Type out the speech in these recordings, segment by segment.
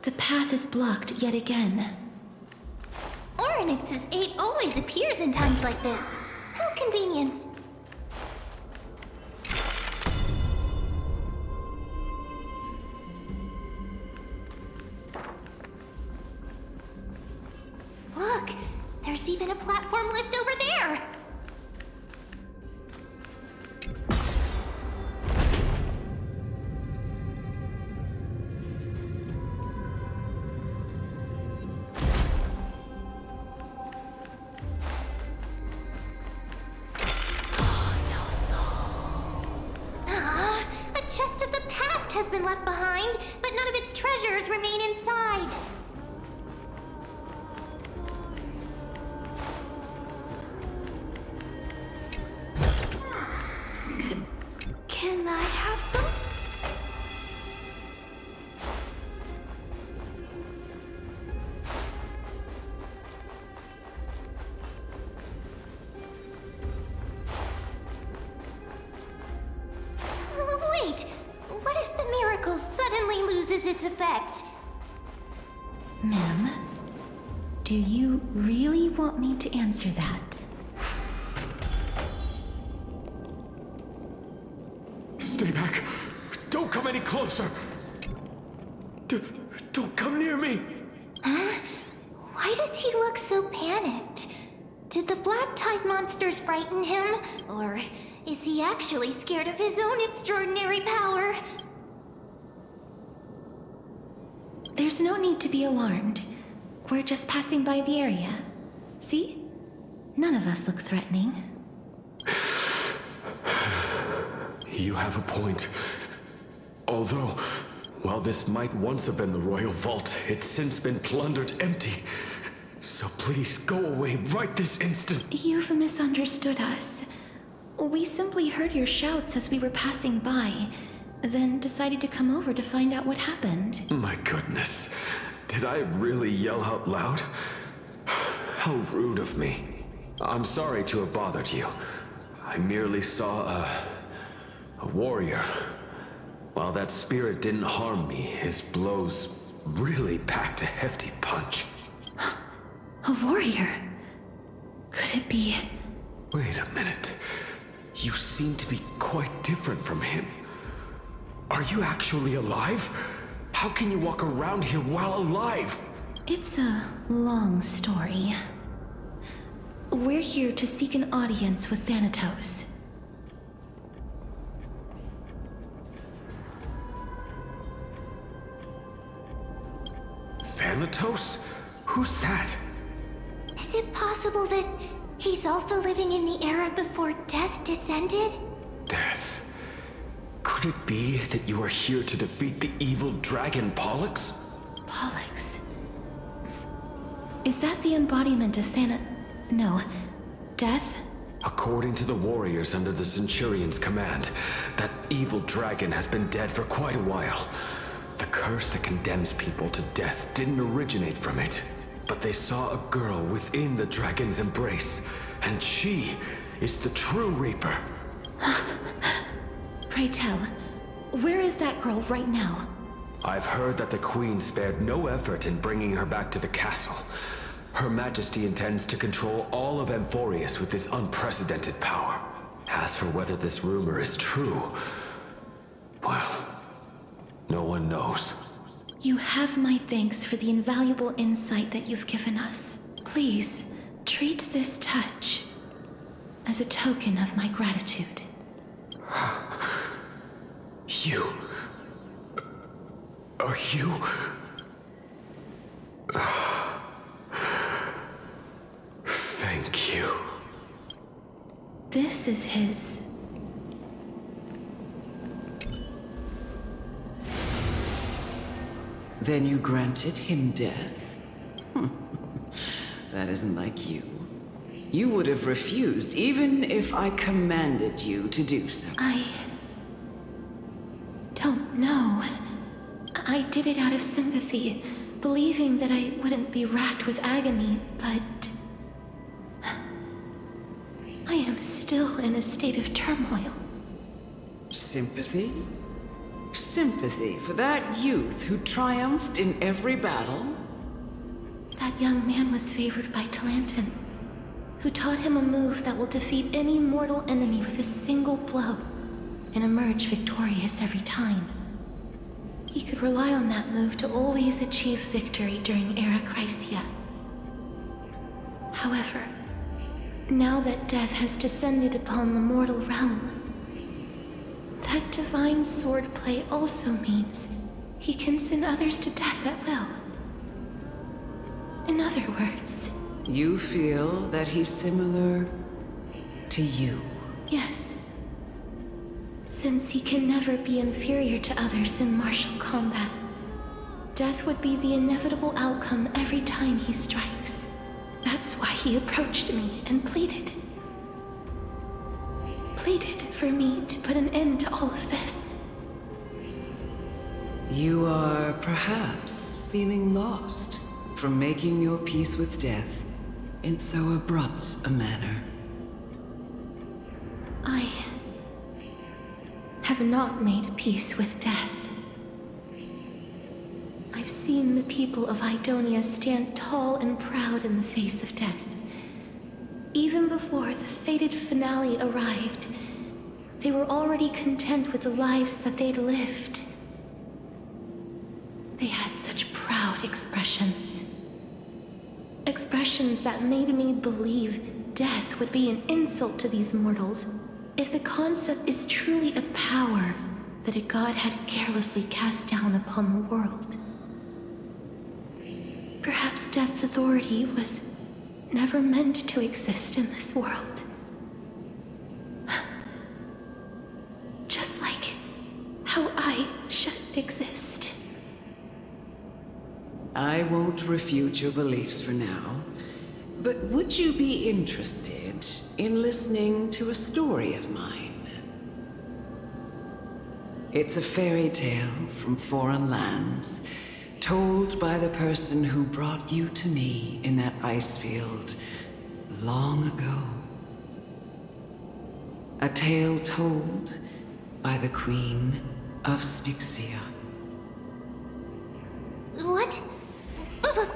The path is blocked yet again. Oryx's 8 always appears in times like this. How convenient. Look, there's even a platform lift over there. A chest of the past has been left behind, but none of its treasures remain inside. Can I have some? Wait, what if the miracle suddenly loses its effect? Ma'am, do you really want me to answer that? Stay back. Don't come any closer. Don't come near me. Huh? Why does he look so panicked? Did the black tide monsters frighten him? Or is he actually scared of his own extraordinary power? There's no need to be alarmed. We're just passing by the area. See? None of us look threatening. You have a point. Although, while this might once have been the royal vault, it's since been plundered empty. So please go away right this instant. You've misunderstood us. We simply heard your shouts as we were passing by, then decided to come over to find out what happened. My goodness. Did I really yell out loud? How rude of me. I'm sorry to have bothered you. I merely saw a warrior. While that spirit didn't harm me, his blows really packed a hefty punch. A warrior? Could it be... Wait a minute. You seem to be quite different from him. Are you actually alive? How can you walk around here while alive? It's a long story. We're here to seek an audience with Thanatos. Thanatos? Who's that? Is it possible that he's also living in the era before death descended? Death. Could it be that you are here to defeat the evil dragon Pollux? Pollux? Is that the embodiment of No. Death? According to the warriors under the Centurion's command, that evil dragon has been dead for quite a while. The curse that condemns people to death didn't originate from it, but they saw a girl within the dragon's embrace, and she is the true Reaper. Pray tell, where is that girl right now? I've heard that the Queen spared no effort in bringing her back to the castle. Her Majesty intends to control all of Amphorius with this unprecedented power. As for whether this rumor is true, well, no one knows. You have my thanks for the invaluable insight that you've given us. Please, treat this touch as a token of my gratitude. You... Are you... Thank you. This is his... Then you granted him death? That isn't like you. You would have refused even if I commanded you to do so. I don't know. I did it out of sympathy, believing that I wouldn't be racked with agony, but... I am still in a state of turmoil. Sympathy? Sympathy for that youth who triumphed in every battle? That young man was favored by Talantin, who taught him a move that will defeat any mortal enemy with a single blow and emerge victorious every time. He could rely on that move to always achieve victory during Era Chrysia. However, now that death has descended upon the mortal realm, that divine swordplay also means he can send others to death at will. In other words... You feel that he's similar to you? Yes. Since he can never be inferior to others in martial combat, death would be the inevitable outcome every time he strikes. That's why he approached me and pleaded. Pleaded for me to put an end to all of this. You are perhaps feeling lost from making your peace with death in so abrupt a manner. I have not made peace with death. I've seen the people of Idonia stand tall and proud in the face of death. Even before the fated finale arrived, they were already content with the lives that they'd lived. They had such proud expressions. Expressions that made me believe death would be an insult to these mortals if the concept is truly a power that a god had carelessly cast down upon the world. Perhaps death's authority was never meant to exist in this world. Just like how I shouldn't exist. I won't refute your beliefs for now, but would you be interested in listening to a story of mine? It's a fairy tale from foreign lands, told by the person who brought you to me in that ice field long ago. A tale told by the Queen of Styxia. What?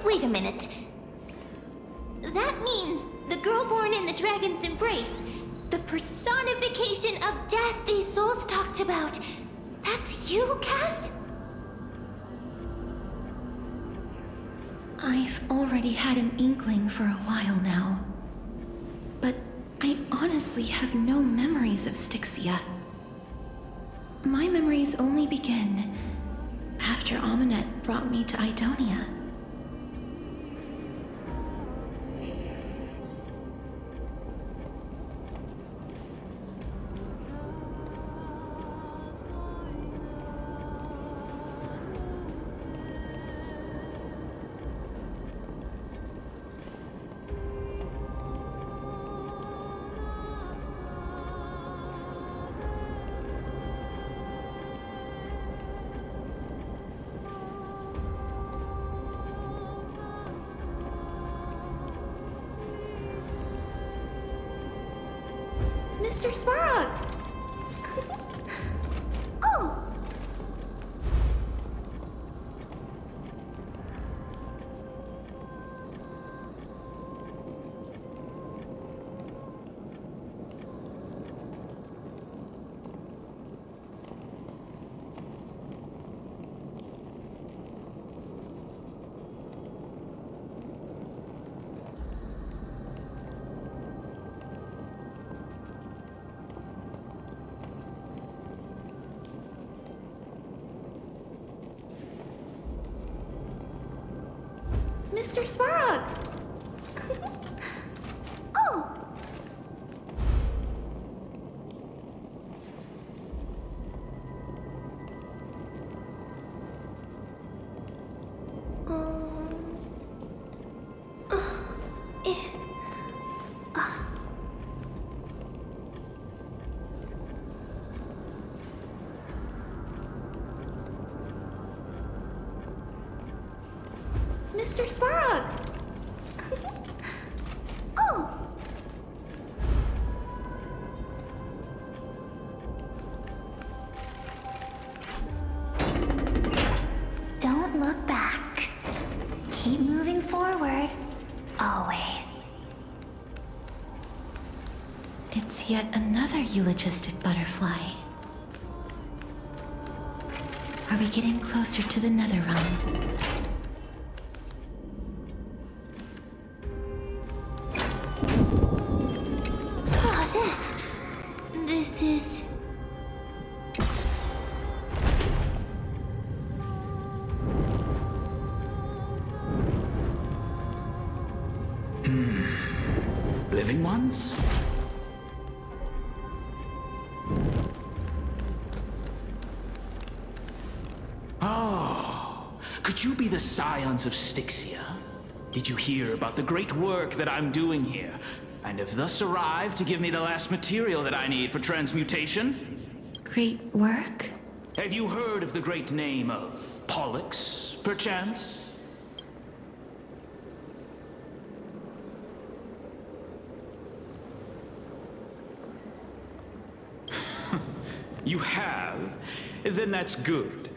Wait a minute. That means the girl born in the dragon's embrace, the personification of death these souls talked about. That's you, Cass? I've already had an inkling for a while now. But I honestly have no memories of Styxia. My memories only begin after Amunet brought me to Idonia. Mr. Svarog! Oh! Mr. Svarog! Oh! Mr. Svarog! Oh! look back. Keep moving forward. Always. It's yet another eulogistic butterfly. Are we getting closer to the Nether Realm? This is... Living ones? Oh, could you be the scions of Styxia? Did you hear about the great work that I'm doing here? And have thus arrived to give me the last material that I need for transmutation? Great work? Have you heard of the great name of Pollux, perchance? You have? Then that's good.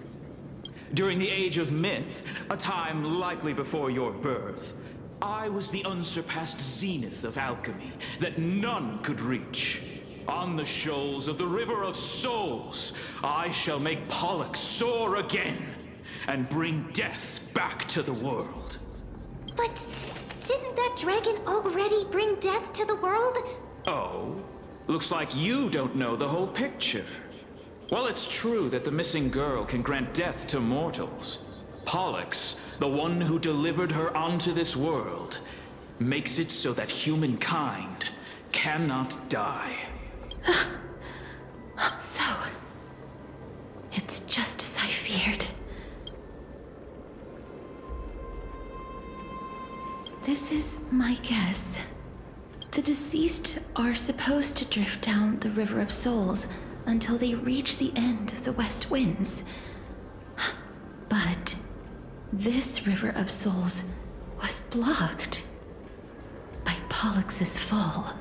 During the Age of Myth, a time likely before your birth, I was the unsurpassed zenith of alchemy that none could reach. On the shoals of the River of Souls, I shall make Pollux soar again and bring death back to the world. But didn't that dragon already bring death to the world? Oh? Looks like you don't know the whole picture. Well, it's true that the missing girl can grant death to mortals. Pollux, the one who delivered her onto this world, makes it so that humankind cannot die. So, it's just as I feared. This is my guess. The deceased are supposed to drift down the River of Souls until they reach the end of the West Winds. But this River of Souls was blocked by Pollux's fall.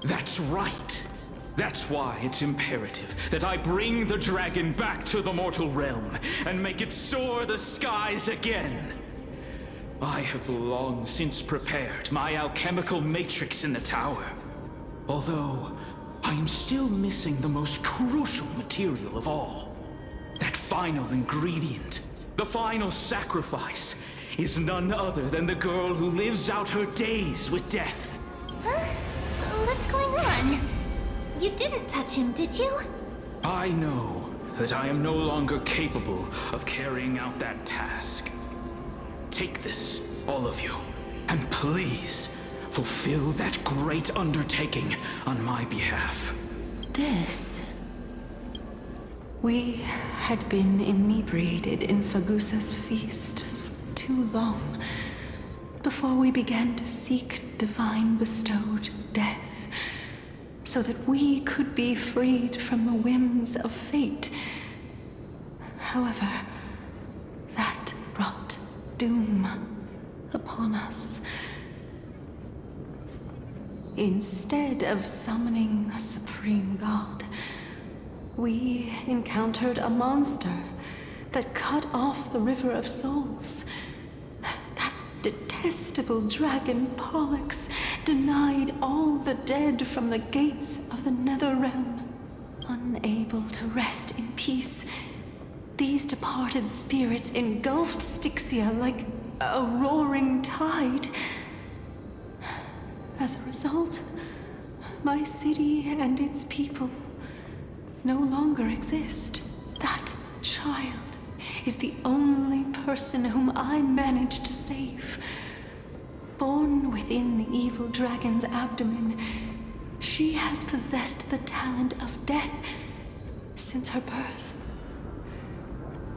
That's right. That's why it's imperative that I bring the dragon back to the mortal realm and make it soar the skies again. I have long since prepared my alchemical matrix in the tower. Although, I am still missing the most crucial material of all. That final ingredient, the final sacrifice, is none other than the girl who lives out her days with death. Huh? What's going on? You didn't touch him, did you? I know that I am no longer capable of carrying out that task. Take this, all of you, and please fulfill that great undertaking on my behalf. This... We had been inebriated in Fagusa's feast for too long before we began to seek divine bestowed death, so that we could be freed from the whims of fate. However, that brought doom upon us. Instead of summoning a supreme god, we encountered a monster that cut off the River of Souls. That detestable dragon Pollux denied all the dead from the gates of the Nether Realm. Unable to rest in peace, these departed spirits engulfed Styxia like a roaring tide. As a result, my city and its people no longer exist. That child is the only person whom I managed to save. Born within the evil dragon's abdomen, she has possessed the talent of death since her birth.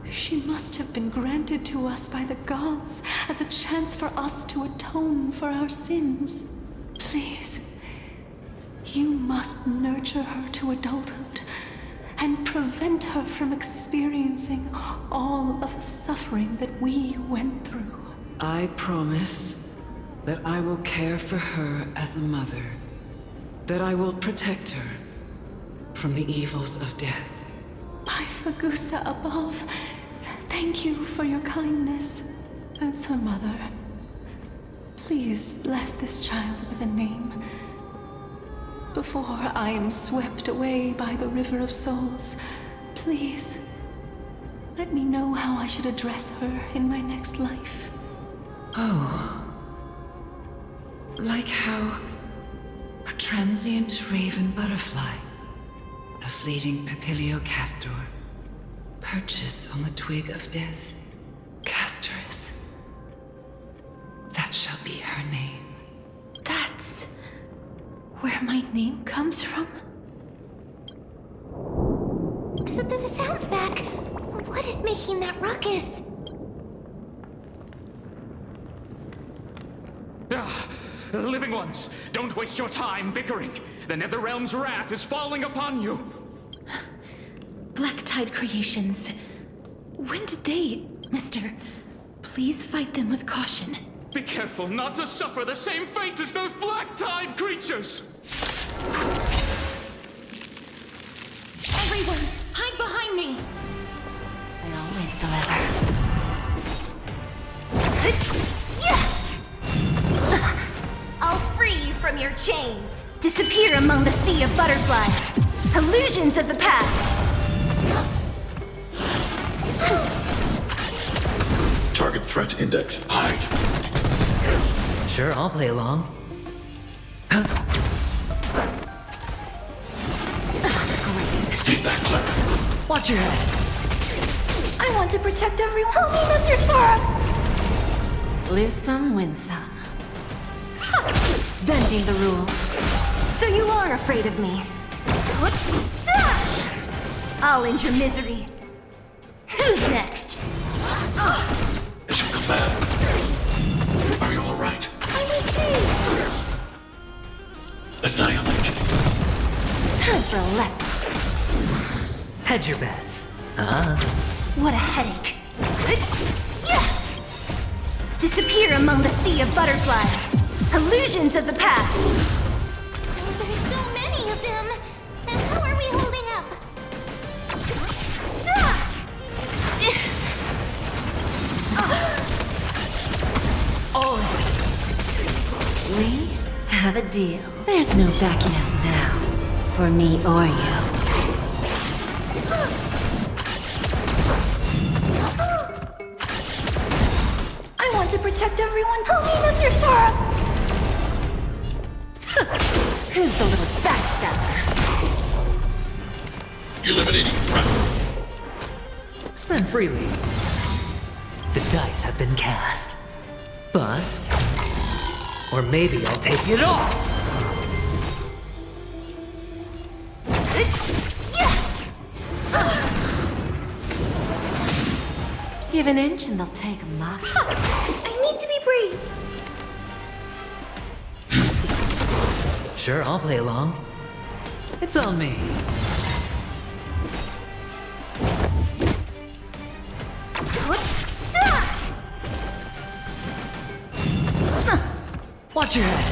She must have been granted to us by the gods as a chance for us to atone for our sins. Please, you must nurture her to adulthood and prevent her from experiencing all of the suffering that we went through. I promise that I will care for her as a mother, that I will protect her from the evils of death. By Fagusa above, Thank you for your kindness as her mother. Please bless this child with a name before I am swept away by the river of souls. Please, let me know how I should address her in my next life. Oh. Like how a transient raven butterfly, a fleeting papilio castor, perches on the twig of death. Castorus. That shall be her name. That's where my name comes from? The sound's back. What is making that ruckus? Ah, living ones, don't waste your time bickering. The Netherrealm's wrath is falling upon you. Black Tide creations. When did they, Mister? Please fight them with caution. Be careful not to suffer the same fate as those Black Tide creatures! Everyone, hide behind me! I always deliver. I'll free you from your chains. Disappear among the sea of butterflies. Illusions of the past. Target threat index. Hide. Sure, I'll play along. Stay back, Clara. Watch your head. I want to protect everyone. Help me, Mr. Sora! Lose some, win some. Bending the rules. So you are afraid of me. I'll end your misery. Who's next? It's your command. Are you alright? I'm okay. Annihilate. Time for a lesson. Hedge your bets. What a headache. Disappear among the sea of butterflies. Illusions of the past. There's so many of them. How are we holding up? We have a deal. There's no backing out now. For me or you. I want to protect everyone. Help me, Mr. Sora! Who's the little backstabber? Eliminating threat. Spend freely. The dice have been cast. Bust. Or maybe I'll take it all. Give an inch and they'll take a mile. I need to be brave. Sure, I'll play along. It's on me. Watch your head.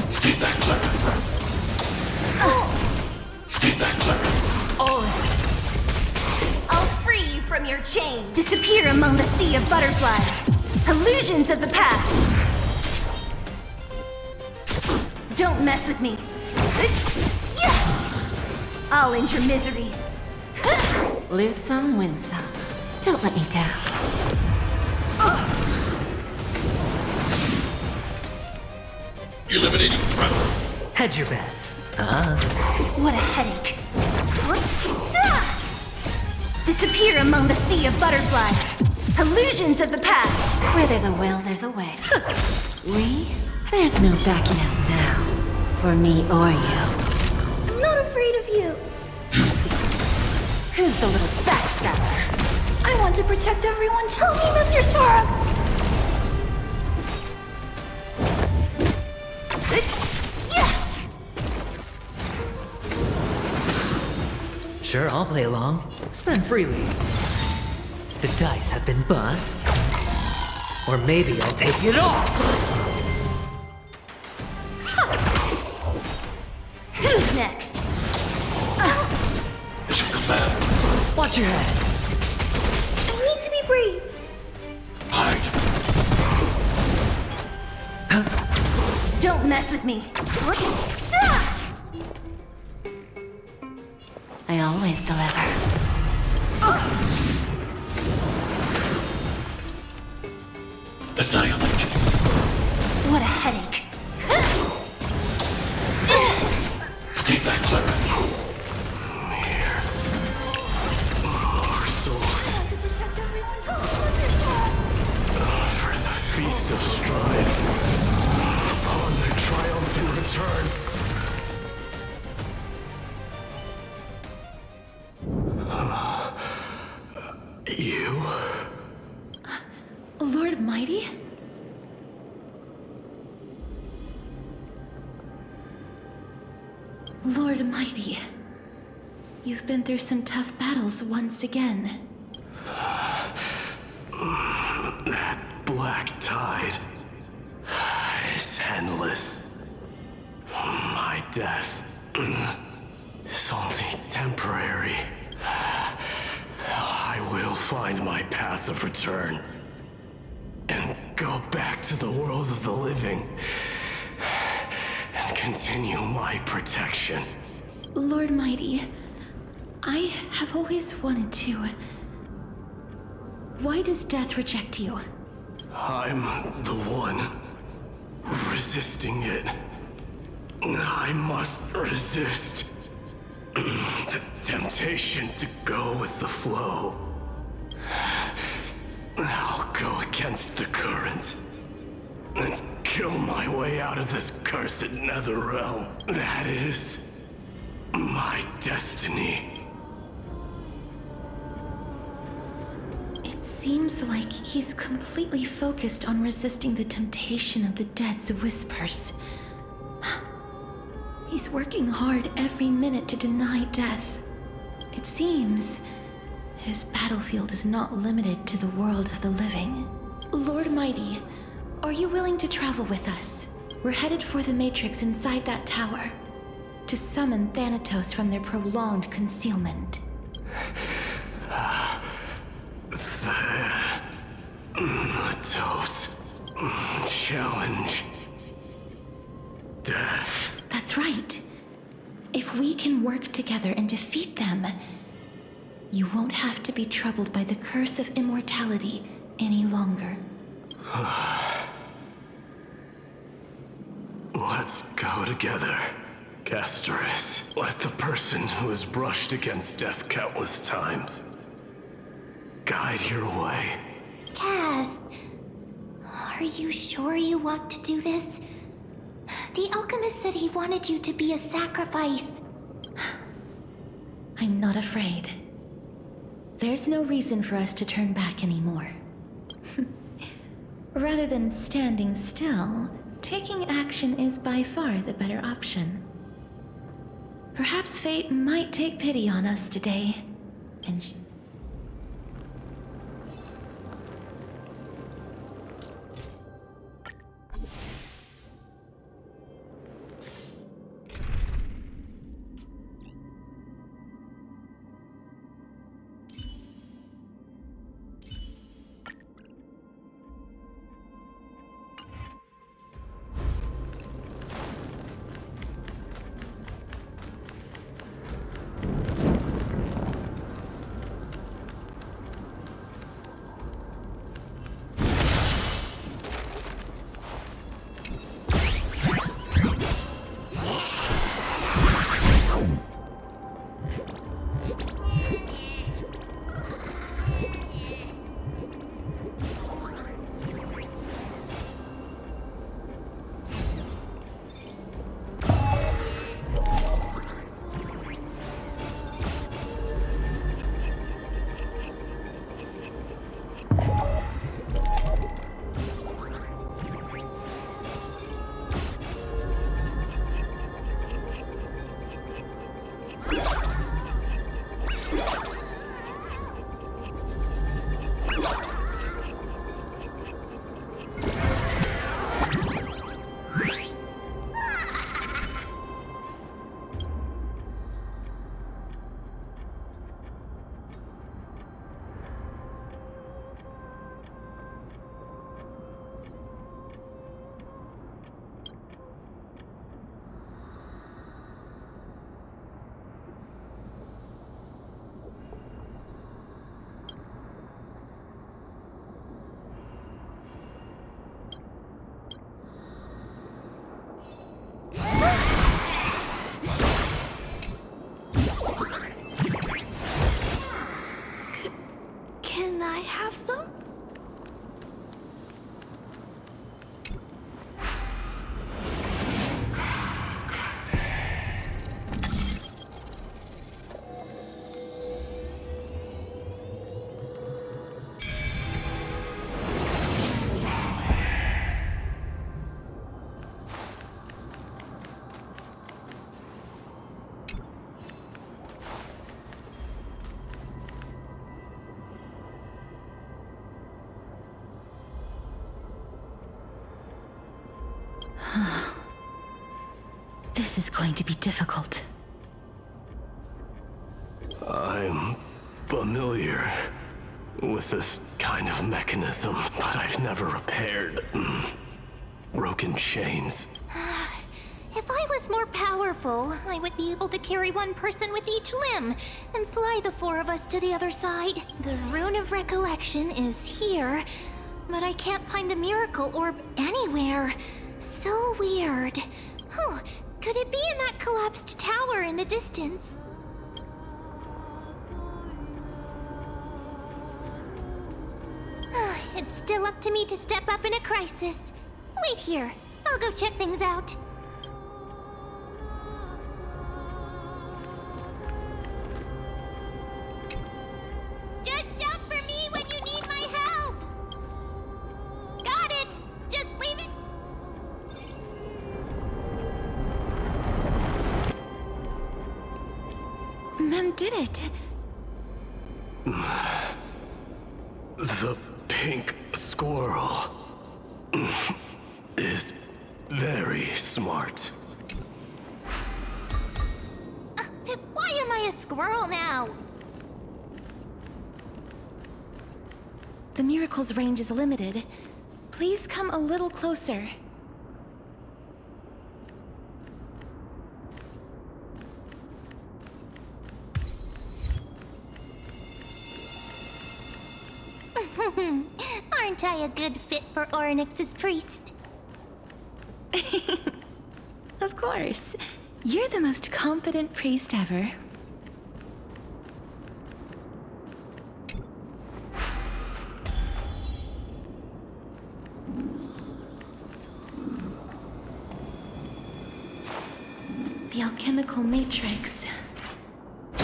Stay back, Clara. Stay back, Clara. I'll free you from your chains. Disappear among the sea of butterflies. Illusions of the past. Don't mess with me. I'll end your misery. Lose some, win some. Don't let me down. Eliminating threat. Hedge your bets. What a headache. Disappear among the sea of butterflies. Illusions of the past. Where there's a will, there's a way. There's no backing out now. For me or you. I'm not afraid of you. Who's the little backstabber? I want to protect everyone. Help me, Mr. Sora! Sure, I'll play along. Spend freely. The dice have been bust. Or maybe I'll take it all. Who's next? It's man. Watch your head. I need to be brave. Hide. Don't mess with me. I always deliver. Annihilate. What a headache. Stay back, Clara. Here. Our souls. For the feast of strife. Upon their triumphant return. You? Lord Mighty? Lord Mighty, you've been through some tough battles once again. That black tide is endless. My death is only temporary. I will find my path of return and go back to the world of the living and continue my protection. Lord Mighty, I have always wanted to. Why does death reject you? I'm the one resisting it. I must resist the temptation to go with the flow. I'll go against the current and kill my way out of this cursed nether realm. That is my destiny. It seems like he's completely focused on resisting the temptation of the dead's whispers. He's working hard every minute to deny death. It seems his battlefield is not limited to the world of the living. Lord Mighty, are you willing to travel with us? We're headed for the Matrix inside that tower to summon Thanatos from their prolonged concealment. Thanatos. Challenge. Death. That's right. If we can work together and defeat them, you won't have to be troubled by the curse of immortality any longer. Let's go together, Castorus. Let the person who has brushed against death countless times guide your way. Cass, are you sure you want to do this? The alchemist said he wanted you to be a sacrifice. I'm not afraid. There's no reason for us to turn back anymore. Rather than standing still, taking action is by far the better option. Perhaps fate might take pity on us today, and have some? This is going to be difficult. I'm familiar with this kind of mechanism, but I've never repaired broken chains. If I was more powerful, I would be able to carry one person with each limb and fly the four of us to the other side. The Rune of Recollection is here, but I can't find a miracle orb anywhere. So weird. Oh, could it be in that collapsed tower in the distance? It's still up to me to step up in a crisis. Wait here. I'll go check things out. Just shout for me when you need my help! Got it! Just leave it... Mem did it. The pink squirrel is very smart. Why am I a squirrel now? The miracle's range is limited. Please come a little closer. Aren't I a good fit for Orynyx's priest? Of course. You're the most competent priest ever. The alchemical matrix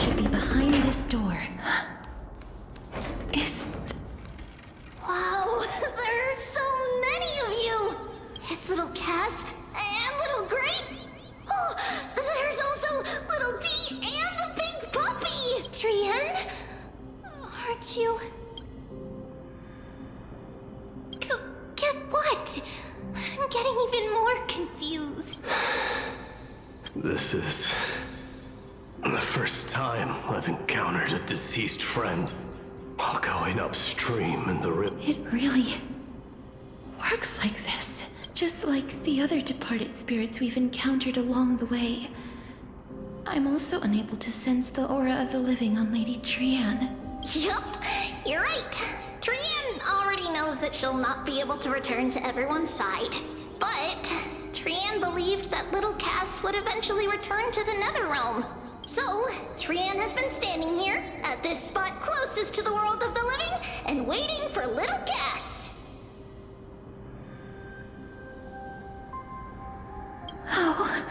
should be behind this door. Is... Wow, there are so many of you! It's little Cass and little Grape. Oh, there's also little D and the pink puppy! Trian? Aren't you... Get what? I'm getting even more confused. This is the first time I've encountered a deceased friend while going upstream in the It really works like this. Just like the other departed spirits we've encountered along the way. I'm also unable to sense the aura of the living on Lady Trian. Yup, you're right. Trian already knows that she'll not be able to return to everyone's side. But Trian believed that little Cass would eventually return to the Netherrealm. So, Trian has been standing here, at this spot closest to the world of the living, and waiting for little Cass. Oh.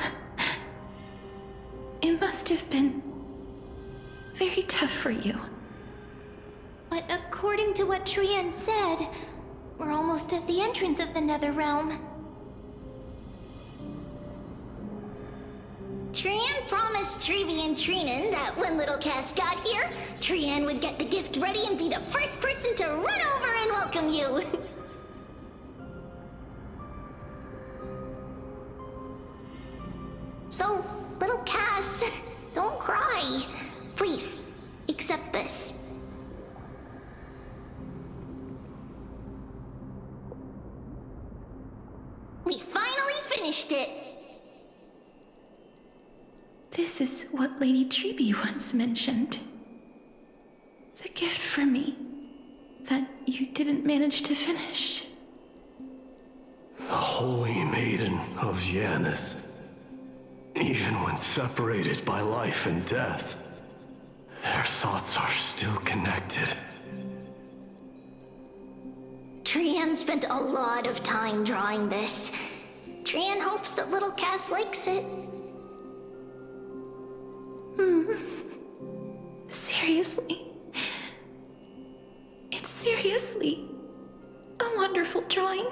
It must have been very tough for you. But according to what Trian said, we're almost at the entrance of the Netherrealm. Trian promised Trevi and Trinan that when little Cass got here, Trian would get the gift ready and be the first person to run over and welcome you. So, little Cass, don't cry. Please, accept this. We finally finished it. This is what Lady Treeby once mentioned. The gift for me that you didn't manage to finish. The Holy Maiden of Janus. Even when separated by life and death, their thoughts are still connected. Trian spent a lot of time drawing this. Trian hopes that little Cass likes it. Seriously? It's seriously a wonderful drawing.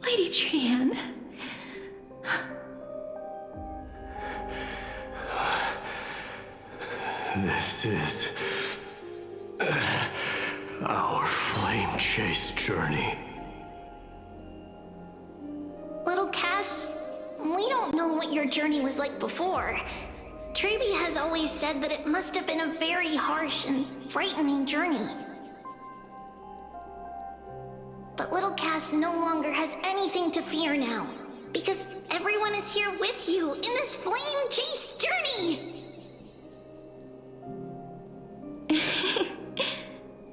Lady Trian. This is our flame chase journey. Little Cass, we don't know what your journey was like before. Trevi has always said that it must have been a very harsh and frightening journey. But little Cass no longer has anything to fear now, because everyone is here with you in this flame chase journey!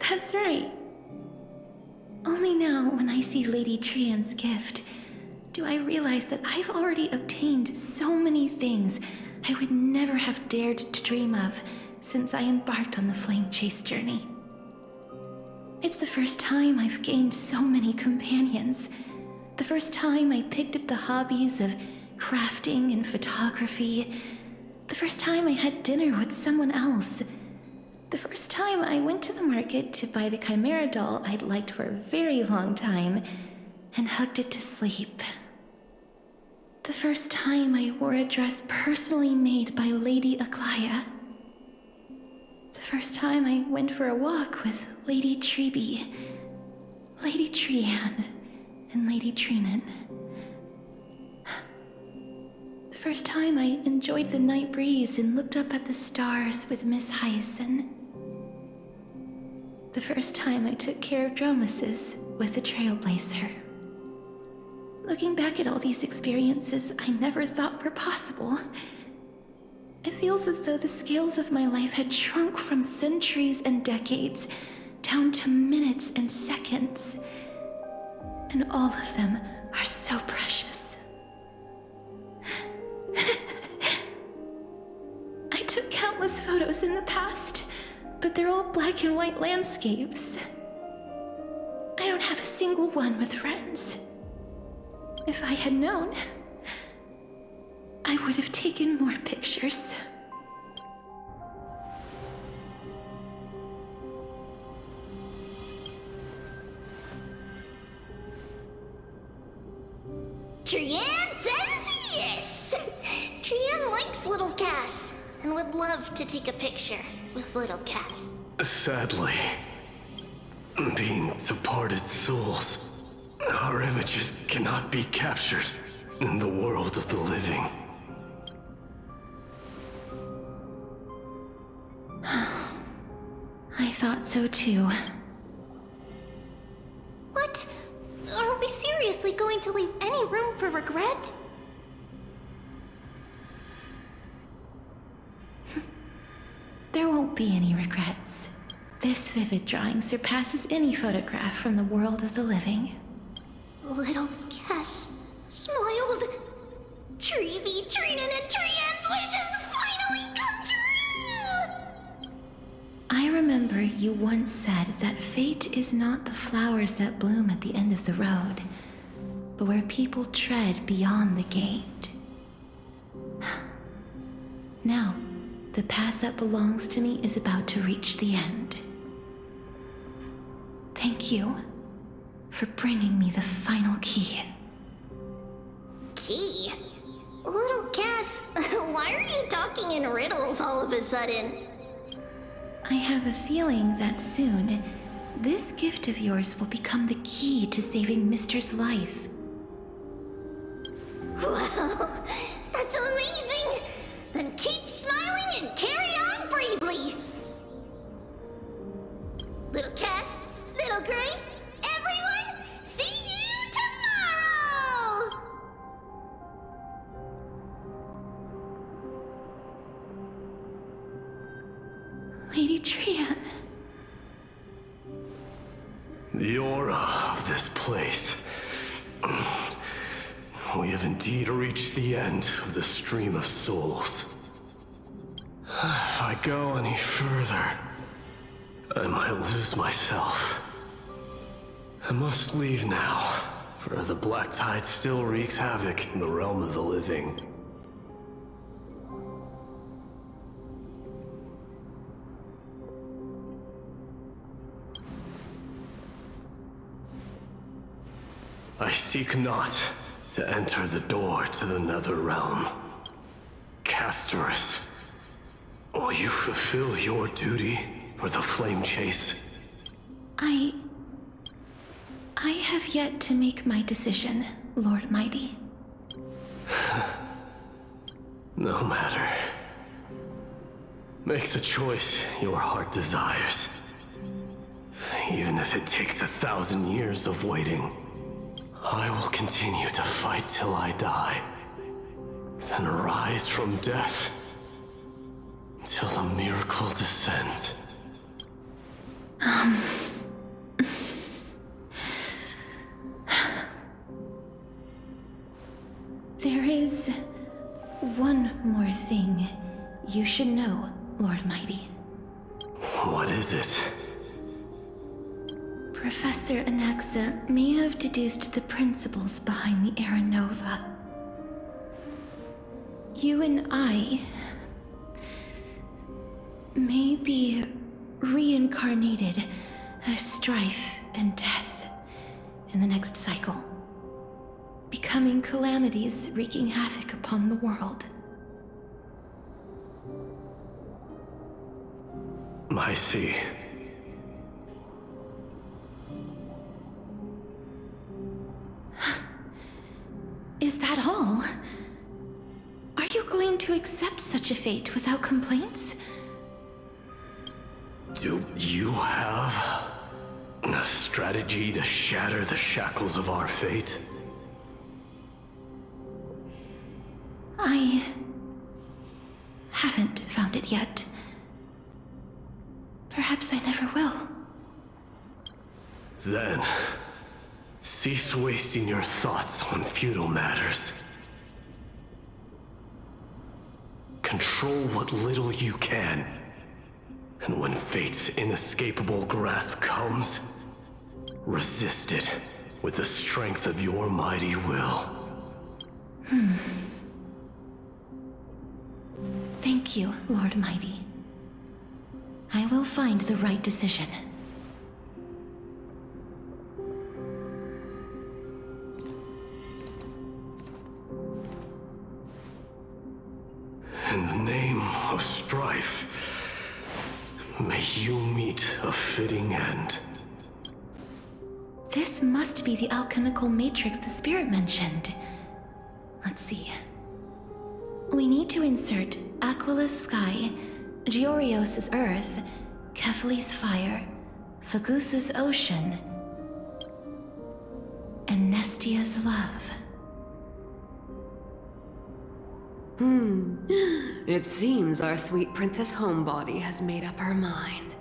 That's right. Only now, when I see Lady Trian's gift, do I realize that I've already obtained so many things I would never have dared to dream of since I embarked on the flame chase journey. It's the first time I've gained so many companions. The first time I picked up the hobbies of crafting and photography. The first time I had dinner with someone else. The first time I went to the market to buy the Chimera doll I'd liked for a very long time and hugged it to sleep. The first time I wore a dress personally made by Lady Aglaya. The first time I went for a walk with Lady Trebi, Lady Trian, and Lady Trinan. The first time I enjoyed the night breeze and looked up at the stars with Miss Hyacin. The first time I took care of Dromesis with the Trailblazer. Looking back at all these experiences I never thought were possible, it feels as though the scales of my life had shrunk from centuries and decades down to minutes and seconds. And all of them are so precious. I took countless photos in the past, but they're all black and white landscapes. I don't have a single one with friends. If I had known, I would have taken more pictures. Trian says yes! Trian likes little Cass and would love to take a picture with little Cass. Sadly, being departed souls, our images cannot be captured in the world of the living. I thought so too. What? Are we seriously going to leave any room for regret? There won't be any regrets. This vivid drawing surpasses any photograph from the world of the living. Little Cass smiled. Trevi, Trinan, and Trian's wishes finally come true! I remember you once said that fate is not the flowers that bloom at the end of the road, but where people tread beyond the gate. Now, the path that belongs to me is about to reach the end. Thank you for bringing me the final key. Key? Little Cass, why are you talking in riddles all of a sudden? I have a feeling that soon, this gift of yours will become the key to saving Mister's life. Wow, that's amazing! Then keep smiling and carry on bravely! Little Cass, Little Gray, everyone, see you tomorrow! Lady Trian. The aura of this place. We have indeed reached the end of the stream of souls. If I go any further, I might lose myself. I must leave now, for the black tide still wreaks havoc in the realm of the living. I seek not to enter the door to the nether realm. Castorus, will you fulfill your duty for the flame chase? I have yet to make my decision, Lord Mighty. No matter. Make the choice your heart desires. Even if it takes 1,000 years of waiting, I will continue to fight till I die, then rise from death till the miracle descends. There is one more thing you should know, Lord Mighty. What is it? Professor Anaxa may have deduced the principles behind the Era Nova. You and I may be reincarnated as strife and death in the next cycle, becoming calamities wreaking havoc upon the world. I see. Is that all? Are you going to accept such a fate without complaints? Do you have a strategy to shatter the shackles of our fate? I haven't found it yet. Perhaps I never will. Then, cease wasting your thoughts on futile matters. Control what little you can. And when fate's inescapable grasp comes, resist it with the strength of your mighty will. Thank you, Lord Mighty. I will find the right decision. In the name of strife, may you meet a fitting end. This must be the alchemical matrix the spirit mentioned. Let's see. We need to insert Aquila's sky, Georios' earth, Kefali's fire, Fagusa's ocean, and Nestia's love. It seems our sweet Princess Homebody has made up her mind.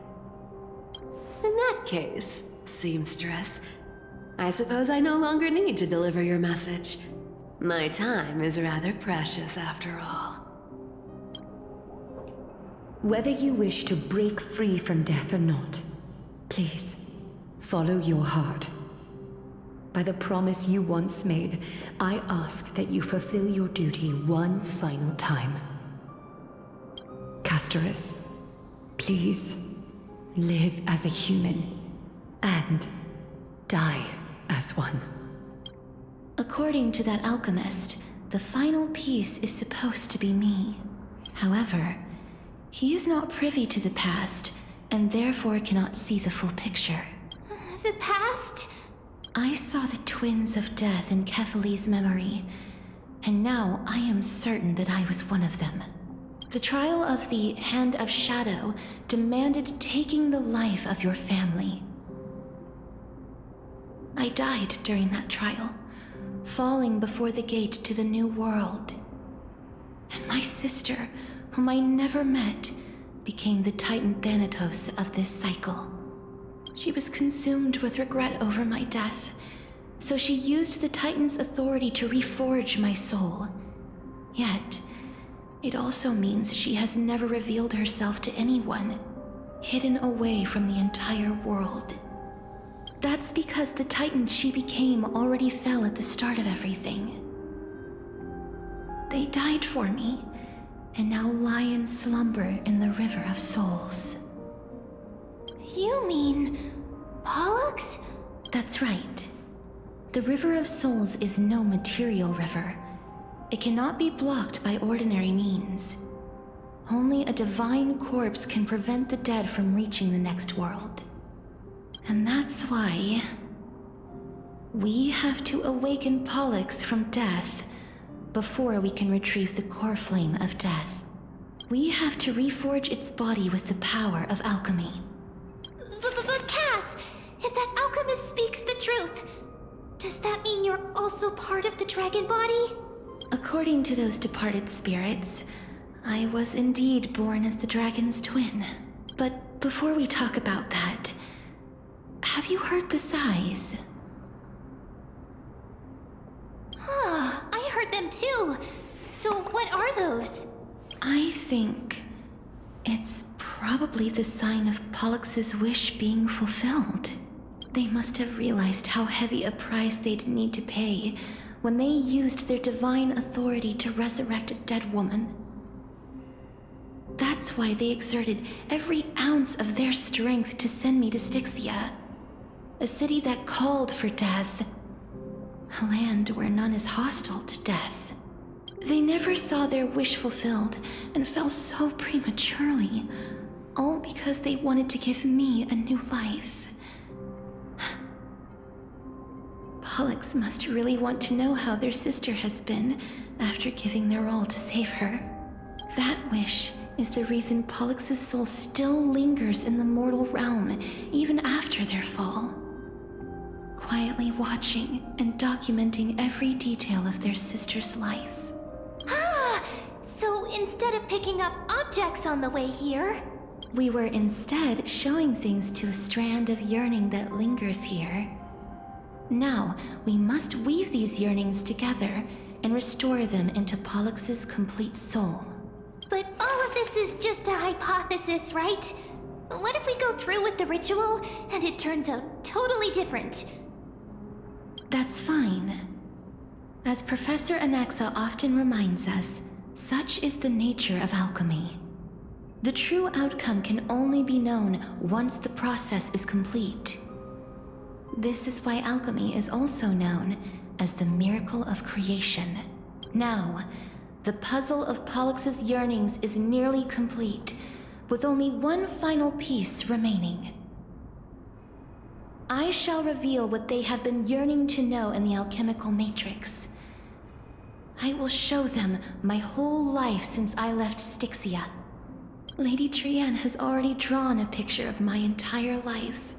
In that case, seamstress, I suppose I no longer need to deliver your message. My time is rather precious after all. Whether you wish to break free from death or not, please, follow your heart. By the promise you once made, I ask that you fulfill your duty one final time. Castorus, please, live as a human, and die as one. According to that alchemist, the final piece is supposed to be me. However, he is not privy to the past, and therefore cannot see the full picture. The past? I saw the twins of death in Kefali's memory, and now I am certain that I was one of them. The trial of the Hand of Shadow demanded taking the life of your family. I died during that trial, falling before the gate to the new world. And my sister, whom I never met, became the Titan Thanatos of this cycle. She was consumed with regret over my death, so she used the Titan's authority to reforge my soul. Yet, it also means she has never revealed herself to anyone, hidden away from the entire world. That's because the Titan she became already fell at the start of everything. They died for me, and now lie in slumber in the River of Souls. You mean... Pollux? That's right. The River of Souls is no material river. It cannot be blocked by ordinary means. Only a divine corpse can prevent the dead from reaching the next world. And that's why... we have to awaken Pollux from death before we can retrieve the core flame of death. We have to reforge its body with the power of alchemy. But Cass, if that alchemist speaks the truth, does that mean you're also part of the dragon body? According to those departed spirits, I was indeed born as the dragon's twin. But before we talk about that, have you heard the sighs? I heard them too. So what are those? I think it's probably the sign of Pollux's wish being fulfilled. They must have realized how heavy a price they'd need to pay when they used their divine authority to resurrect a dead woman. That's why they exerted every ounce of their strength to send me to Styxia, a city that called for death, a land where none is hostile to death. They never saw their wish fulfilled and fell so prematurely, all because they wanted to give me a new life. Pollux must really want to know how their sister has been after giving their all to save her. That wish is the reason Pollux's soul still lingers in the mortal realm even after their fall, quietly watching and documenting every detail of their sister's life. So instead of picking up objects on the way here... We were instead showing things to a strand of yearning that lingers here. Now, we must weave these yearnings together and restore them into Pollux's complete soul. But all of this is just a hypothesis, right? What if we go through with the ritual and it turns out totally different? That's fine. As Professor Anaxa often reminds us, such is the nature of alchemy. The true outcome can only be known once the process is complete. This is why alchemy is also known as the miracle of creation. Now, the puzzle of Pollux's yearnings is nearly complete, with only one final piece remaining. I shall reveal what they have been yearning to know in the alchemical matrix. I will show them my whole life since I left Styxia. Lady Trienne has already drawn a picture of my entire life,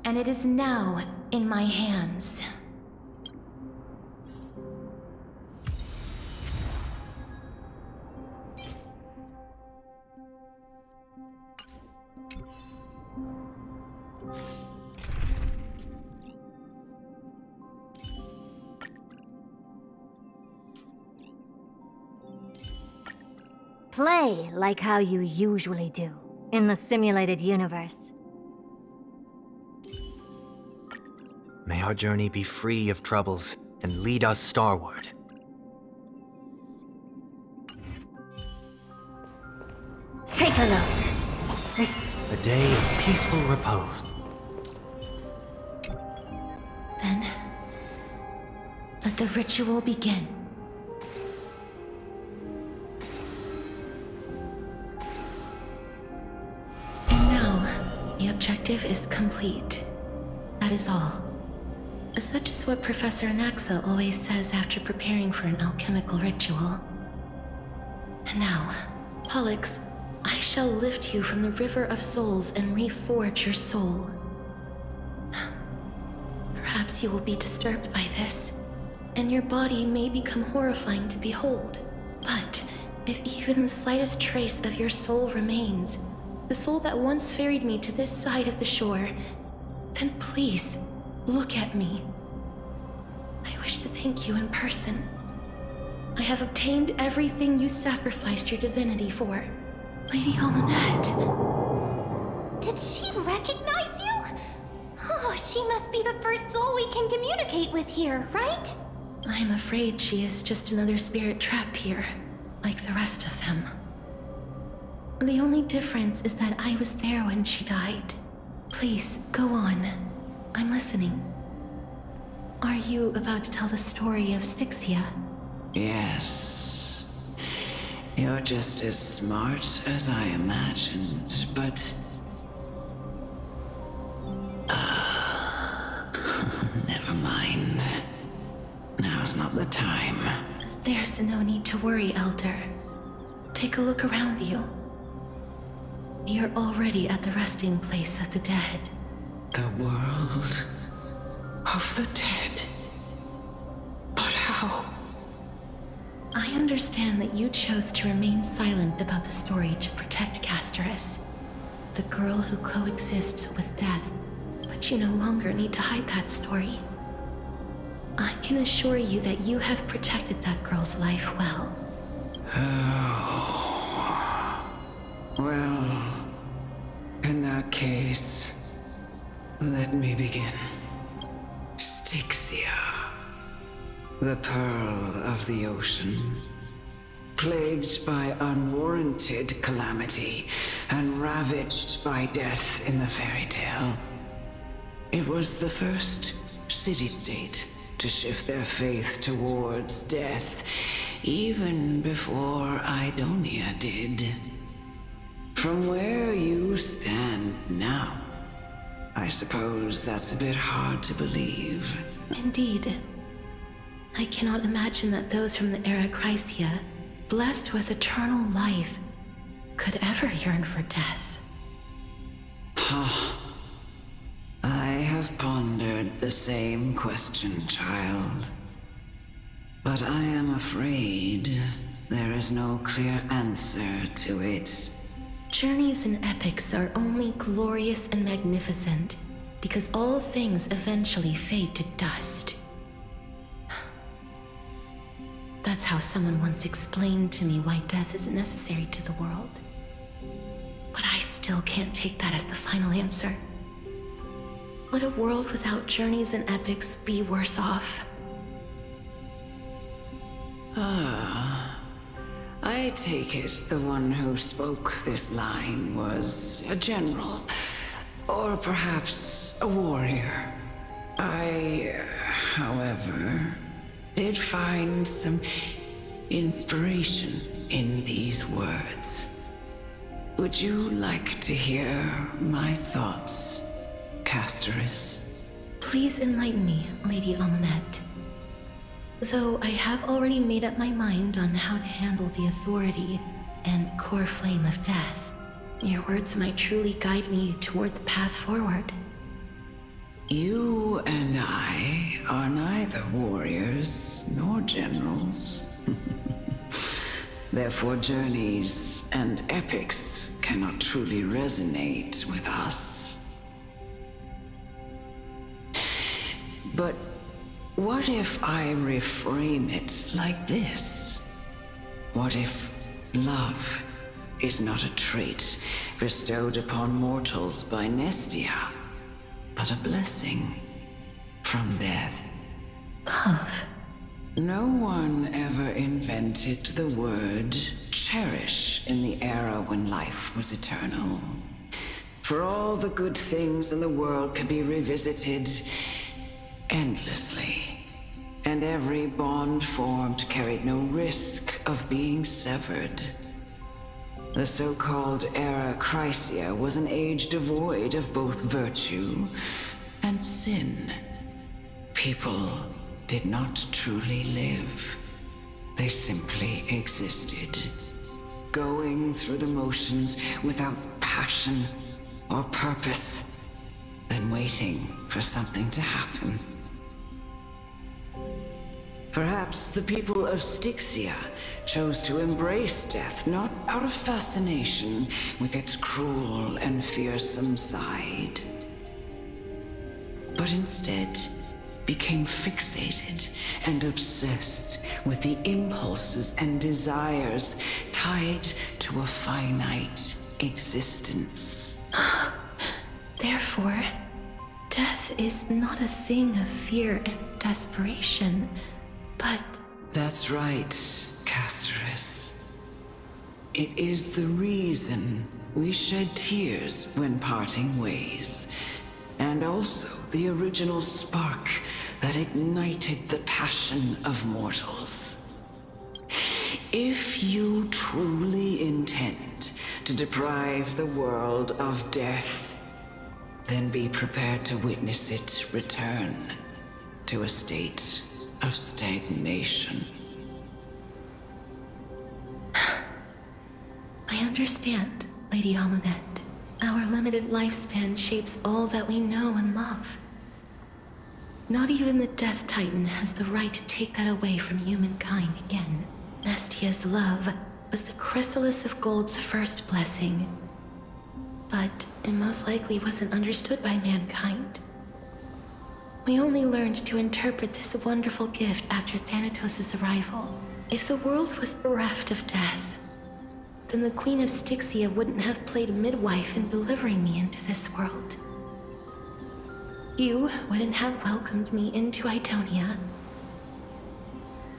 and it is now in my hands. Play like how you usually do, in the simulated universe. May our journey be free of troubles and lead us starward. Take a look. A day of peaceful repose. Then, let the ritual begin. The objective is complete. That is all. Such is what Professor Anaxa always says after preparing for an alchemical ritual. And now, Pollux, I shall lift you from the River of Souls and reforge your soul. Perhaps you will be disturbed by this, and your body may become horrifying to behold. But if even the slightest trace of your soul remains, the soul that once ferried me to this side of the shore, then please, look at me. I wish to thank you in person. I have obtained everything you sacrificed your divinity for. Lady Almanette. Did she recognize you? she must be the first soul we can communicate with here, right? I'm afraid she is just another spirit trapped here, like the rest of them. The only difference is that I was there when she died. Please, go on. I'm listening. Are you about to tell the story of Styxia? Yes. You're just as smart as I imagined, but... never mind. Now's not the time. There's no need to worry, Elder. Take a look around you. You're already at the resting place of the dead. The world of the dead? But how? I understand that you chose to remain silent about the story to protect Castorus, the girl who coexists with death, but you no longer need to hide that story. I can assure you that you have protected that girl's life well. Oh. Well, in that case, let me begin. Styxia, the pearl of the ocean, plagued by unwarranted calamity and ravaged by death in the fairy tale. It was the first city-state to shift their faith towards death, even before Idonia did. From where you stand now, I suppose that's a bit hard to believe. Indeed. I cannot imagine that those from the era Chrysia, blessed with eternal life, could ever yearn for death. I have pondered the same question, child. But I am afraid there is no clear answer to it. Journeys and epics are only glorious and magnificent because all things eventually fade to dust. That's how someone once explained to me why death is necessary to the world. But I still can't take that as the final answer. Would a world without journeys and epics be worse off? I take it the one who spoke this line was a general, or perhaps a warrior. I, however, did find some inspiration in these words. Would you like to hear my thoughts, Castorus? Please enlighten me, Lady Almonette. Though I have already made up my mind on how to handle the authority and core flame of death, your words might truly guide me toward the path forward. You and I are neither warriors nor generals. Therefore, journeys and epics cannot truly resonate with us. But what if I reframe it like this? What if love is not a trait bestowed upon mortals by Nestia, but a blessing from death? Love. No one ever invented the word cherish in the era when life was eternal. For all the good things in the world could be revisited endlessly, and every bond formed carried no risk of being severed. The so-called era Chrysia was an age devoid of both virtue and sin. People did not truly live. They simply existed, going through the motions without passion or purpose, then waiting for something to happen. Perhaps the people of Styxia chose to embrace death not out of fascination with its cruel and fearsome side, but instead became fixated and obsessed with the impulses and desires tied to a finite existence. Therefore, death death is not a thing of fear and desperation, but... That's right, Casterus. It is the reason we shed tears when parting ways, and also the original spark that ignited the passion of mortals. If you truly intend to deprive the world of death, then be prepared to witness it return to a state of stagnation. I understand, Lady Amunet. Our limited lifespan shapes all that we know and love. Not even the Death Titan has the right to take that away from humankind again. Nestia's love was the chrysalis of Gold's first blessing, but it most likely wasn't understood by mankind. We only learned to interpret this wonderful gift after Thanatos' arrival. If the world was bereft of death, then the Queen of Styxia wouldn't have played midwife in delivering me into this world. You wouldn't have welcomed me into Idonia,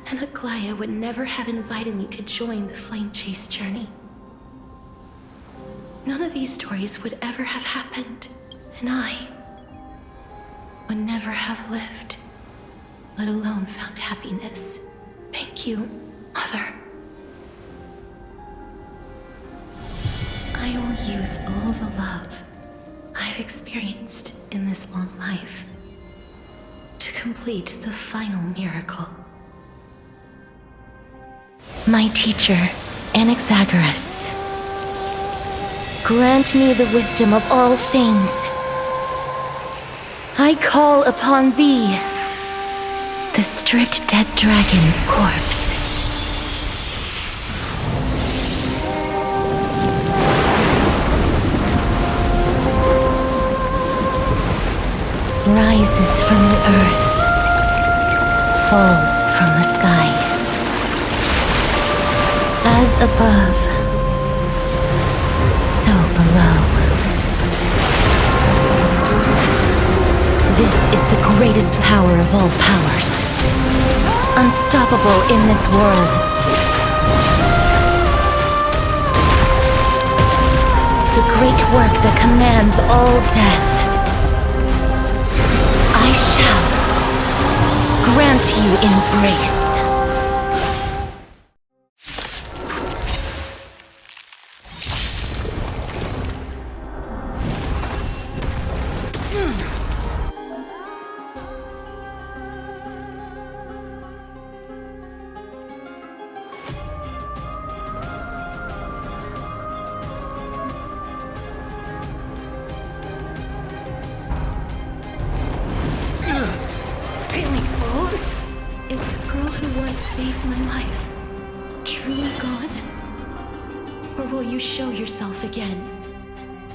and Aglaia would never have invited me to join the Flame Chase journey. None of these stories would ever have happened, and I would never have lived, let alone found happiness. Thank you, Mother. I will use all the love I've experienced in this long life to complete the final miracle. My teacher, Anaxagoras, grant me the wisdom of all things. I call upon thee, the stripped dead dragon's corpse. Rises from the earth, falls from the sky. As above, so below. This is the greatest power of all powers. Unstoppable in this world. The great work that commands all death. I shall grant you embrace. Is the girl who once saved my life truly gone? Or will you show yourself again,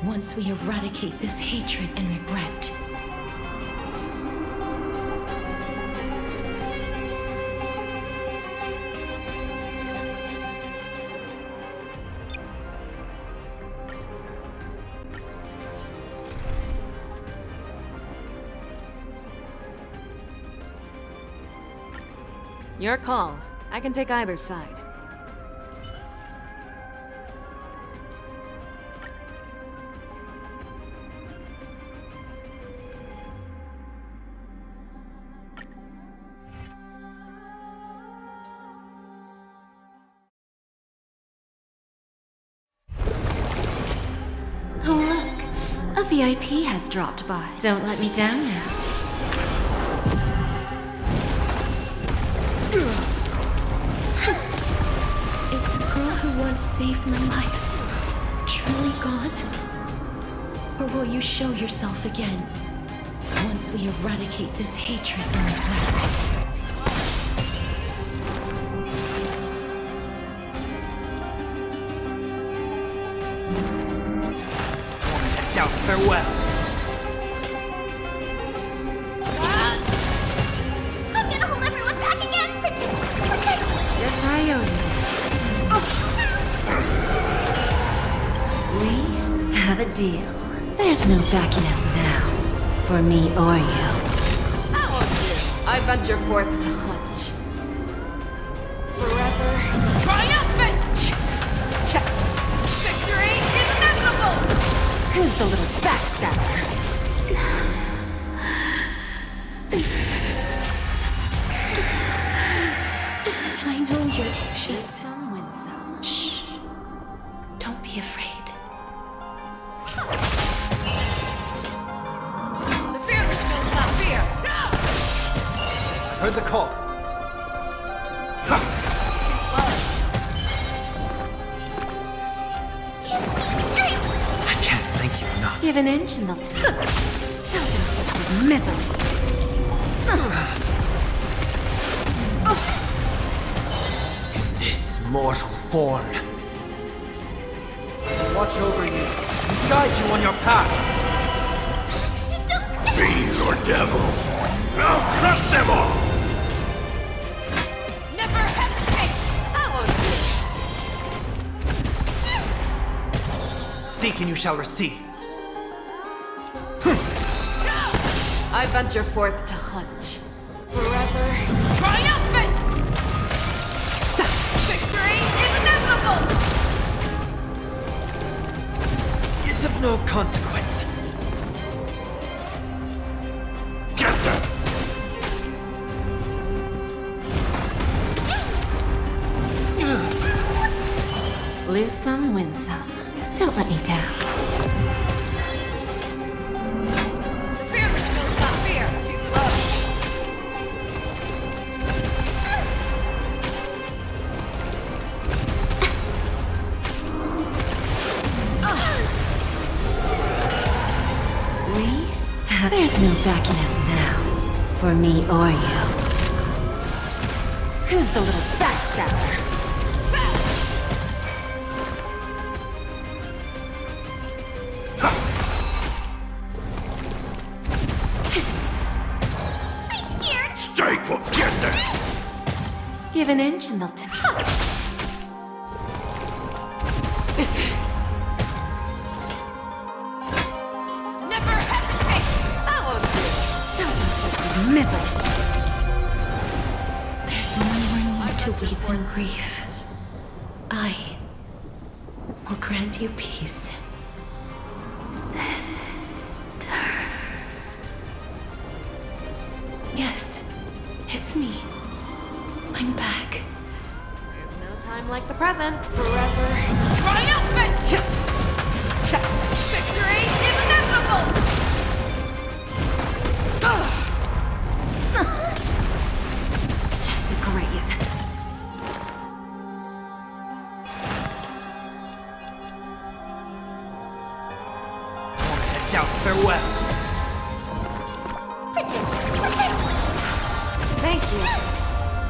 once we eradicate this hatred and regret? Your call. I can take either side. Oh look, a VIP has dropped by. Don't let me down now. Is the girl who once saved my life truly gone? Or will you show yourself again, once we eradicate this hatred and regret? Doubt farewell. I'm gonna hold everyone back again! Protect! Yes, I owe you. We have a deal. There's no backing out now. For me or you. That won't do. I venture forth to hunt. Forever triumphant! Victory is inevitable! Who's the little backstabber? And I know you're anxious. Some wins some. Shh. Don't be afraid. The fearless knows not fear! Heard the call. I can't thank you enough. Give an inch and they'll take. Self-inflicted misery. This mortal form. Watch over you and guide you on your path. Fiends or devil, I'll crush them all! Never hesitate! That won't do. Seek and you shall receive. I venture forth to hunt. Forever triumphant! Victory is inevitable! It's of no consequence. Get them! Lose some, win some. Don't let me down. The fearless knows not fear. Too slow. There's no backing out now. For me or you. Who's the little backstabber? Strike will get them! Give an inch and they'll take. Never hesitate! That won't do. Self-inflicted misery. There's no more need to weep in grief. I will grant you peace. Yes, it's me. I'm back. There's no time like the present. Forever triumphant! Victory is inevitable! Just a graze. Head down, farewell. Thank you.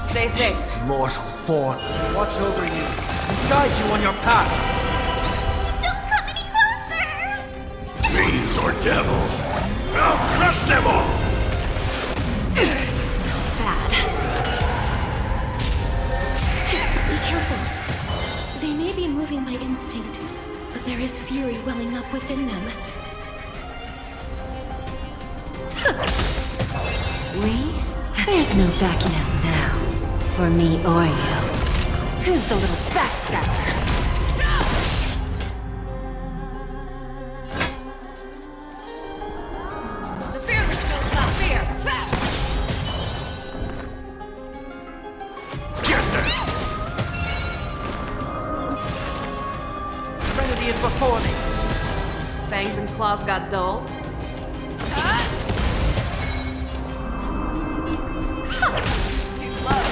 Stay safe. This mortal form. Watch over you and guide you on your path. Don't come any closer! Fiends or devil, I'll crush them all! Bad. Be careful. They may be moving by instinct, but there is fury welling up within them. There's no backing out now. For me or you. Who's the little backstabber? The fearless knows not fear. Get them! Serenity is before me. Fangs and claws got dull. Too slow.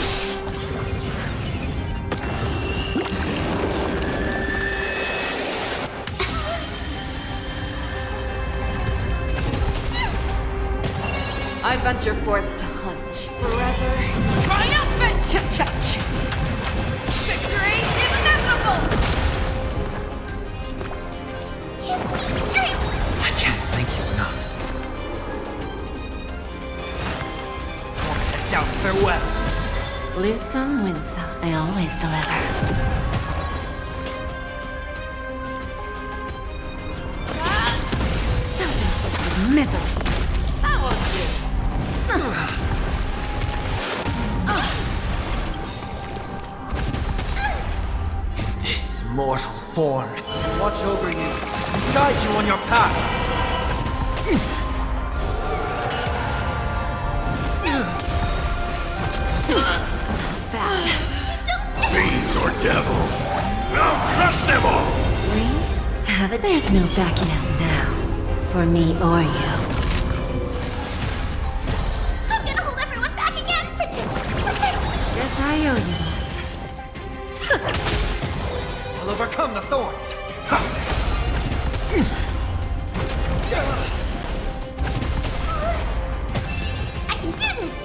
I venture forth to hunt. Forever triumphant! Victory is inevitable! Give me strength! I can't thank you enough. Head down, farewell. Lose some, win some. I always deliver. Self-inflicted misery. form, watch over you, and guide you on your path. Fiends or devils, I'll crush them all! We have it. There's no backing out now. For me or you. I'm gonna hold everyone back again! Protect me! Guess I owe you one. I'll overcome the thorns. I can do this!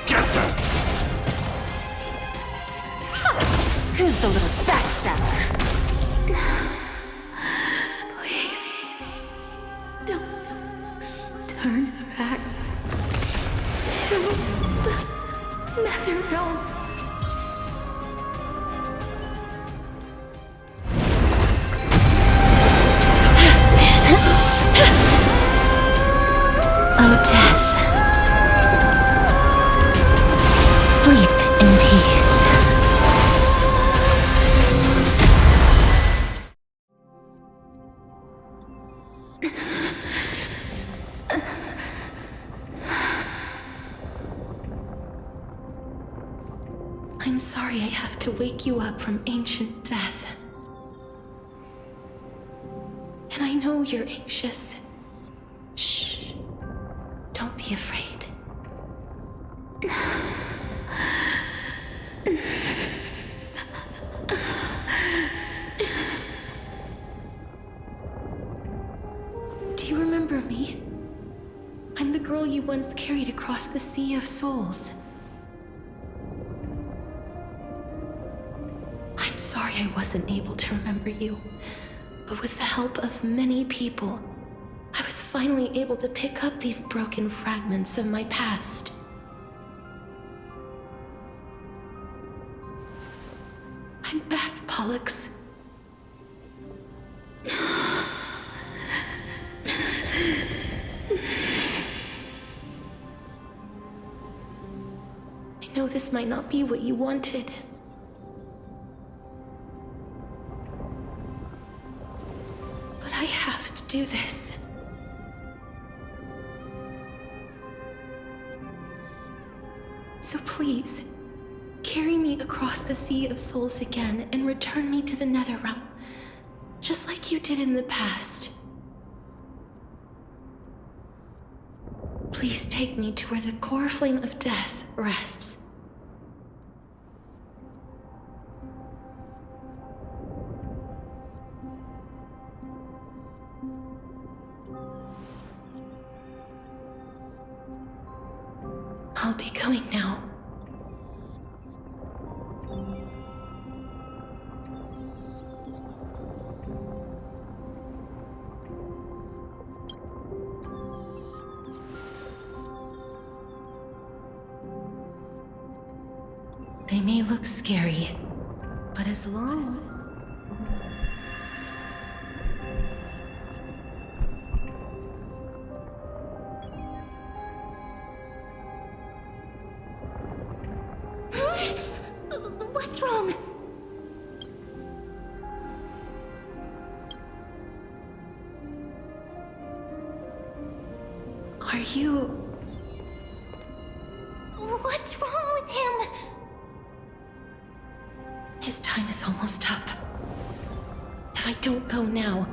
Get them! Who's the little backstabber? Please. Don't turn back to the Nether Realm. Oh, death. Sleep in peace. I'm sorry I have to wake you up from ancient death. And I know you're anxious. Shh. Don't be afraid. Do you remember me? I'm the girl you once carried across the Sea of Souls. I'm sorry I wasn't able to remember you, but with the help of many people, I was finally able to pick up these broken fragments of my past. I'm back, Pollux. I know this might not be what you wanted. But I have to do this. So please, carry me across the Sea of Souls again and return me to the Netherrealm, just like you did in the past. Please take me to where the core flame of death rests. I'll be going now. They may look scary, but as long What's wrong? Are you... What's wrong with him? His time is almost up. If I don't go now,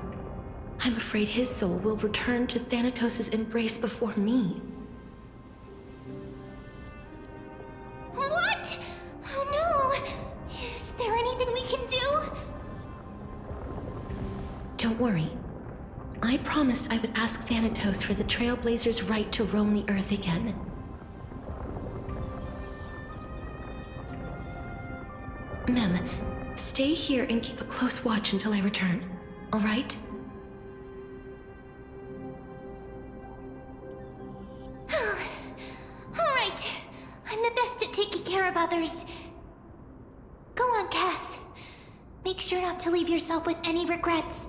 I'm afraid his soul will return to Thanatos' embrace before me. What? Oh no! Is there anything we can do? Don't worry. I promised I would ask Thanatos for the Trailblazers' right to roam the Earth again. Mem, stay here and keep a close watch until I return, all right? All right. I'm the best at taking care of others. Go on, Cass. Make sure not to leave yourself with any regrets.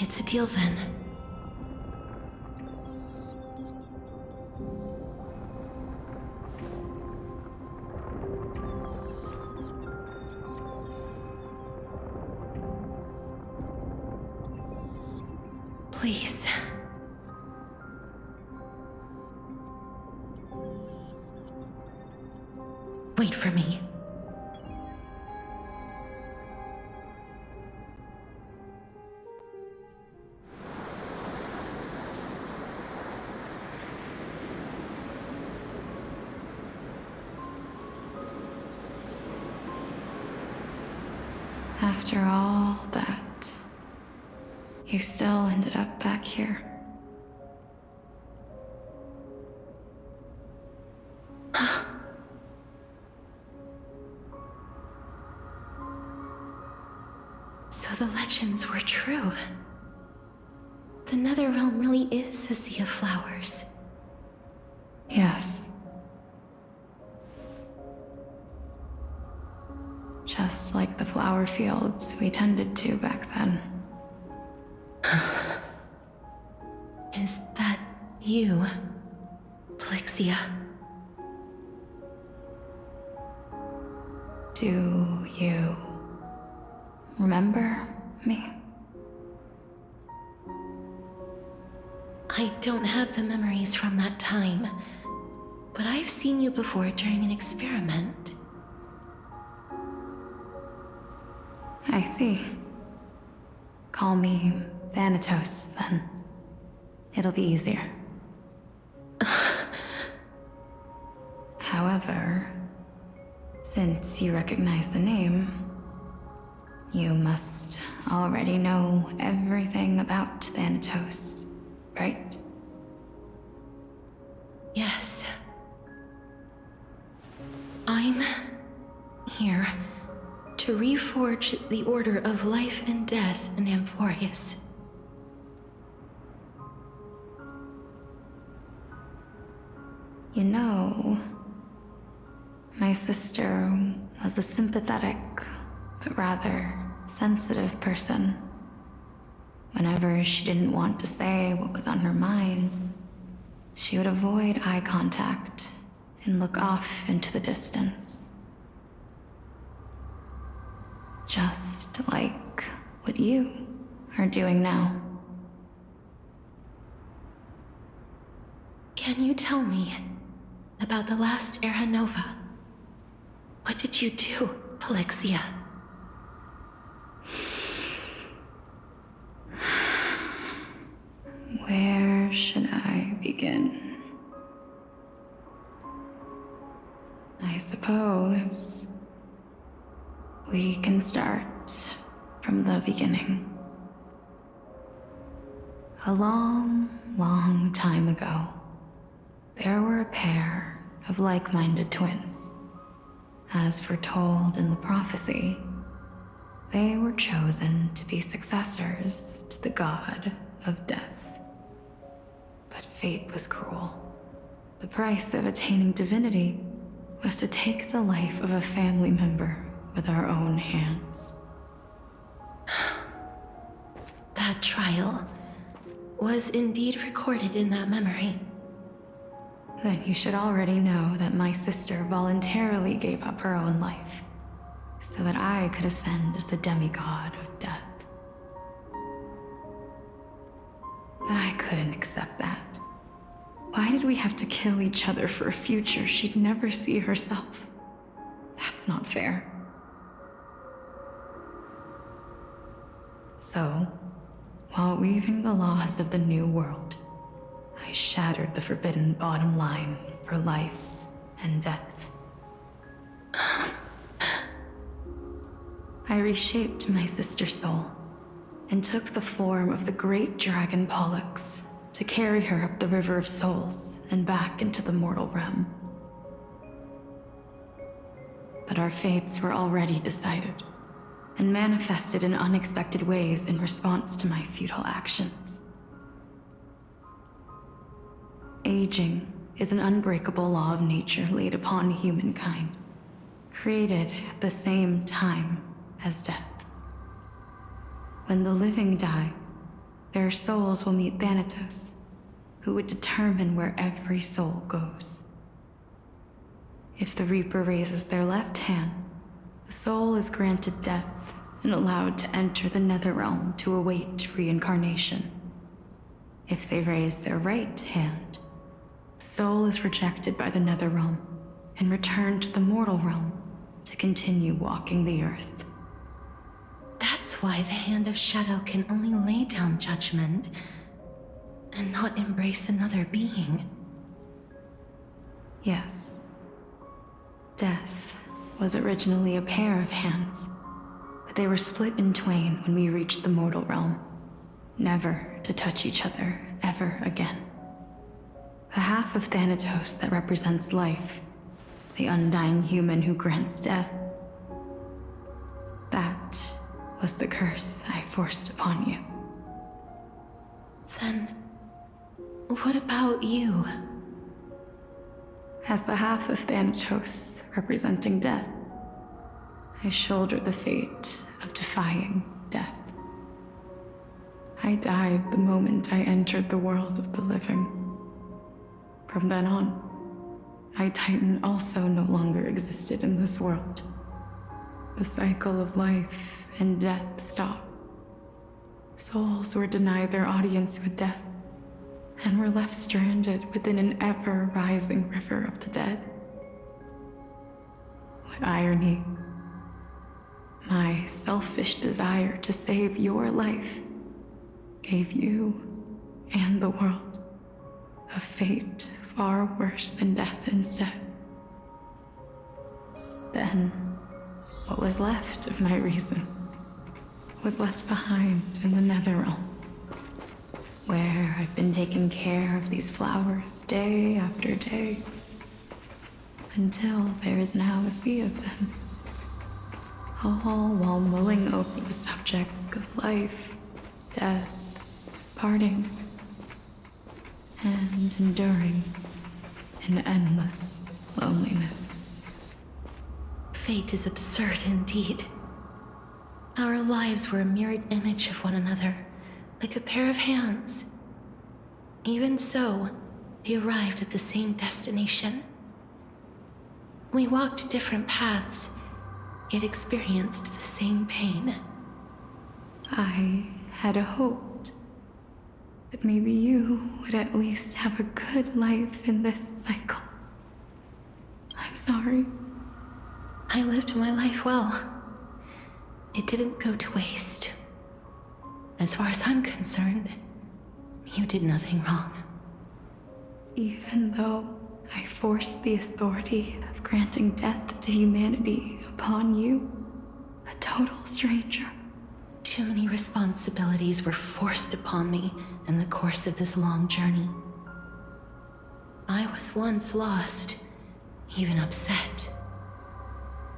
It's a deal then. Please. Wait for me. After all that, you still ended up back here. So the legends were true. The Netherrealm really is a sea of flowers. Yes. Just like the flower fields we tended to back then. Is that you, Pelixia? Do you remember me? I don't have the memories from that time, but I've seen you before during an experiment. I see. Call me Thanatos, then. It'll be easier. However, since you recognize the name, you must already know everything about Thanatos, right? Yes. I'm here to reforge the order of life and death in Amphorius. You know, my sister was a sympathetic, but rather sensitive person. Whenever she didn't want to say what was on her mind, she would avoid eye contact and look off into the distance. Just like what you are doing now. Can you tell me about the last Era Nova? What did you do, Pelixia? Where should I begin? I suppose we can start from the beginning. A long, long time ago, there were a pair of like-minded twins. As foretold in the prophecy, they were chosen to be successors to the god of death. But fate was cruel. The price of attaining divinity was to take the life of a family member with our own hands. That trial was indeed recorded in that memory. Then you should already know that my sister voluntarily gave up her own life, so that I could ascend as the demigod of death. But I couldn't accept that. Why did we have to kill each other for a future she'd never see herself? That's not fair. So, while weaving the laws of the new world, I shattered the forbidden bottom line for life and death. I reshaped my sister's soul and took the form of the great dragon Pollux to carry her up the River of Souls and back into the mortal realm. But our fates were already decided and manifested in unexpected ways in response to my futile actions. Aging is an unbreakable law of nature laid upon humankind, created at the same time as death. When the living die, their souls will meet Thanatos, who would determine where every soul goes. If the Reaper raises their left hand, the soul is granted death and allowed to enter the Netherrealm to await reincarnation. If they raise their right hand, the soul is rejected by the Netherrealm and returned to the mortal realm to continue walking the earth. That's why the Hand of Shadow can only lay down judgment and not embrace another being. Yes. Death was originally a pair of hands, but they were split in twain when we reached the mortal realm, never to touch each other ever again. The half of Thanatos that represents life, the undying human who grants death, that was the curse I forced upon you. Then, what about you? As the half of Thanatos representing death, I shoulder the fate of defying death. I died the moment I entered the world of the living. From then on, my Titan also no longer existed in this world. The cycle of life and death stopped. Souls were denied their audience with death, and were left stranded within an ever-rising river of the dead. What irony. My selfish desire to save your life gave you and the world a fate far worse than death instead. Then, what was left of my reason was left behind in the Netherrealm, where I've been taking care of these flowers day after day, until there is now a sea of them, all while mulling over the subject of life, death, parting, and enduring an endless loneliness. Fate is absurd indeed. Our lives were a mirrored image of one another, like a pair of hands. Even so, we arrived at the same destination. We walked different paths, yet experienced the same pain. I had hoped that maybe you would at least have a good life in this cycle. I'm sorry. I lived my life well. It didn't go to waste. As far as I'm concerned, you did nothing wrong. Even though I forced the authority of granting death to humanity upon you, a total stranger. Too many responsibilities were forced upon me in the course of this long journey. I was once lost, even upset.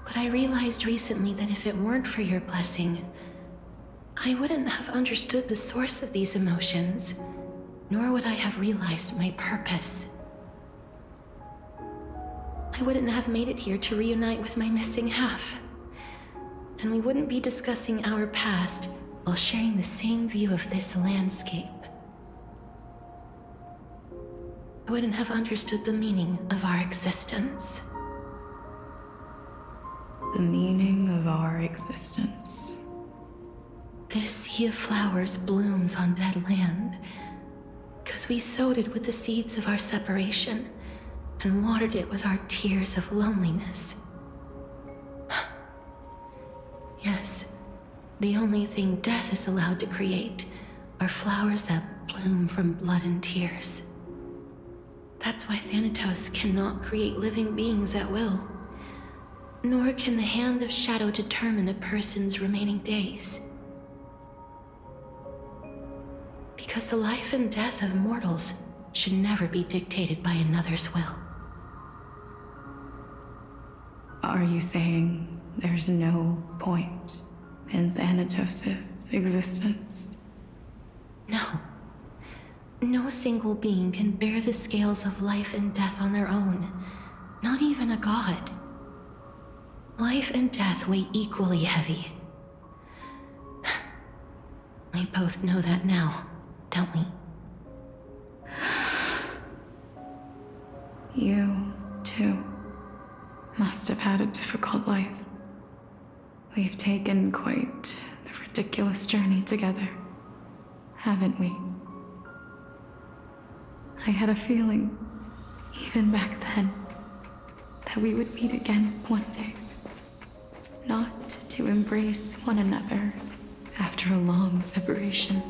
But I realized recently that if it weren't for your blessing, I wouldn't have understood the source of these emotions, nor would I have realized my purpose. I wouldn't have made it here to reunite with my missing half. And we wouldn't be discussing our past while sharing the same view of this landscape. I wouldn't have understood the meaning of our existence. The meaning of our existence. This sea of flowers blooms on dead land, because we sowed it with the seeds of our separation and watered it with our tears of loneliness. Yes, the only thing death is allowed to create are flowers that bloom from blood and tears. That's why Thanatos cannot create living beings at will, nor can the Hand of Shadow determine a person's remaining days. Because the life and death of mortals should never be dictated by another's will. Are you saying there's no point in Thanatos' existence? No. No single being can bear the scales of life and death on their own, not even a god. Life and death weigh equally heavy. We both know that now, don't we? You, too, must have had a difficult life. We've taken quite the ridiculous journey together, haven't we? I had a feeling, even back then, that we would meet again one day. Not to embrace one another after a long separation,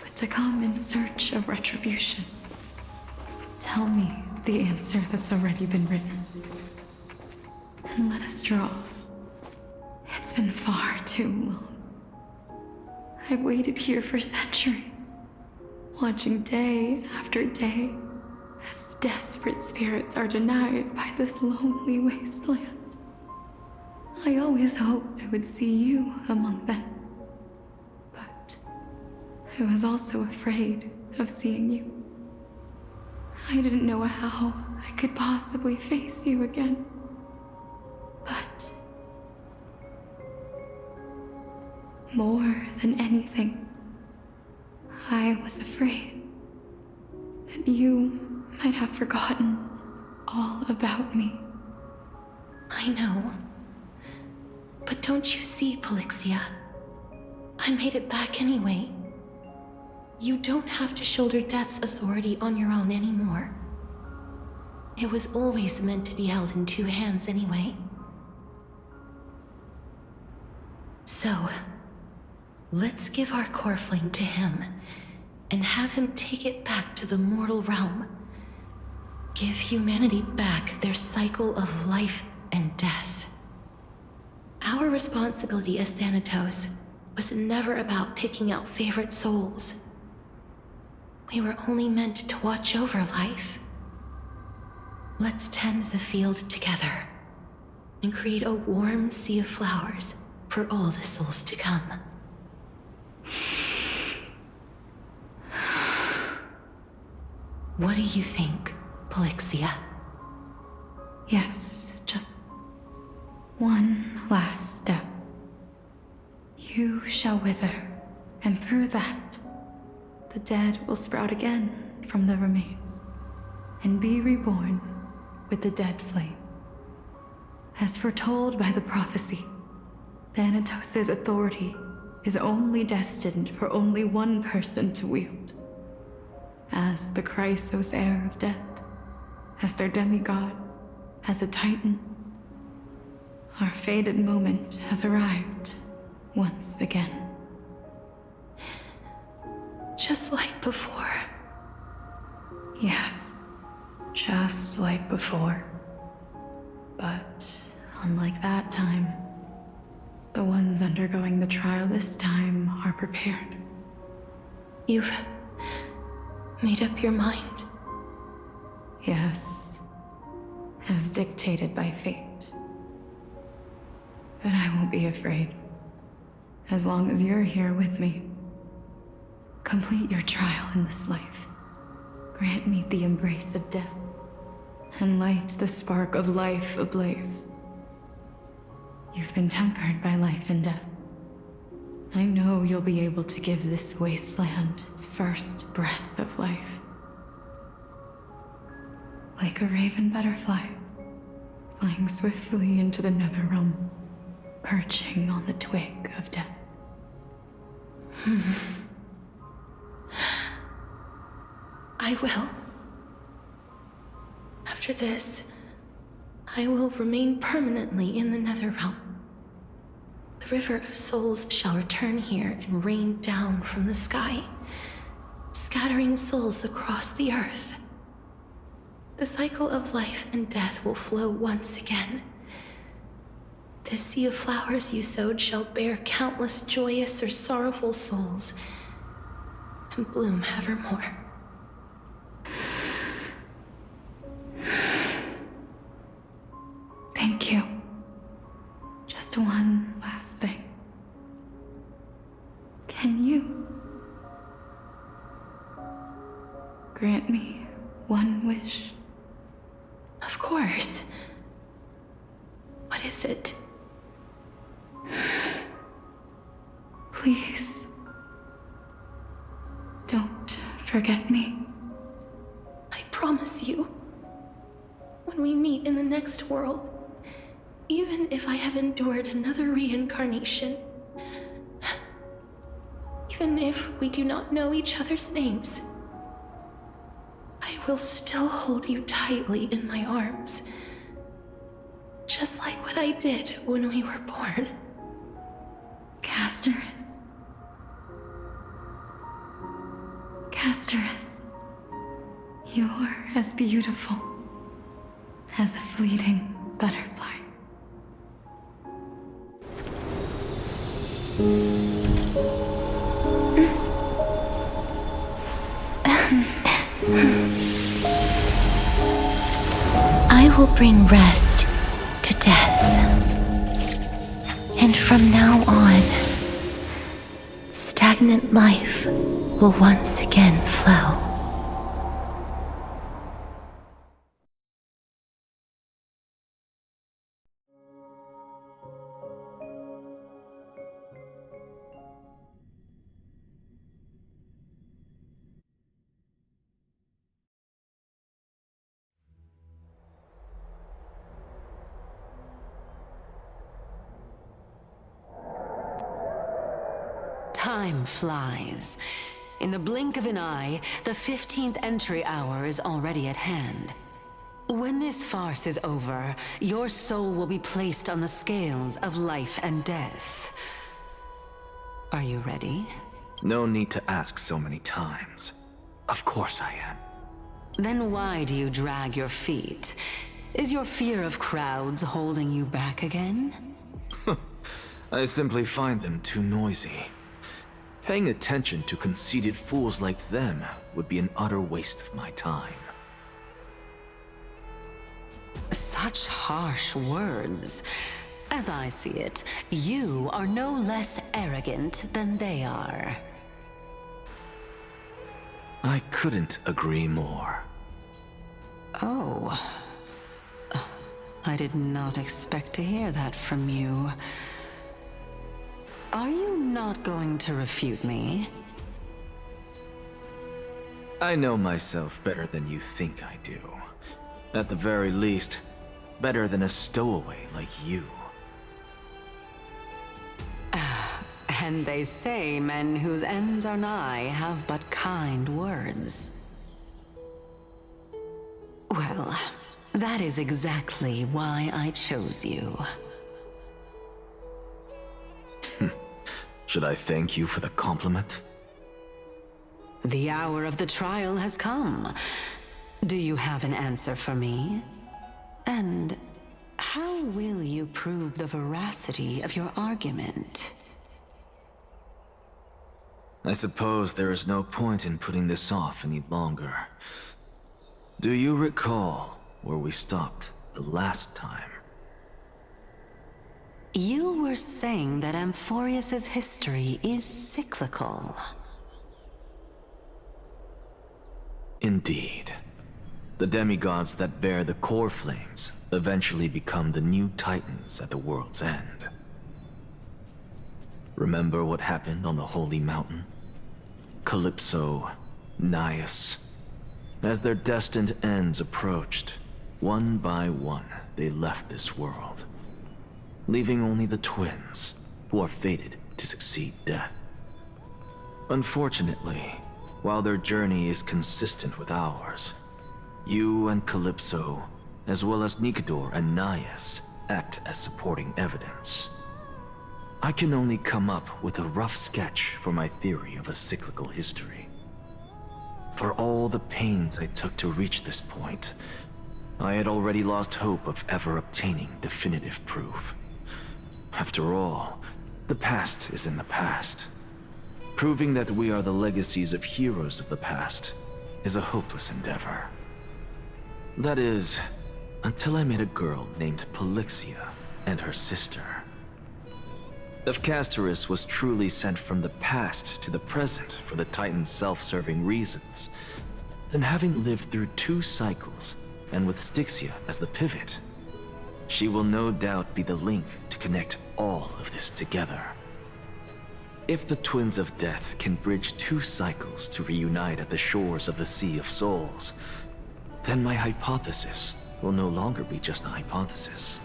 but to come in search of retribution. Tell me the answer that's already been written, and let us draw. It's been far too long. I've waited here for centuries, watching day after day as desperate spirits are denied by this lonely wasteland. I always hoped I would see you among them, but I was also afraid of seeing you. I didn't know how I could possibly face you again, but more than anything, I was afraid that you might have forgotten all about me. I know. But don't you see, Polixia? I made it back anyway. You don't have to shoulder death's authority on your own anymore. It was always meant to be held in two hands anyway. So, let's give our core flame to him, and have him take it back to the mortal realm. Give humanity back their cycle of life and death. Our responsibility as Thanatos was never about picking out favorite souls. We were only meant to watch over life. Let's tend the field together, and create a warm sea of flowers for all the souls to come. What do you think, Polixia? Yes, just one last step. You shall wither, and through that, the dead will sprout again from the remains, and be reborn with the dead flame. As foretold by the prophecy, Thanatos' authority is only destined for only one person to wield. As the Chrysos heir of death, as their demigod, as a titan, our fated moment has arrived once again. Just like before. Yes, just like before. But unlike that time, the ones undergoing the trial this time are prepared. You've made up your mind? Yes, as dictated by fate. But I won't be afraid. As long as you're here with me. Complete your trial in this life. Grant me the embrace of death, and light the spark of life ablaze. You've been tempered by life and death. I know you'll be able to give this wasteland its first breath of life. Like a raven butterfly, flying swiftly into the netherrealm, perching on the twig of death. I will. After this, I will remain permanently in the Netherrealm. The River of Souls shall return here and rain down from the sky, scattering souls across the earth. The cycle of life and death will flow once again. The sea of flowers you sowed shall bear countless joyous or sorrowful souls, and bloom evermore. Thank you. Just one last thing. Can you grant me one wish? Of course. What is it? Please. forget me? I promise you, when we meet in the next world, even if I have endured another reincarnation, even if we do not know each other's names, I will still hold you tightly in my arms, just like what I did when we were born. Castorus. Castorus. You're as beautiful as a fleeting butterfly. I will bring rest to death. And from now on, stagnant life will once again flow. Time flies. In the blink of an eye, the 15th entry hour is already at hand. When this farce is over, your soul will be placed on the scales of life and death. Are you ready? No need to ask so many times. Of course I am. Then why do you drag your feet? Is your fear of crowds holding you back again? I simply find them too noisy. Paying attention to conceited fools like them would be an utter waste of my time. Such harsh words. As I see it, you are no less arrogant than they are. I couldn't agree more. Oh. I did not expect to hear that from you. Are you not going to refute me? I know myself better than you think I do. At the very least, better than a stowaway like you. And they say men whose ends are nigh have but kind words. Well, that is exactly why I chose you. Should I thank you for the compliment? The hour of the trial has come. Do you have an answer for me? And how will you prove the veracity of your argument? I suppose there is no point in putting this off any longer. Do you recall where we stopped the last time? You were saying that Amphorius's history is cyclical. Indeed. The demigods that bear the core flames eventually become the new titans at the world's end. Remember what happened on the Holy Mountain? Calypso, Naias. As their destined ends approached, one by one they left this world, leaving only the twins, who are fated to succeed death. Unfortunately, while their journey is consistent with ours, you and Calypso, as well as Nicodor and Naias, act as supporting evidence. I can only come up with a rough sketch for my theory of a cyclical history. For all the pains I took to reach this point, I had already lost hope of ever obtaining definitive proof. After all, the past is in the past. Proving that we are the legacies of heroes of the past is a hopeless endeavor. That is, until I met a girl named Polixia and her sister. If Castorus was truly sent from the past to the present for the Titan's self-serving reasons, then having lived through 2 cycles, and with Styxia as the pivot, she will no doubt be the link to connect all of this together. If the Twins of Death can bridge 2 cycles to reunite at the shores of the Sea of Souls, then my hypothesis will no longer be just a hypothesis.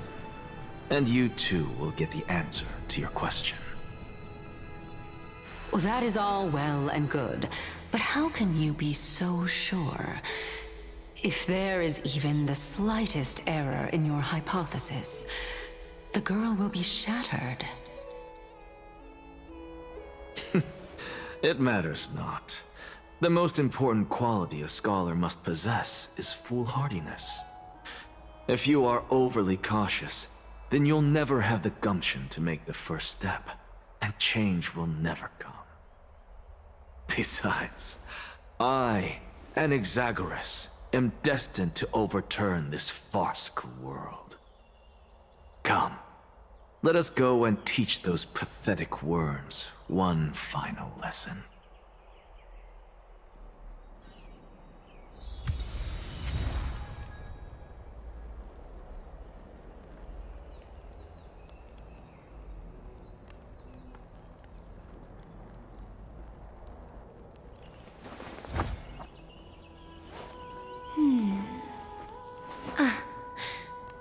And you too will get the answer to your question. Well, that is all well and good, but how can you be so sure? If there is even the slightest error in your hypothesis, the girl will be shattered. It matters not. The most important quality a scholar must possess is foolhardiness. If you are overly cautious, then you'll never have the gumption to make the first step, and change will never come. Besides, I, Anaxagoras, am destined to overturn this farcical world. Come, let us go and teach those pathetic worms one final lesson.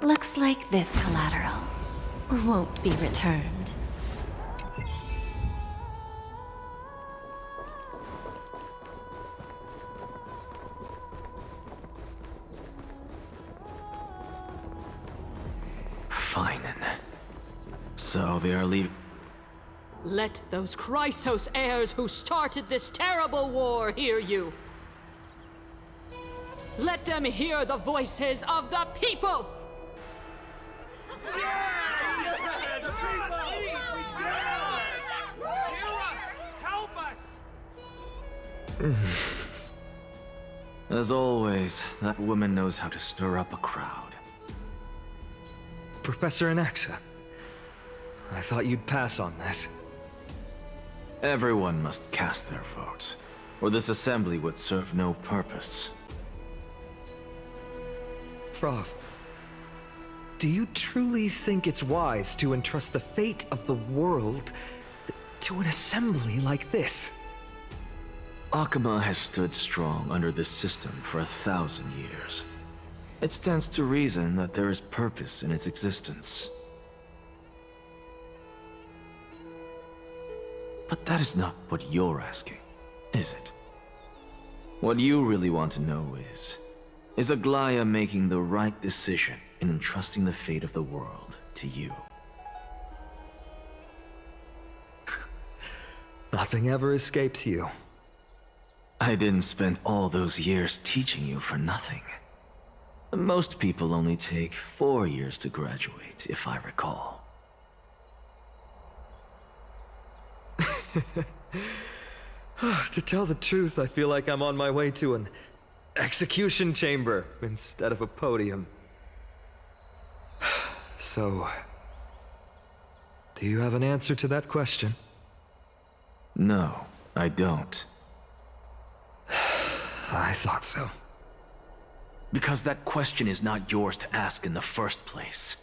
Looks like this collateral won't be returned. Fine. So they are leaving. Let those Chrysos heirs who started this terrible war hear you. Let them hear the voices of the people! As always, that woman knows how to stir up a crowd. Professor Anaxa, I thought you'd pass on this. Everyone must cast their vote, or this assembly would serve no purpose. Prof, do you truly think it's wise to entrust the fate of the world to an assembly like this? Akama has stood strong under this system for 1,000 years. It stands to reason that there is purpose in its existence. But that is not what you're asking, is it? What you really want to know is Aglaya making the right decision in entrusting the fate of the world to you? Nothing ever escapes you. I didn't spend all those years teaching you for nothing. Most people only take 4 years to graduate, if I recall. To tell the truth, I feel like I'm on my way to an execution chamber instead of a podium. So, do you have an answer to that question? No, I don't. I thought so. Because that question is not yours to ask in the first place.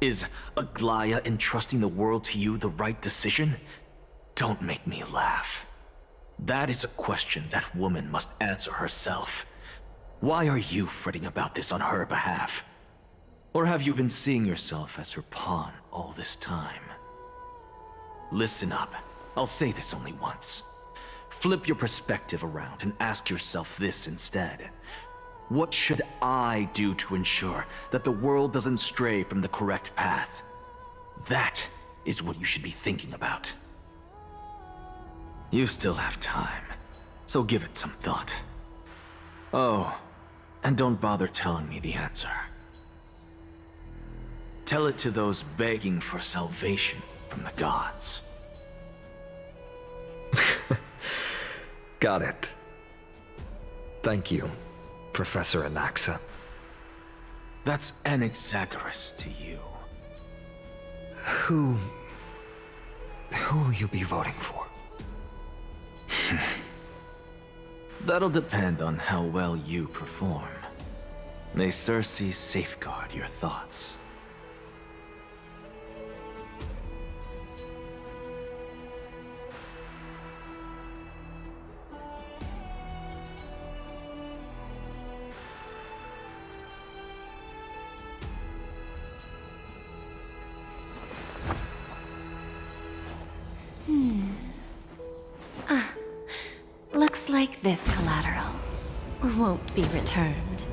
Is Aglaya entrusting the world to you the right decision? Don't make me laugh. That is a question that woman must answer herself. Why are you fretting about this on her behalf? Or have you been seeing yourself as her pawn all this time? Listen up. I'll say this only once. Flip your perspective around and ask yourself this instead. What should I do to ensure that the world doesn't stray from the correct path? That is what you should be thinking about. You still have time, so give it some thought. Oh, and don't bother telling me the answer. Tell it to those begging for salvation from the gods. Got it. Thank you, Professor Anaxa. That's Anaxagoras to you. Who will you be voting for? That'll depend on how well you perform. May Circe safeguard your thoughts. Looks like this collateral won't be returned.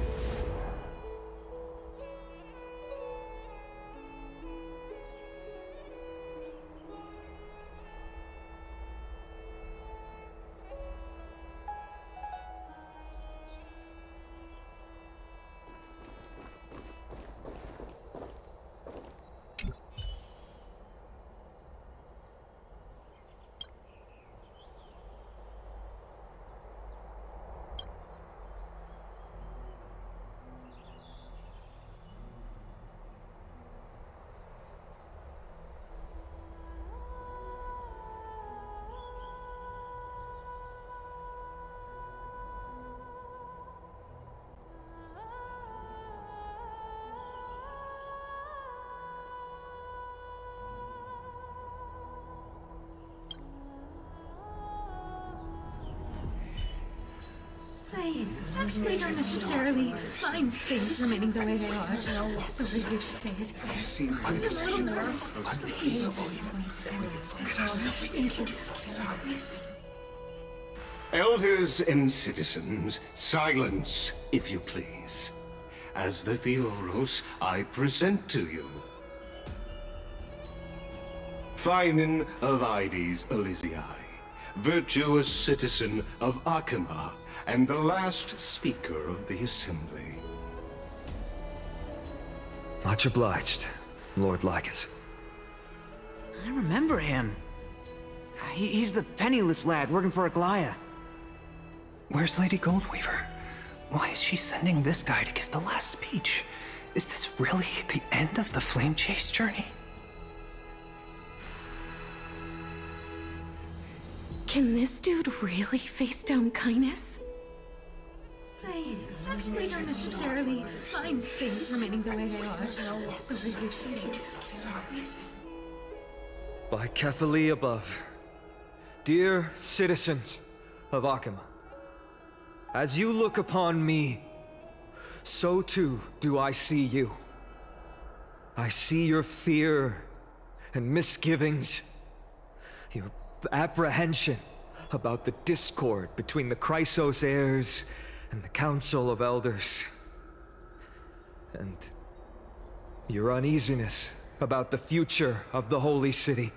I actually don't necessarily mind things remaining the way they are. The way you say it. I'm a little nervous. Thank you. Elders and citizens, silence, if you please. As the Theoros, I present to you Finan of Ides Elysiae, virtuous citizen of Akima, and the last speaker of the Assembly. Much obliged, Lord Lycus. I remember him. He's the penniless lad working for Aglaya. Where's Lady Goldweaver? Why is she sending this guy to give the last speech? Is this really the end of the Flame Chase journey? Can this dude really face down kindness? I actually don't necessarily mind things remaining the way they are. The way you say it. By Kefali above, dear citizens of Akima, as you look upon me, so too do I see you. I see your fear and misgivings, your apprehension about the discord between the Chrysos heirs and the Council of Elders, and your uneasiness about the future of the Holy City.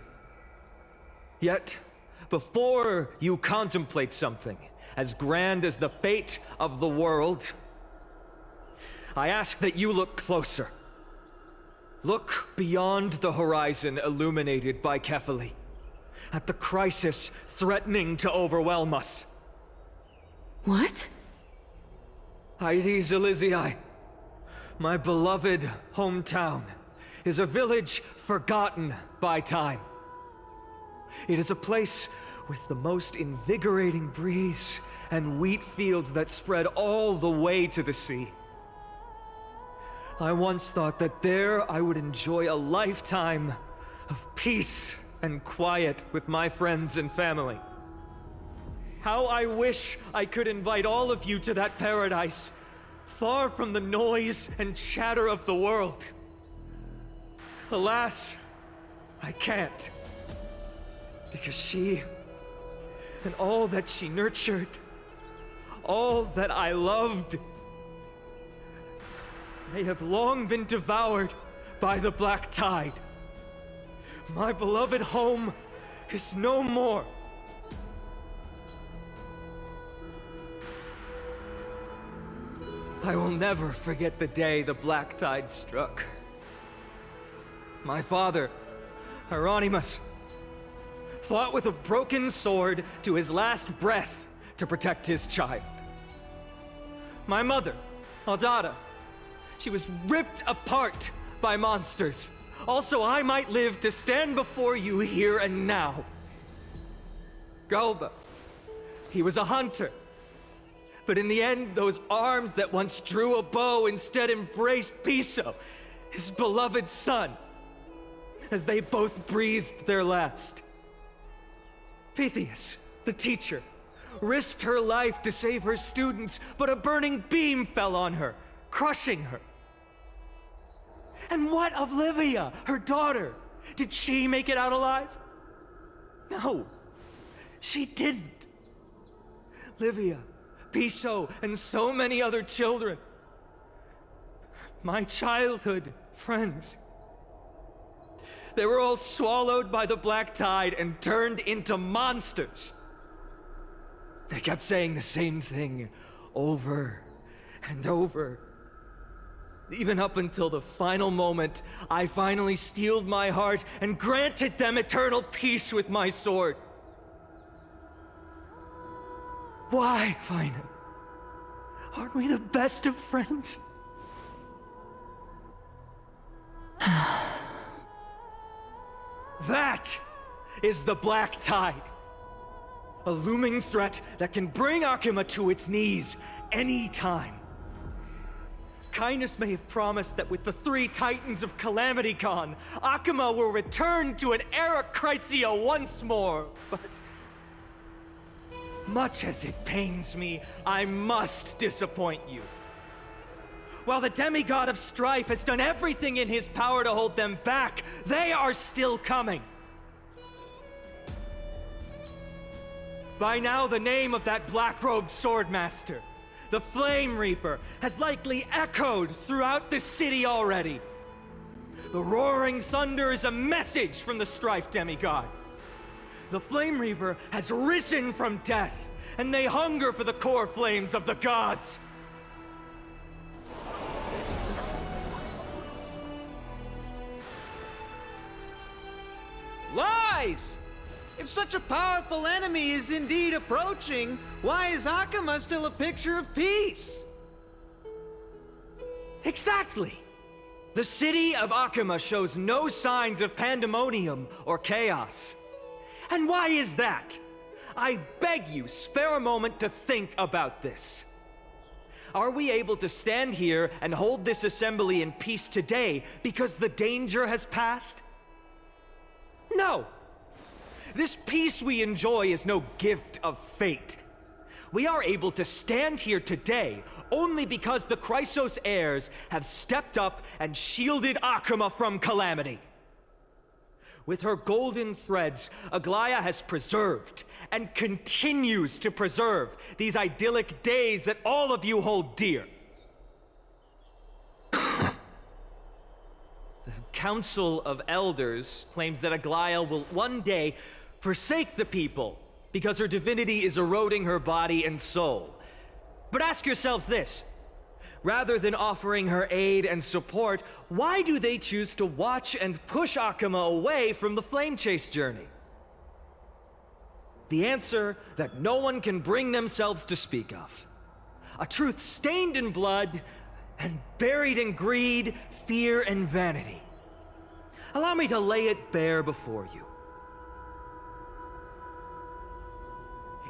Yet, before you contemplate something as grand as the fate of the world, I ask that you look closer. Look beyond the horizon illuminated by Kefali, at the crisis threatening to overwhelm us. What? Ides Elysiae, my beloved hometown, is a village forgotten by time. It is a place with the most invigorating breeze and wheat fields that spread all the way to the sea. I once thought that there I would enjoy a lifetime of peace and quiet with my friends and family. How I wish I could invite all of you to that paradise, far from the noise and chatter of the world. Alas, I can't. Because she, and all that she nurtured, all that I loved, they have long been devoured by the black tide. My beloved home is no more. I will never forget the day the black tide struck. My father, Hieronymus, fought with a broken sword to his last breath to protect his child. My mother, Aldada, she was ripped apart by monsters. Also, I might live to stand before you here and now. Galba, he was a hunter. But in the end, those arms that once drew a bow instead embraced Piso, his beloved son, as they both breathed their last. Pythias, the teacher, risked her life to save her students, but a burning beam fell on her, crushing her. And what of Livia, her daughter? Did she make it out alive? No, she didn't. Livia, Piso, and so many other children. My childhood friends. They were all swallowed by the black tide and turned into monsters. They kept saying the same thing over and over. Even up until the final moment, I finally steeled my heart and granted them eternal peace with my sword. Why, Finan? Aren't we the best of friends? That is the Black Tide. A looming threat that can bring Akuma to its knees any time. Kindness may have promised that with the 3 Titans of Calamity Con, Akuma will return to an era Chrysia once more, but much as it pains me, I must disappoint you. While the demigod of strife has done everything in his power to hold them back, they are still coming. By now, the name of that black-robed swordmaster, the Flame Reaper, has likely echoed throughout the city already. The roaring thunder is a message from the strife demigod. The Flame Reaper has risen from death, and they hunger for the core flames of the gods. Lies! If such a powerful enemy is indeed approaching, why is Akuma still a picture of peace? Exactly! The city of Akuma shows no signs of pandemonium or chaos. And why is that? I beg you, spare a moment to think about this. Are we able to stand here and hold this assembly in peace today because the danger has passed? No! This peace we enjoy is no gift of fate. We are able to stand here today only because the Chrysos heirs have stepped up and shielded Akuma from calamity. With her golden threads, Aglaya has preserved and continues to preserve these idyllic days that all of you hold dear. The Council of Elders claims that Aglaya will one day forsake the people because her divinity is eroding her body and soul. But ask yourselves this. Rather than offering her aid and support, why do they choose to watch and push Akuma away from the Flame Chase journey? The answer that no one can bring themselves to speak of. A truth stained in blood and buried in greed, fear, and vanity. Allow me to lay it bare before you.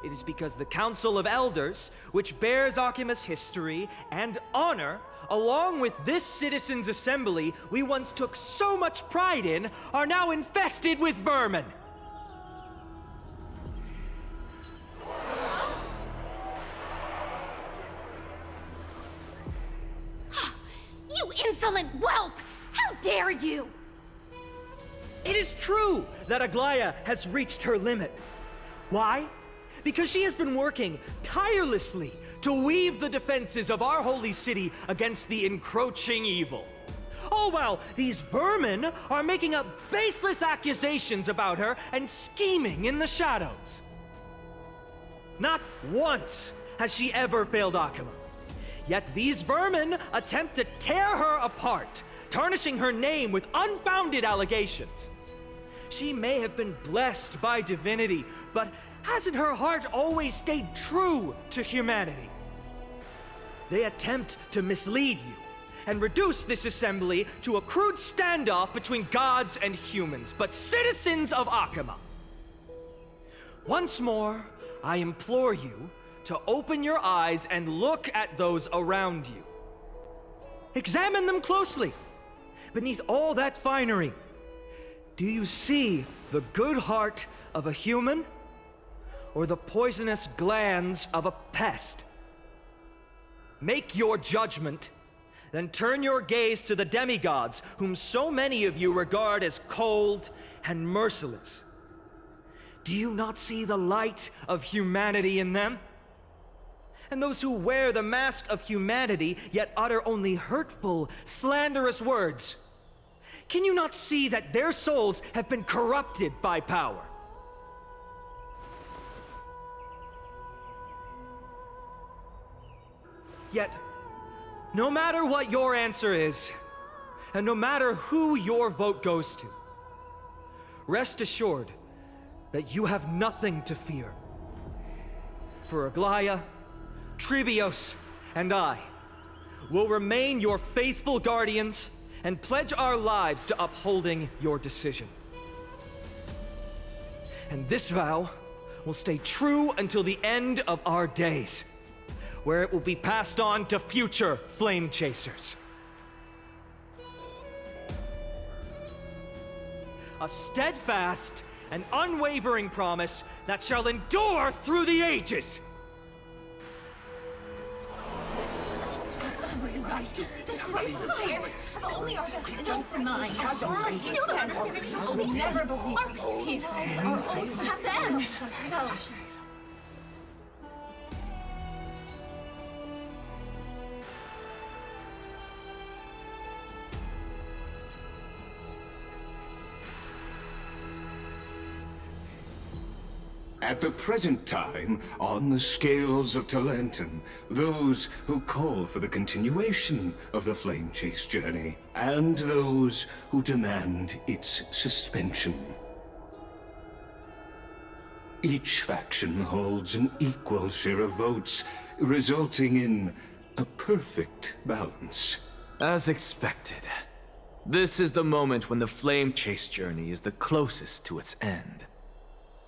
It is because the Council of Elders, which bears Akuma's history and honor, along with this citizens' assembly we once took so much pride in, are now infested with vermin. You insolent whelp! How dare you! It is true that Aglaya has reached her limit. Why? Because she has been working tirelessly to weave the defenses of our holy city against the encroaching evil. All while these vermin are making up baseless accusations about her and scheming in the shadows. Not once has she ever failed Akuma. Yet these vermin attempt to tear her apart, tarnishing her name with unfounded allegations. She may have been blessed by divinity, but hasn't her heart always stayed true to humanity? They attempt to mislead you and reduce this assembly to a crude standoff between gods and humans, but citizens of Akuma. Once more, I implore you to open your eyes and look at those around you. Examine them closely. Beneath all that finery, do you see the good heart of a human or the poisonous glands of a pest? Make your judgment, then turn your gaze to the demigods whom so many of you regard as cold and merciless. Do you not see the light of humanity in them? and those who wear the mask of humanity yet utter only hurtful, slanderous words. Can you not see that their souls have been corrupted by power? Yet, no matter what your answer is, and no matter who your vote goes to, rest assured that you have nothing to fear. For Aglaya, Tribios, and I will remain your faithful guardians and pledge our lives to upholding your decision. And this vow will stay true until the end of our days, where it will be passed on to future flame chasers. A steadfast and unwavering promise that shall endure through the ages. This race of affairs have only our best interests in mind. I still don't understand it. We never believe our petals are always have to end. So. At the present time, on the scales of Talentum, those who call for the continuation of the Flame Chase journey, and those who demand its suspension. Each faction holds an equal share of votes, resulting in a perfect balance. As expected, this is the moment when the Flame Chase journey is the closest to its end.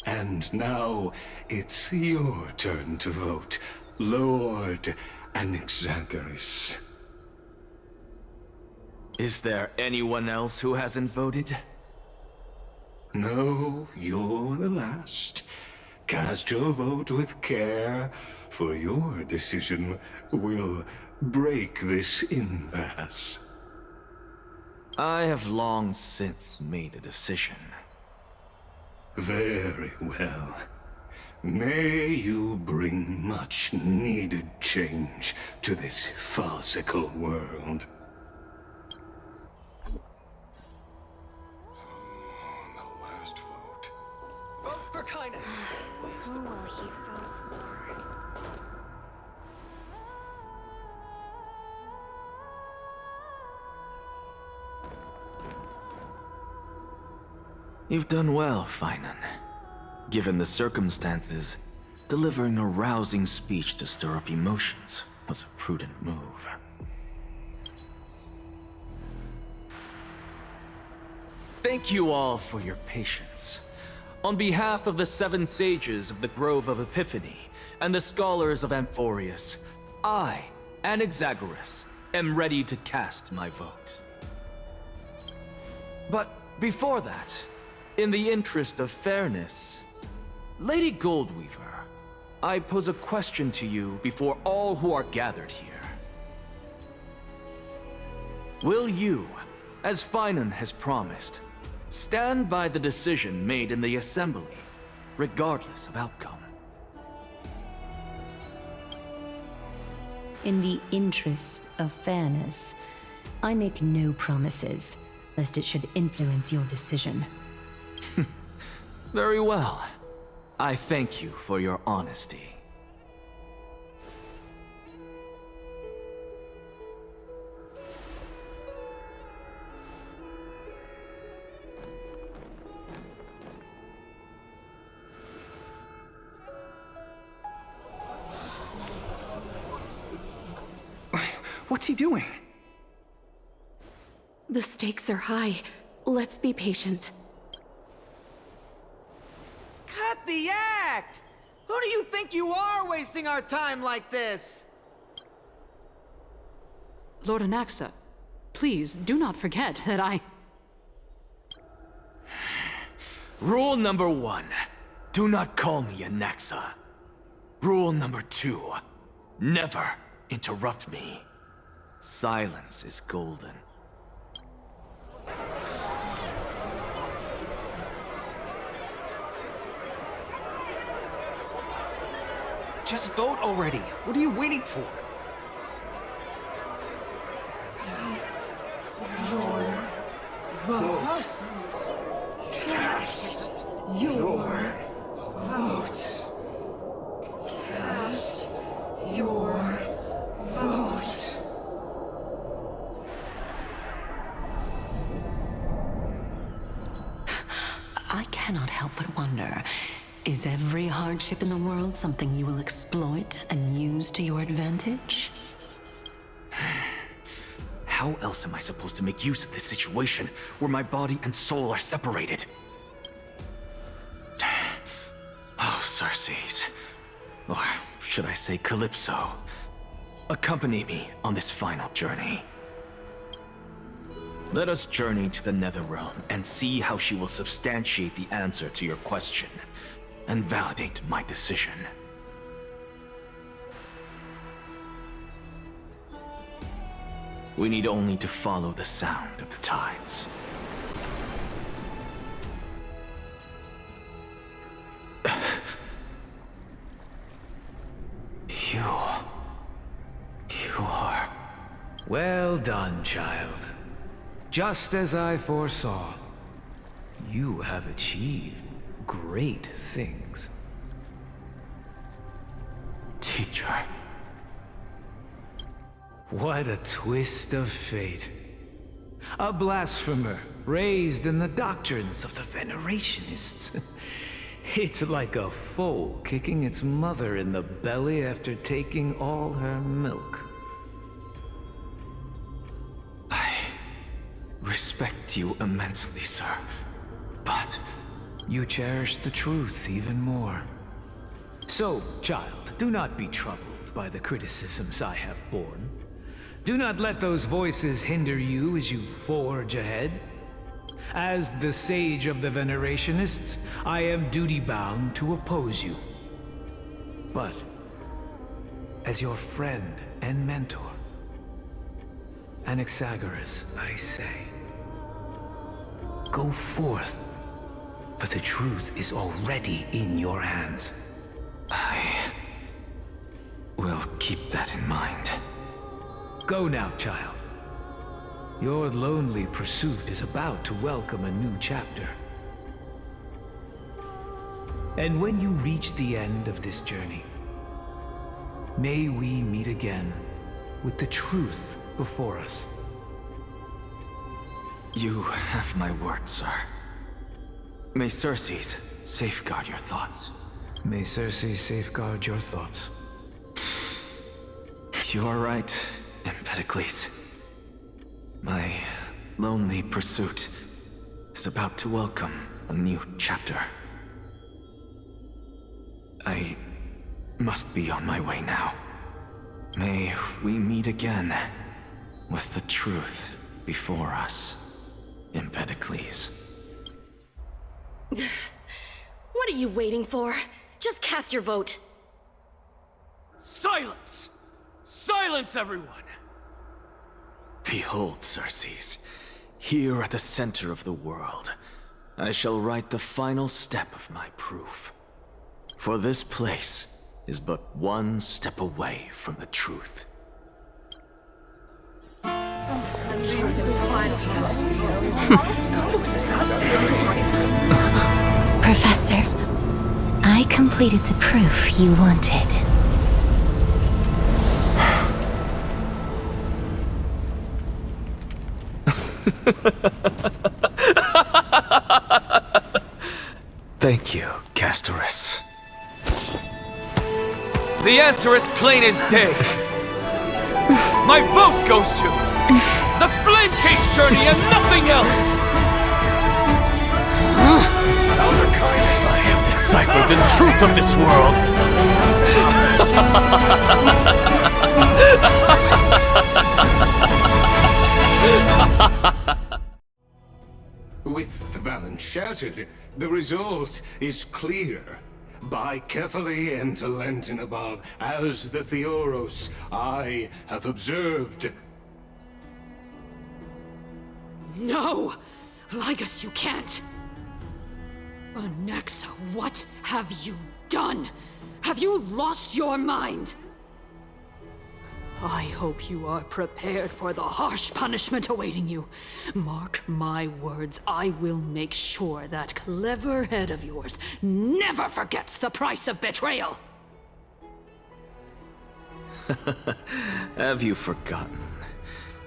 And now, it's your turn to vote, Lord Anaxagoras. Is there anyone else who hasn't voted? No, you're the last. Cast your vote with care, for your decision will break this impasse. I have long since made a decision. Very well. May you bring much needed change to this farcical world. The last vote. Vote for kindness. Who will he vote for? You've done well, Finan. Given the circumstances, delivering a rousing speech to stir up emotions was a prudent move. Thank you all for your patience. On behalf of the 7 sages of the Grove of Epiphany and the scholars of Amphorius, I, Anaxagoras, am ready to cast my vote. But before that, in the interest of fairness, Lady Goldweaver, I pose a question to you before all who are gathered here. Will you, as Finan has promised, stand by the decision made in the Assembly, regardless of outcome? In the interests of fairness, I make no promises, lest it should influence your decision. Very well. I thank you for your honesty. What's he doing? The stakes are high. Let's be patient. Cut the act! Who do you think you are wasting our time like this? Lord Anaxa, please do not forget that I... Rule number 1, do not call me Anaxa. Rule number 2, never interrupt me. Silence is golden. Just vote already. What are you waiting for? Vote. Cast your vote. Cast your vote. I cannot help but wonder, is every hardship in the world something you will exploit and use to your advantage? How else am I supposed to make use of this situation where my body and soul are separated? Oh, Xerxes. Or should I say Calypso? Accompany me on this final journey. Let us journey to the Netherrealm and see how she will substantiate the answer to your question and validate my decision. We need only to follow the sound of the tides. You are... Well done, child. Just as I foresaw, you have achieved great things. Teacher. What a twist of fate. A blasphemer raised in the doctrines of the Venerationists. It's like a foal kicking its mother in the belly after taking all her milk. I respect you immensely, sir, but... You cherish the truth even more. So, child, do not be troubled by the criticisms I have borne. Do not let those voices hinder you as you forge ahead. As the sage of the Venerationists, I am duty-bound to oppose you. But, as your friend and mentor, Anaxagoras, I say, go forth, for the truth is already in your hands. I will keep that in mind. Go now, child. Your lonely pursuit is about to welcome a new chapter. And when you reach the end of this journey, may we meet again with the truth before us. You have my word, sir. May Xerxes safeguard your thoughts. May Xerxes safeguard your thoughts. You are right, Empedocles. My lonely pursuit is about to welcome a new chapter. I must be on my way now. May we meet again with the truth before us, Empedocles. What are you waiting for? Just cast your vote. Silence! Silence, everyone! Behold, Xerxes, here at the center of the world, I shall write the final step of my proof. For this place is but one step away from the truth. Professor, I completed the proof you wanted. Thank you, Castorus. The answer is plain as day. My vote goes to the Flame Chase Journey and nothing else! Elder Kindness, I have deciphered the truth of this world! With the balance shattered, the result is clear. By carefully enter Lenten above, as the Theoros I have observed. No! Ligus, you can't! Anaxa, what have you done? Have you lost your mind? I hope you are prepared for the harsh punishment awaiting you. Mark my words, I will make sure that clever head of yours never forgets the price of betrayal. Have you forgotten?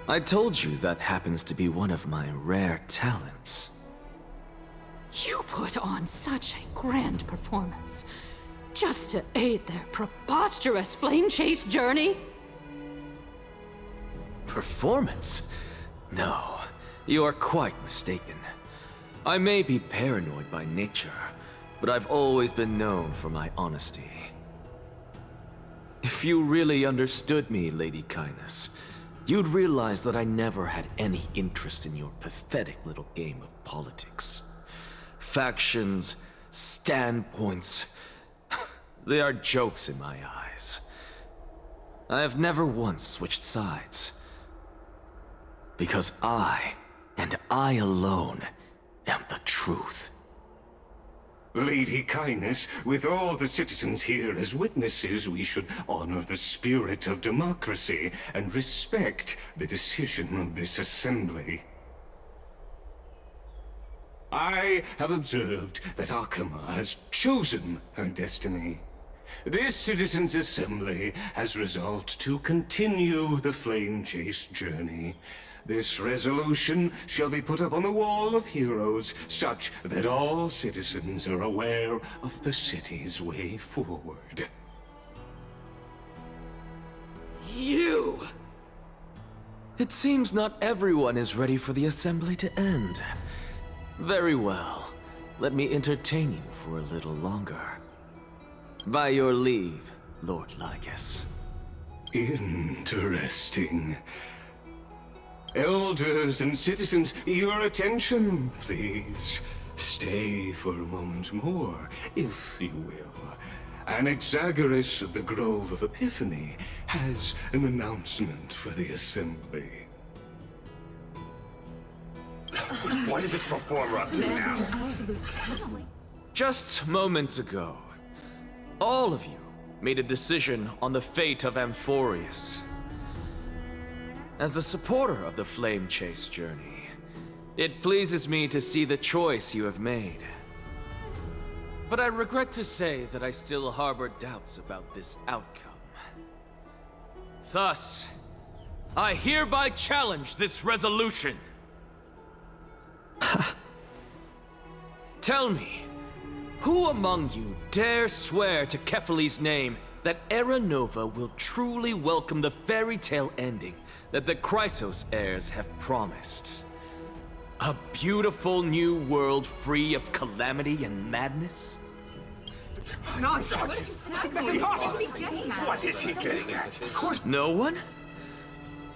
I told you that happens to be one of my rare talents. You put on such a grand performance just to aid their preposterous flame chase journey? Performance? No, you are quite mistaken. I may be paranoid by nature, but I've always been known for my honesty. If you really understood me, Lady Kindness, you'd realize that I never had any interest in your pathetic little game of politics. Factions, standpoints, they are jokes in my eyes. I have never once switched sides. Because I, and I alone, am the truth. Lady Kindness, with all the citizens here as witnesses, we should honor the spirit of democracy and respect the decision of this assembly. I have observed that Akama has chosen her destiny. This citizens' assembly has resolved to continue the flame chase journey. This resolution shall be put up on the Wall of Heroes, such that all citizens are aware of the city's way forward. You! It seems not everyone is ready for the assembly to end. Very well. Let me entertain you for a little longer. By your leave, Lord Lycus. Interesting. Elders and citizens, your attention, please. Stay for a moment more, if you will. Anaxagoras of the Grove of Epiphany has an announcement for the assembly. What is this performer up to now? Just moments ago, all of you made a decision on the fate of Amphorius. As a supporter of the Flame Chase journey, it pleases me to see the choice you have made. But I regret to say that I still harbor doubts about this outcome. Thus, I hereby challenge this resolution. Tell me, who among you dare swear to Kefali's name that Era Nova will truly welcome the fairy tale ending that the Chrysos heirs have promised? A beautiful new world free of calamity and madness? Nonsense! What is he getting at? No one?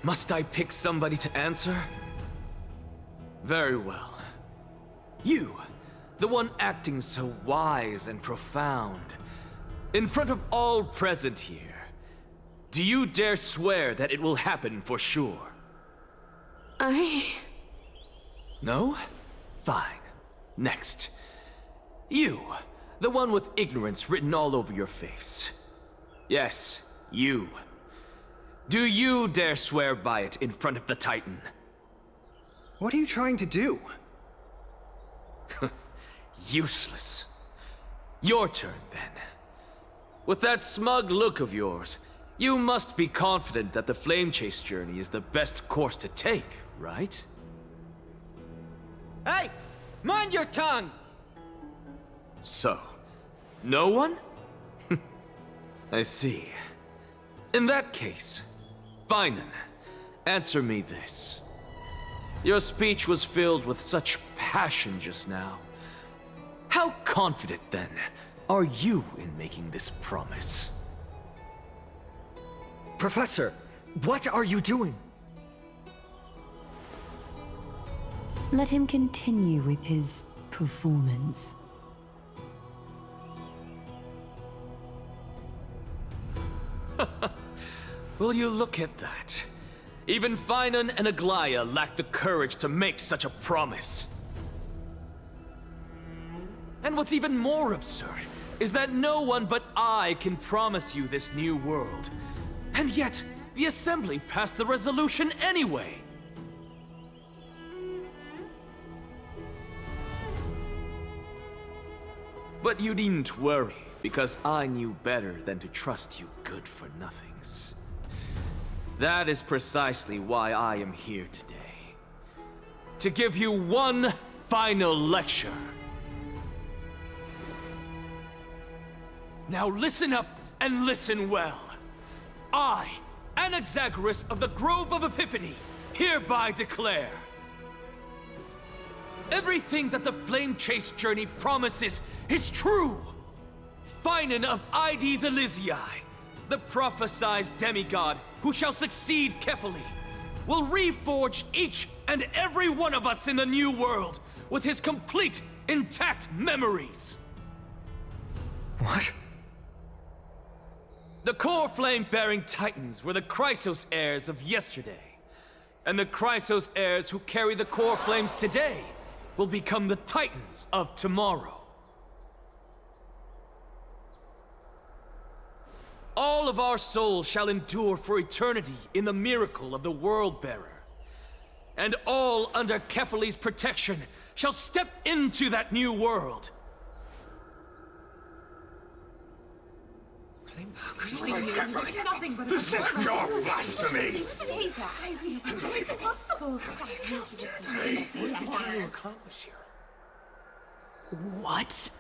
Must I pick somebody to answer? Very well. You, the one acting so wise and profound, in front of all present here, do you dare swear that it will happen for sure? No? Fine. Next. You, the one with ignorance written all over your face. Yes, you. Do you dare swear by it in front of the Titan? What are you trying to do? Useless. Your turn, then. With that smug look of yours, you must be confident that the Flame Chase journey is the best course to take, right? Hey! Mind your tongue! So, no one? I see. In that case, fine then. Answer me this. Your speech was filled with such passion just now. How confident, then, are you in making this promise? Professor, what are you doing? Let him continue with his performance. Will you look at that? Even Finan and Aglaya lack the courage to make such a promise. And what's even more absurd, is that no one but I can promise you this new world. And yet, the Assembly passed the resolution anyway. But you needn't worry, because I knew better than to trust you good-for-nothings. That is precisely why I am here today. To give you one final lecture. Now listen up and listen well. I, Anaxagoras of the Grove of Epiphany, hereby declare everything that the Flame Chase journey promises is true. Finan of Ides Elysiae, the prophesied demigod who shall succeed Kefali, will reforge each and every one of us in the new world with his complete, intact memories. What? The core flame-bearing titans were the Chrysos heirs of yesterday, and the Chrysos heirs who carry the core flames today will become the titans of tomorrow. All of our souls shall endure for eternity in the miracle of the World-Bearer. And all under Kefali's protection shall step into that new world. This is pure blasphemy! It's impossible. What?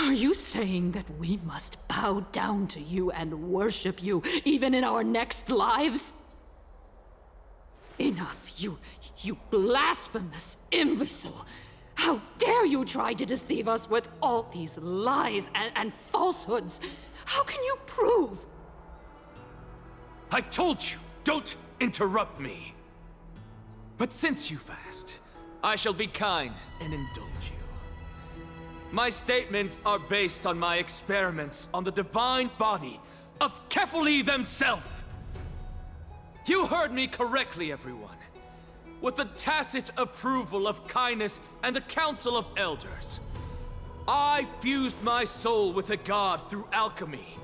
Are you saying that we must bow down to you and worship you, even in our next lives? Enough, you blasphemous imbecile! How dare you try to deceive us with all these lies and falsehoods? How can you prove? I told you, don't interrupt me. But since you've asked, I shall be kind and indulge you. My statements are based on my experiments on the divine body of Kefali themselves. You heard me correctly, everyone. With the tacit approval of Kindness and the Council of Elders, I fused my soul with the god through alchemy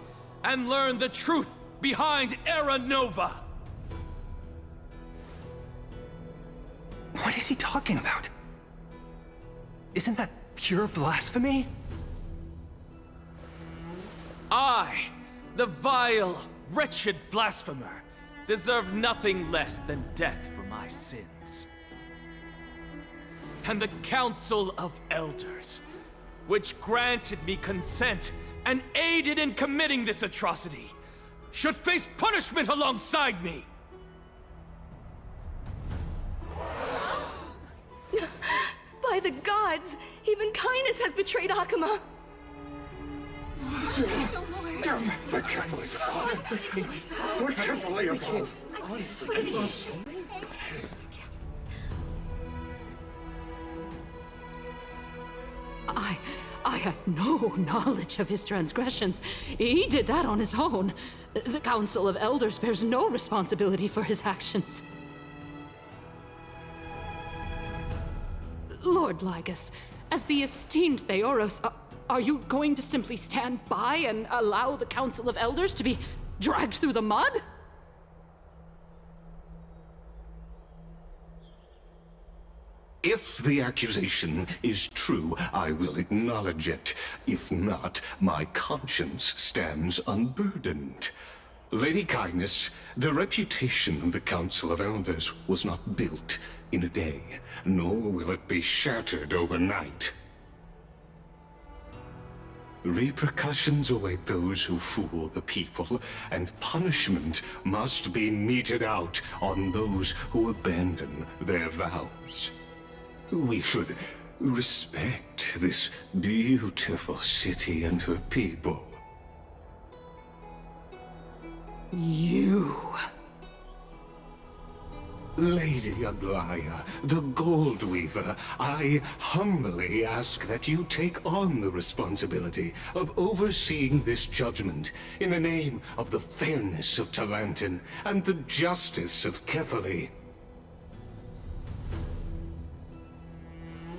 and learned the truth behind Era Nova. What is he talking about? Isn't that pure blasphemy? I, the vile, wretched blasphemer, deserve nothing less than death for my sins. And the Council of Elders, which granted me consent and aided in committing this atrocity, should face punishment alongside me. By the gods, even Kindness has betrayed Akuma. The Kefali's above. We're Kefali above. I had no knowledge of his transgressions. He did that on his own. The Council of Elders bears no responsibility for his actions. Lord Lygus, as the esteemed Theoros, are you going to simply stand by and allow the Council of Elders to be dragged through the mud? If the accusation is true, I will acknowledge it. If not, my conscience stands unburdened. Lady Kindness, the reputation of the Council of Elders was not built in a day, nor will it be shattered overnight. Repercussions await those who fool the people, and punishment must be meted out on those who abandon their vows. We should respect this beautiful city and her people. You... Lady Aglaya, the Gold Weaver, I humbly ask that you take on the responsibility of overseeing this judgment in the name of the fairness of Talantin and the justice of Kefali.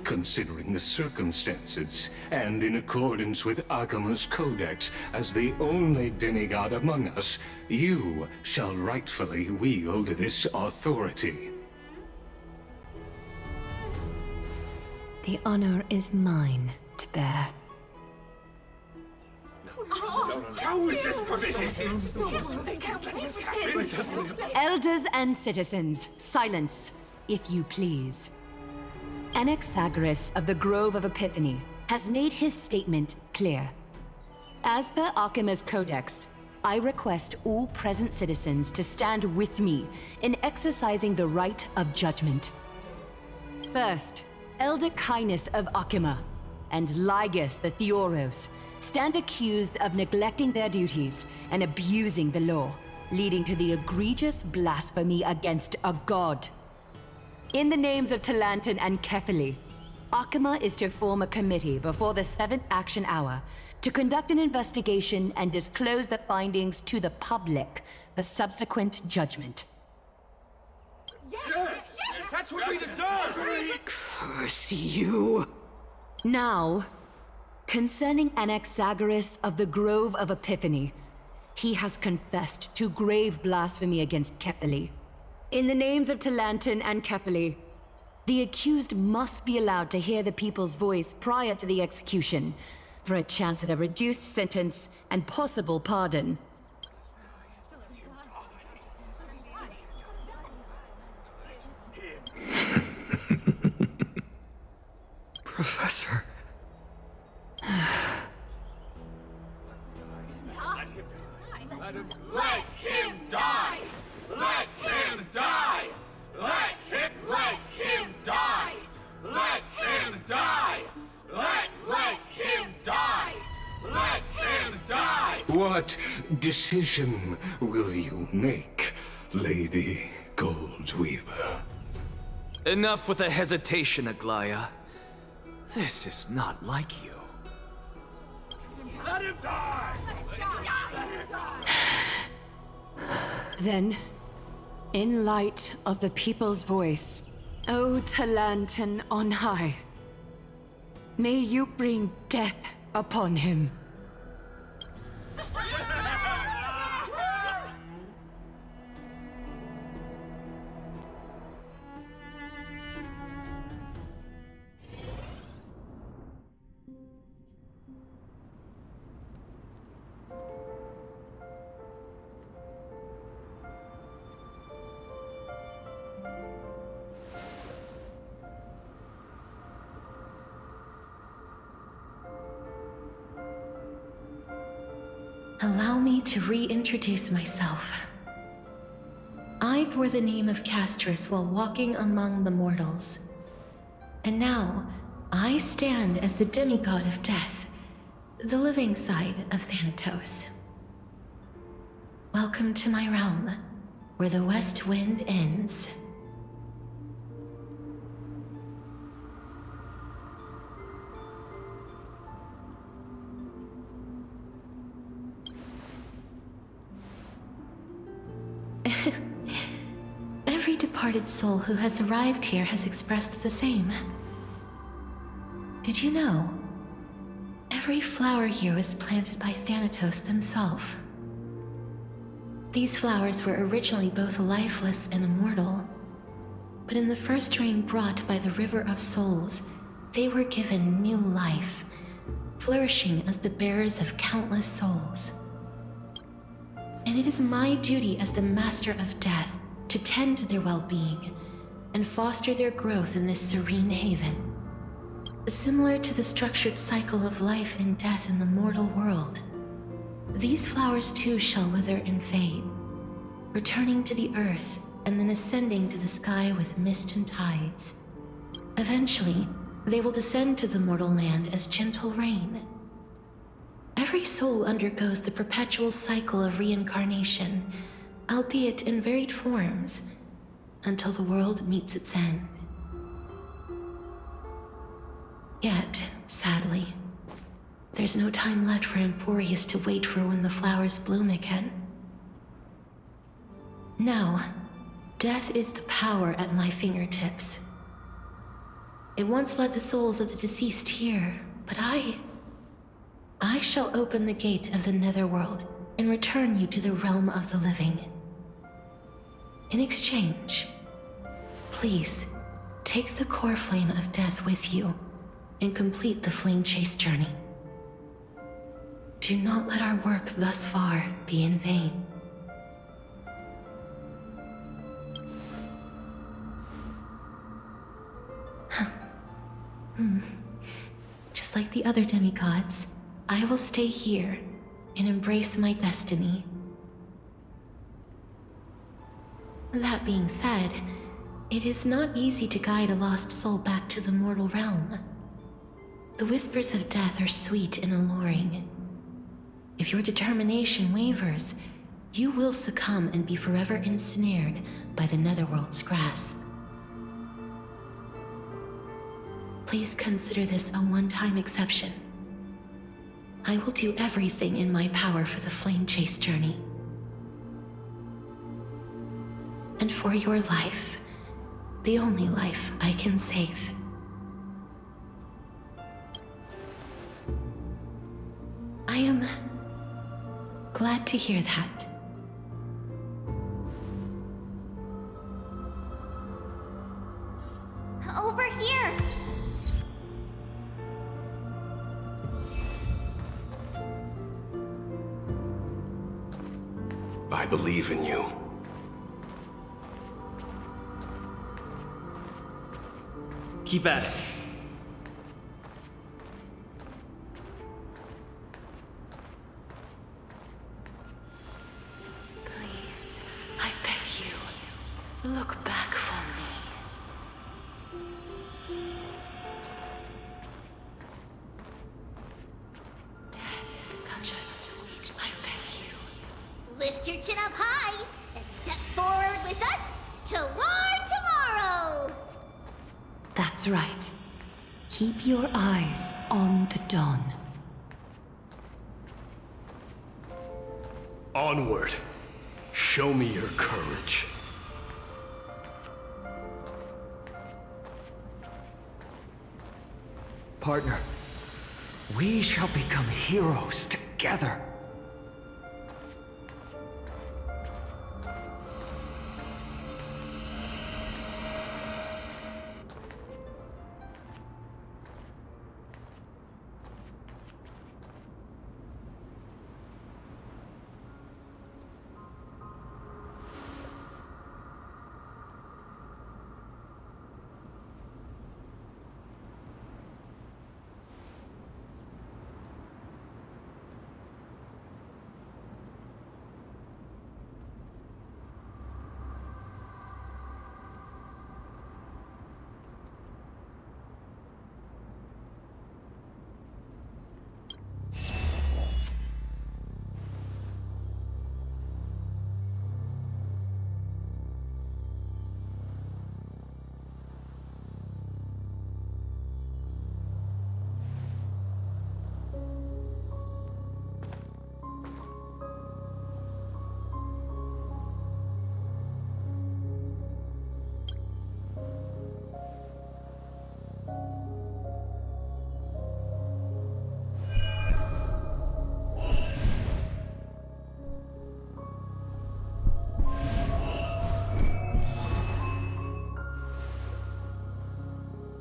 considering the circumstances, and in accordance with Akima's codex, as the only demigod among us, you shall rightfully wield this authority. The honor is mine to bear. How is this permitted? Elders and citizens, silence, if you please. Anaxagoras of the Grove of Epiphany has made his statement clear. As per Akima's codex, I request all present citizens to stand with me in exercising the right of judgment. First, Elder Kindness of Akima and Ligus the Theoros stand accused of neglecting their duties and abusing the law, leading to the egregious blasphemy against a god. In the names of Talantan and Kefili, Akima is to form a committee before the 7th action hour to conduct an investigation and disclose the findings to the public for subsequent judgment. Yes! That's what we deserve! Curse you! Now, concerning Anaxagoras of the Grove of Epiphany, he has confessed to grave blasphemy against Kefili. In the names of Talantan and Kefili, the accused must be allowed to hear the people's voice prior to the execution, for a chance at a reduced sentence and possible pardon. Professor. Let him die! Let him die! Let him die! Let him die! Let him die! Let him die! What decision will you make, Lady Goldweaver? Enough with the hesitation, Aglaya. This is not like you. Let him die! Then, in light of the people's voice, O Talantan on high, may you bring death upon him. Allow me to reintroduce myself. I bore the name of Castris while walking among the mortals. And now, I stand as the demigod of death, the living side of Thanatos. Welcome to my realm, where the west wind ends. Every departed soul who has arrived here has expressed the same. Did you know? Every flower here was planted by Thanatos themselves. These flowers were originally both lifeless and immortal, but in the first rain brought by the River of Souls, they were given new life, flourishing as the bearers of countless souls. And it is my duty as the Master of Death to tend to their well-being and foster their growth in this serene haven. Similar to the structured cycle of life and death in the mortal world, these flowers too shall wither and fade, returning to the earth and then ascending to the sky with mist and tides. Eventually, they will descend to the mortal land as gentle rain. Every soul undergoes the perpetual cycle of reincarnation, albeit in varied forms, until the world meets its end. Yet, sadly, there's no time left for Emphorius to wait for when the flowers bloom again. Now, death is the power at my fingertips. It once led the souls of the deceased here, but I shall open the gate of the Netherworld and return you to the realm of the living. In exchange, please, take the core flame of death with you and complete the flame chase journey. Do not let our work thus far be in vain. Just like the other demigods, I will stay here and embrace my destiny. That being said, it is not easy to guide a lost soul back to the mortal realm. The whispers of death are sweet and alluring. If your determination wavers, you will succumb and be forever ensnared by the Netherworld's grasp. Please consider this a one-time exception. I will do everything in my power for the flame chase journey. And for your life, the only life I can save. I am glad to hear that. Over here! I believe in you. Keep at it. Please, I beg you, look back for me. Death is such a sweet, I beg you. Lift your chin up high and step forward with us toward tomorrow! That's right. Keep your eyes on the dawn. Onward. Show me your courage. Partner, we shall become heroes together.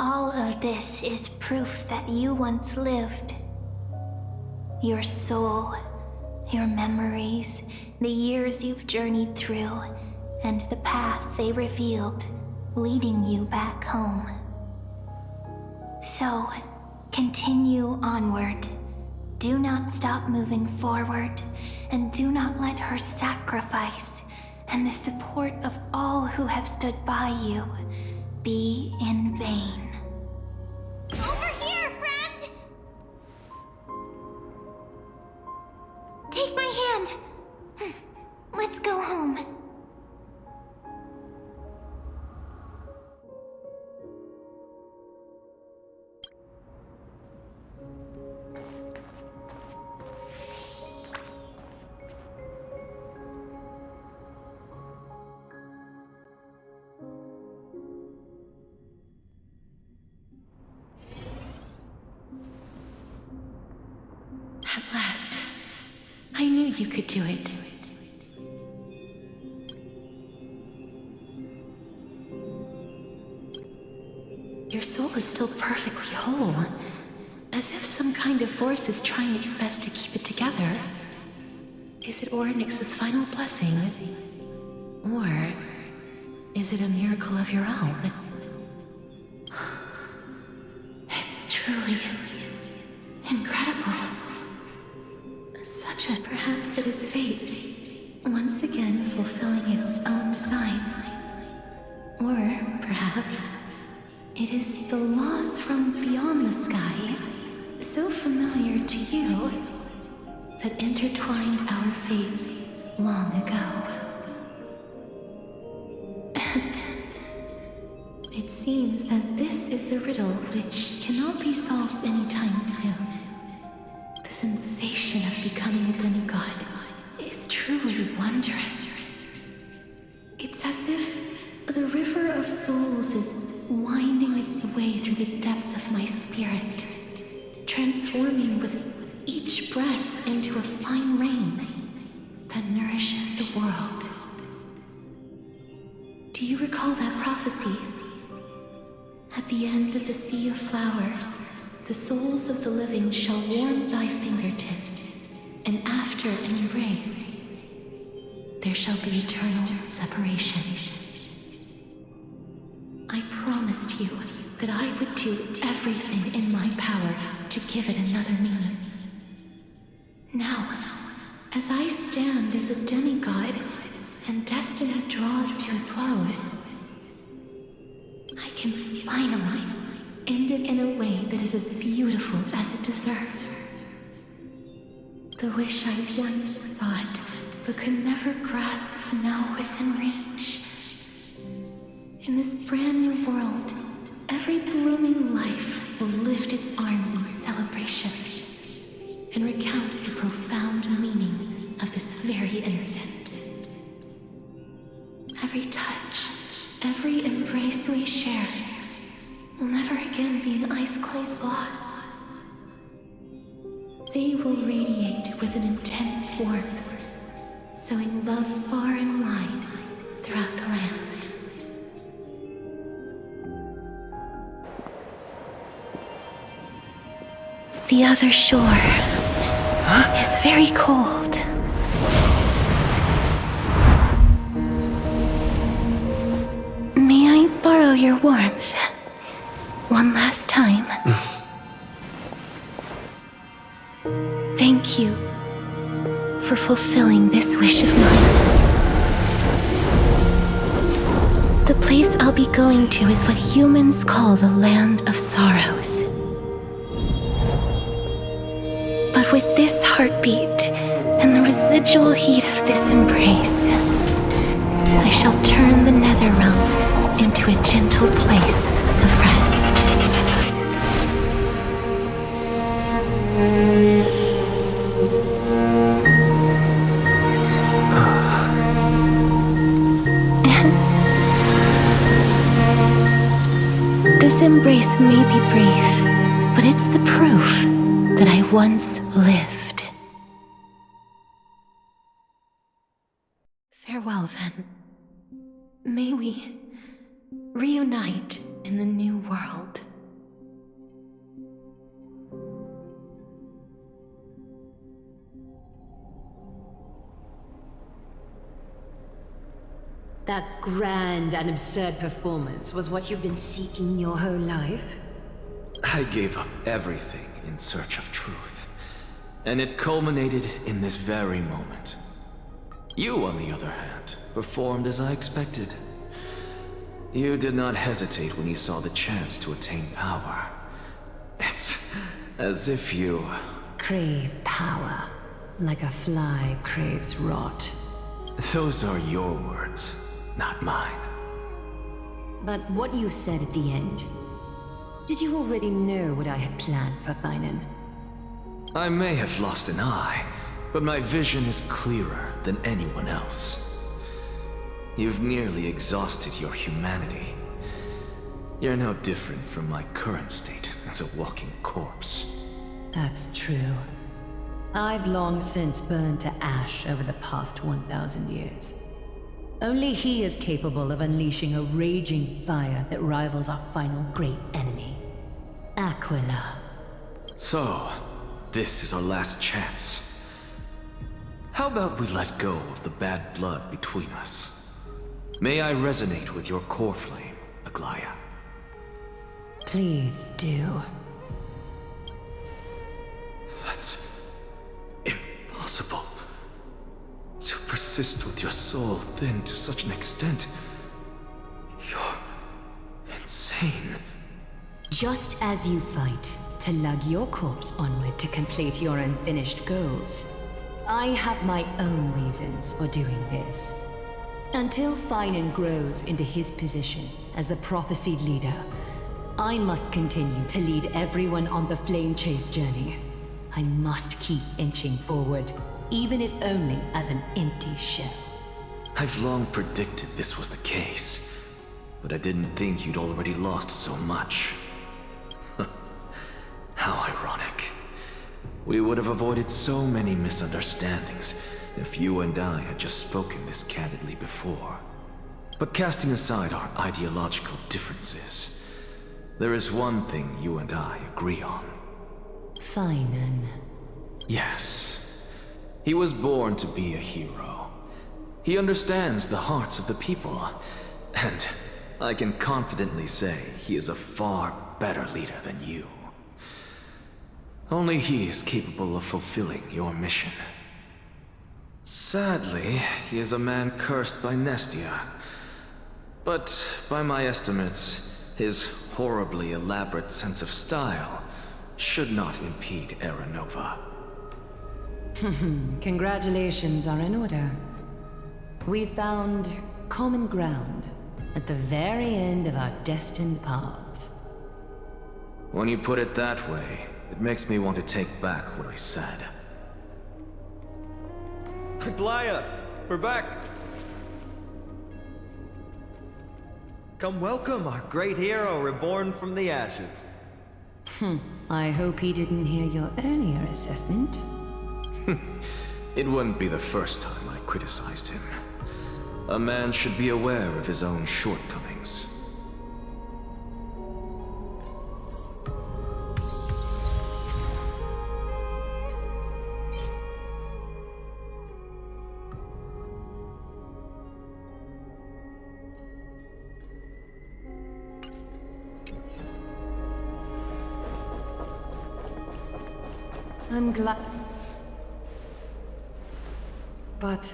All of this is proof that you once lived. Your soul, your memories, the years you've journeyed through, and the path they revealed, leading you back home. So, continue onward. Do not stop moving forward, and do not let her sacrifice and the support of all who have stood by you be in vain. Over here, friend! Take my hand. Let's go home. you could do it. Your soul is still perfectly whole, as if some kind of force is trying its best to keep it together. Is it Ornyx's final blessing? Or is it a miracle of your own? It's truly incredible. Such a... Perhaps it is fate, once again fulfilling its own design. Or perhaps it is the laws from beyond the sky, so familiar to you, that intertwined our fates long ago. It seems that this is the riddle which cannot be solved anytime soon. The sensation of becoming a demigod is truly wondrous. It's as if the river of souls is winding its way through the depths of my spirit, transforming with each breath into a fine rain that nourishes the world. Do you recall that prophecy? At the end of the sea of flowers, the souls of the living shall warm thy fingertips, and after an embrace, there shall be eternal separation. I promised you that I would do everything in my power to give it another meaning. Now, as I stand as a demigod and destiny draws to a close, I can finally end it in a way that is as beautiful as it deserves. The wish I once sought, but could never grasp, is now within reach. In this brand new world, every blooming life will lift its arms in celebration and recount the profound meaning of this very instant. Every touch, every embrace we share will never again be an ice-cold loss. They will radiate with an intense warmth, sowing love far and wide throughout the land. The other shore is very cold. May I borrow your warmth one last time? Thank you for fulfilling this wish of mine. The place I'll be going to is what humans call the Land of Sorrows. But with this heartbeat and the residual heat of this embrace, I shall turn the nether realm into a gentle place of rest. This embrace may be brief, but it's the proof that I once lived. Farewell, then. May we reunite in the new world. That grand and absurd performance was what you've been seeking your whole life? I gave up everything in search of truth, and it culminated in this very moment. You, on the other hand, performed as I expected. You did not hesitate when you saw the chance to attain power. It's as if you... Crave power, like a fly craves rot. Those are your words, not mine. But what you said at the end, did you already know what I had planned for Thainan? I may have lost an eye, but my vision is clearer than anyone else. You've nearly exhausted your humanity. You're no different from my current state as a walking corpse. That's true. I've long since burned to ash over the past 1,000 years. Only he is capable of unleashing a raging fire that rivals our final great enemy, Aquila. So, this is our last chance. How about we let go of the bad blood between us? May I resonate with your core flame, Aglaya? Please do. That's impossible. To persist with your soul thinned to such an extent. You're insane. Just as you fight to lug your corpse onward to complete your unfinished goals, I have my own reasons for doing this. Until Finan grows into his position as the prophesied leader, I must continue to lead everyone on the flame chase journey. I must keep inching forward, even if only as an empty shell. I've long predicted this was the case, but I didn't think you'd already lost so much. How ironic. We would have avoided so many misunderstandings if you and I had just spoken this candidly before. But casting aside our ideological differences, there is one thing you and I agree on. Finan. Yes. He was born to be a hero. He understands the hearts of the people, and I can confidently say he is a far better leader than you. Only he is capable of fulfilling your mission. Sadly, he is a man cursed by Nestia. But by my estimates, his horribly elaborate sense of style should not impede Era Nova. Congratulations are in order. We found common ground at the very end of our destined paths. When you put it that way, it makes me want to take back what I said. Aglaya, we're back. Come welcome our great hero reborn from the ashes. I hope he didn't hear your earlier assessment. It wouldn't be the first time I criticized him. A man should be aware of his own shortcomings. I'm glad. But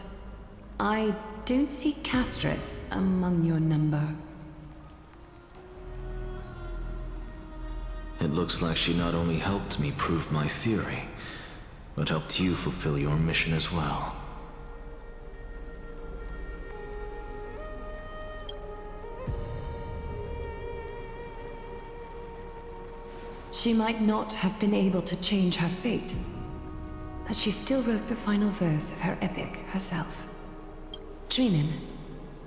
I don't see Castris among your number. It looks like she not only helped me prove my theory, but helped you fulfill your mission as well. She might not have been able to change her fate, but she still wrote the final verse of her epic herself. Trinan,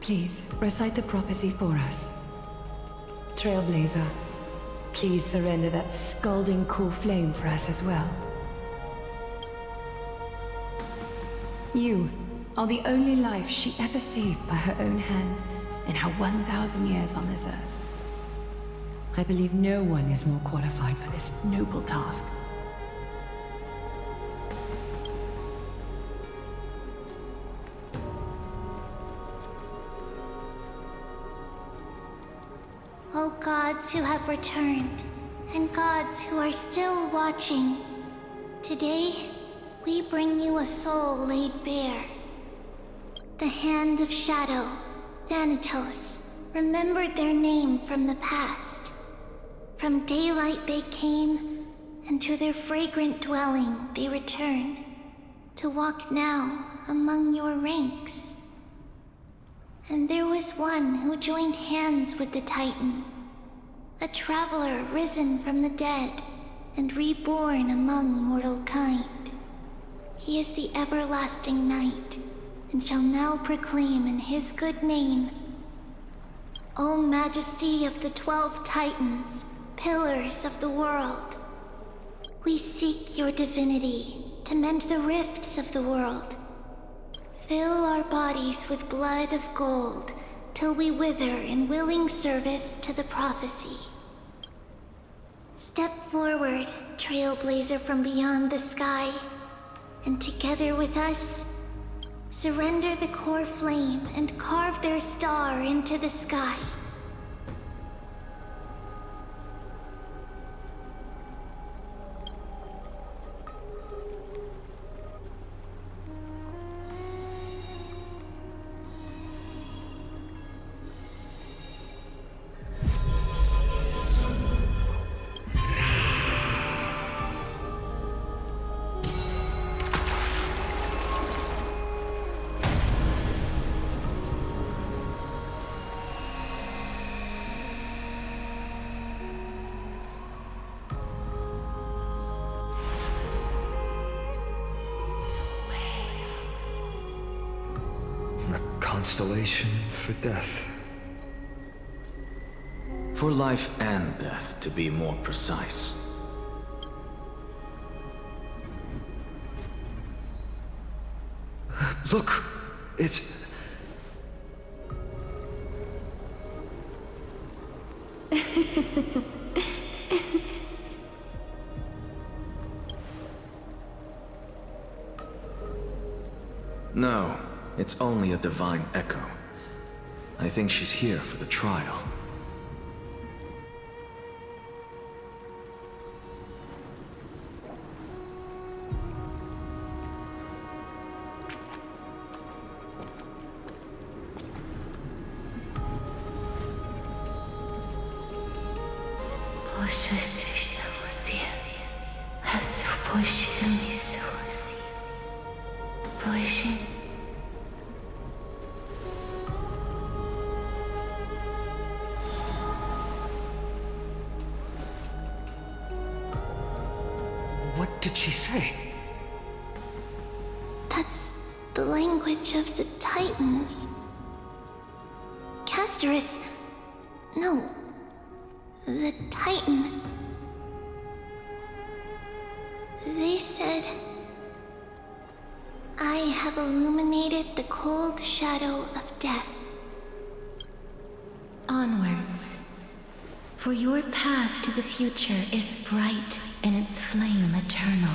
please recite the prophecy for us. Trailblazer, please surrender that scalding cool flame for us as well. You are the only life she ever saved by her own hand in her 1,000 years on this earth. I believe no one is more qualified for this noble task. O gods who have returned, and gods who are still watching, today we bring you a soul laid bare. The Hand of Shadow, Thanatos, remembered their name from the past. From daylight they came, and to their fragrant dwelling they return, to walk now among your ranks. And there was one who joined hands with the Titan, a traveler risen from the dead and reborn among mortal kind. He is the everlasting night, and shall now proclaim in his good name, O Majesty of the 12 Titans, pillars of the world, we seek your divinity to mend the rifts of the world. Fill our bodies with blood of gold, till we wither in willing service to the prophecy. Step forward, trailblazer from beyond the sky, and together with us, surrender the core flame and carve their star into the sky. Constellation for death. For life and death, to be more precise. Look! It's... No, it's only a divine echo. I think she's here for the trial. What did she say? That's the language of the Titans. Castorus... No. The Titan. They said... I have illuminated the cold shadow of death. Onwards. For your path to the future is bright and its flame eternal.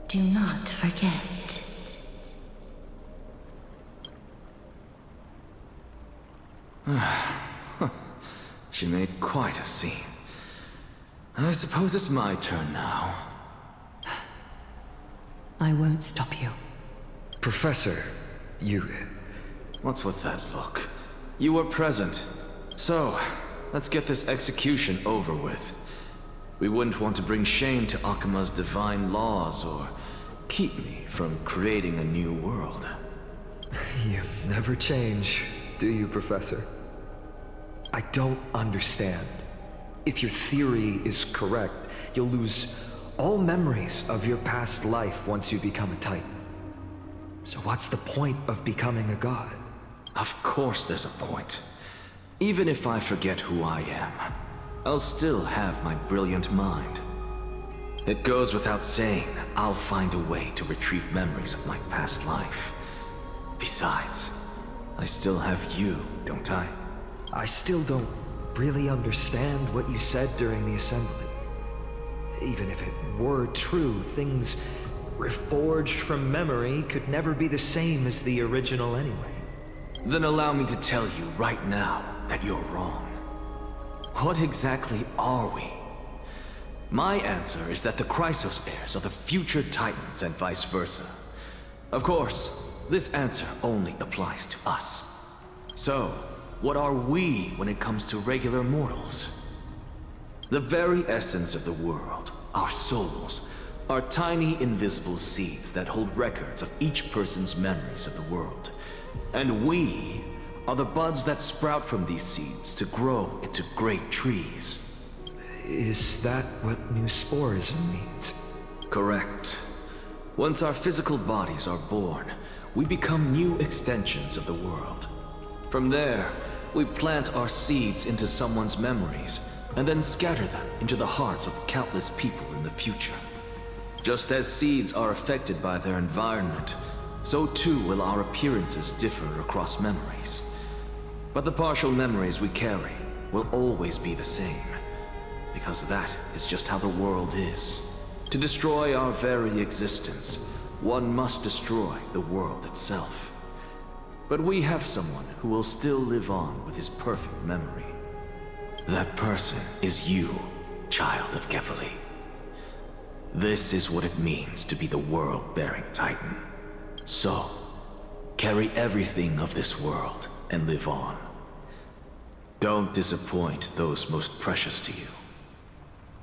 Do not forget. She made quite a scene. I suppose it's my turn now. I won't stop you. Professor, you... What's with that look? You were present. So, let's get this execution over with. We wouldn't want to bring shame to Akima's divine laws or keep me from creating a new world. You never change, do you, Professor? I don't understand. If your theory is correct, you'll lose all memories of your past life once you become a Titan. So what's the point of becoming a god? Of course there's a point. Even if I forget who I am, I'll still have my brilliant mind. It goes without saying, I'll find a way to retrieve memories of my past life. Besides, I still have you, don't I? I still don't really understand what you said during the assembly. Even if it were true, things reforged from memory could never be the same as the original anyway. Then allow me to tell you right now that you're wrong. What exactly are we? My answer is that the Chrysos heirs are the future Titans and vice versa. Of course, this answer only applies to us. So, what are we when it comes to regular mortals? The very essence of the world, our souls, are tiny invisible seeds that hold records of each person's memories of the world. And we are the buds that sprout from these seeds to grow into great trees. Is that what new sporism means? Correct. Once our physical bodies are born, we become new extensions of the world. From there, we plant our seeds into someone's memories, and then scatter them into the hearts of countless people in the future. Just as seeds are affected by their environment, so too will our appearances differ across memories. But the partial memories we carry will always be the same, because that is just how the world is. To destroy our very existence, one must destroy the world itself. But we have someone who will still live on with his perfect memory. That person is you, child of Kefali. This is what it means to be the world-bearing Titan. So, carry everything of this world and live on. Don't disappoint those most precious to you.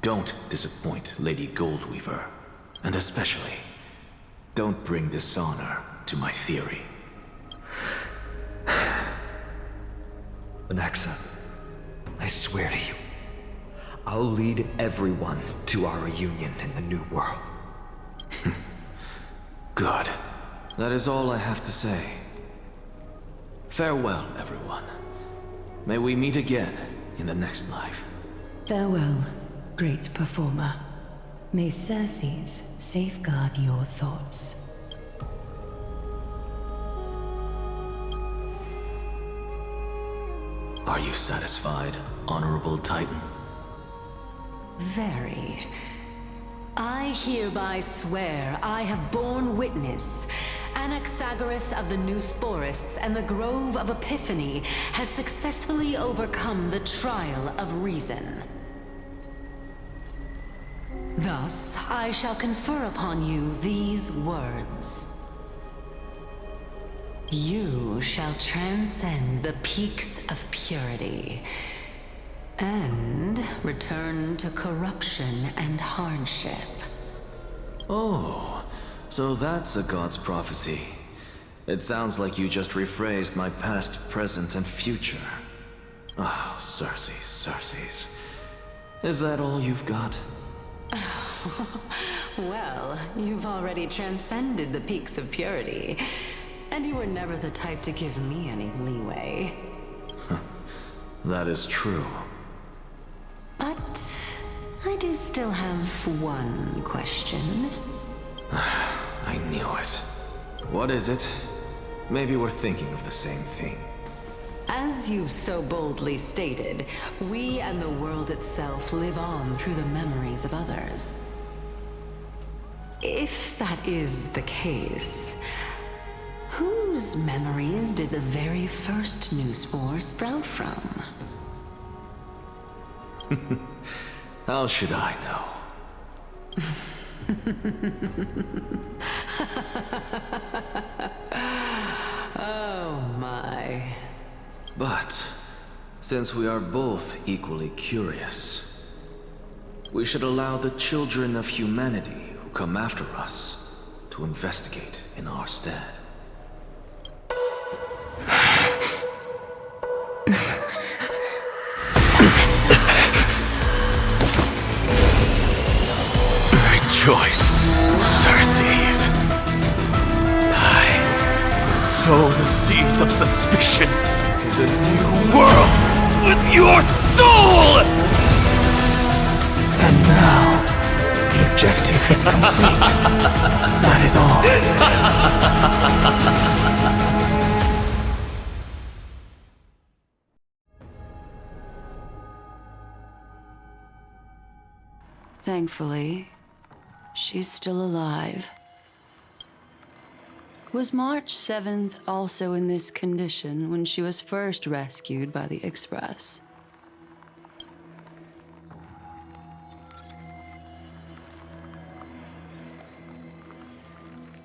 Don't disappoint Lady Goldweaver, and especially, don't bring dishonor to my theory. Anaxa, I swear to you, I'll lead everyone to our reunion in the New World. Good. That is all I have to say. Farewell, everyone. May we meet again in the next life. Farewell, great performer. May Circes safeguard your thoughts. Are you satisfied, Honorable Titan? Very. I hereby swear I have borne witness. Anaxagoras of the New Sporists and the Grove of Epiphany has successfully overcome the trial of reason. Thus, I shall confer upon you these words. You shall transcend the peaks of purity and return to corruption and hardship. Oh, so that's a god's prophecy. It sounds like you just rephrased my past, present, and future. Oh, Circes. Is that all you've got? Well, you've already transcended the peaks of purity, and you were never the type to give me any leeway. That is true. But I do still have one question. I knew it. What is it? Maybe we're thinking of the same thing. As you've so boldly stated, we and the world itself live on through the memories of others. If that is the case, whose memories did the very first new spore sprout from? How should I know? Oh my. But, since we are both equally curious, we should allow the children of humanity who come after us to investigate in our stead. Rejoice, Circes. I sow the seeds of suspicion in the new world with your soul! And now, the objective is complete. That is all. Thankfully, she's still alive. Was March 7th also in this condition when she was first rescued by the Express?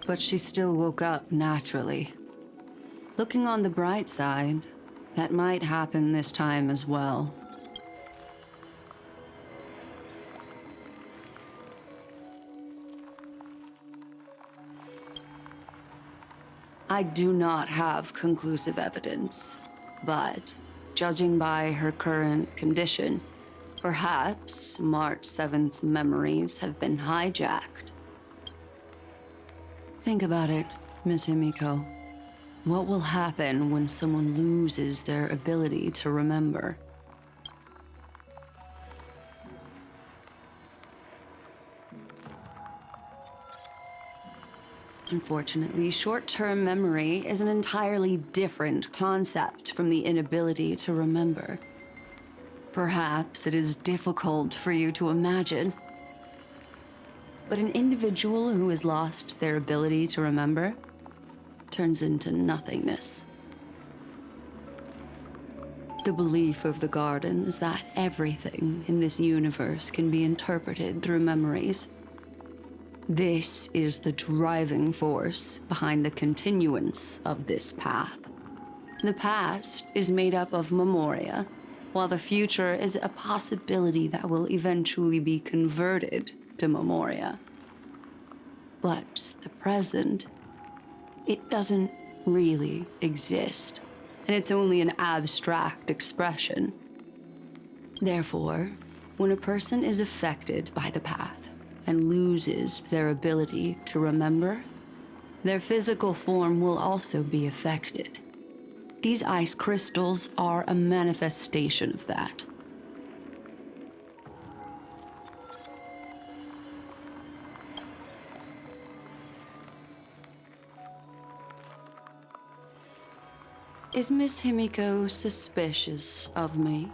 But she still woke up naturally. Looking on the bright side, that might happen this time as well. I do not have conclusive evidence, but judging by her current condition, perhaps March 7th's memories have been hijacked. Think about it, Miss Himiko. What will happen when someone loses their ability to remember? Unfortunately, short-term memory is an entirely different concept from the inability to remember. Perhaps it is difficult for you to imagine, but an individual who has lost their ability to remember turns into nothingness. The belief of the Garden is that everything in this universe can be interpreted through memories. This is the driving force behind the continuance of this path. The past is made up of memoria, while the future is a possibility that will eventually be converted to memoria. But the present, it doesn't really exist, and it's only an abstract expression. Therefore, when a person is affected by the path and loses their ability to remember, their physical form will also be affected. These ice crystals are a manifestation of that. Is Miss Himiko suspicious of me?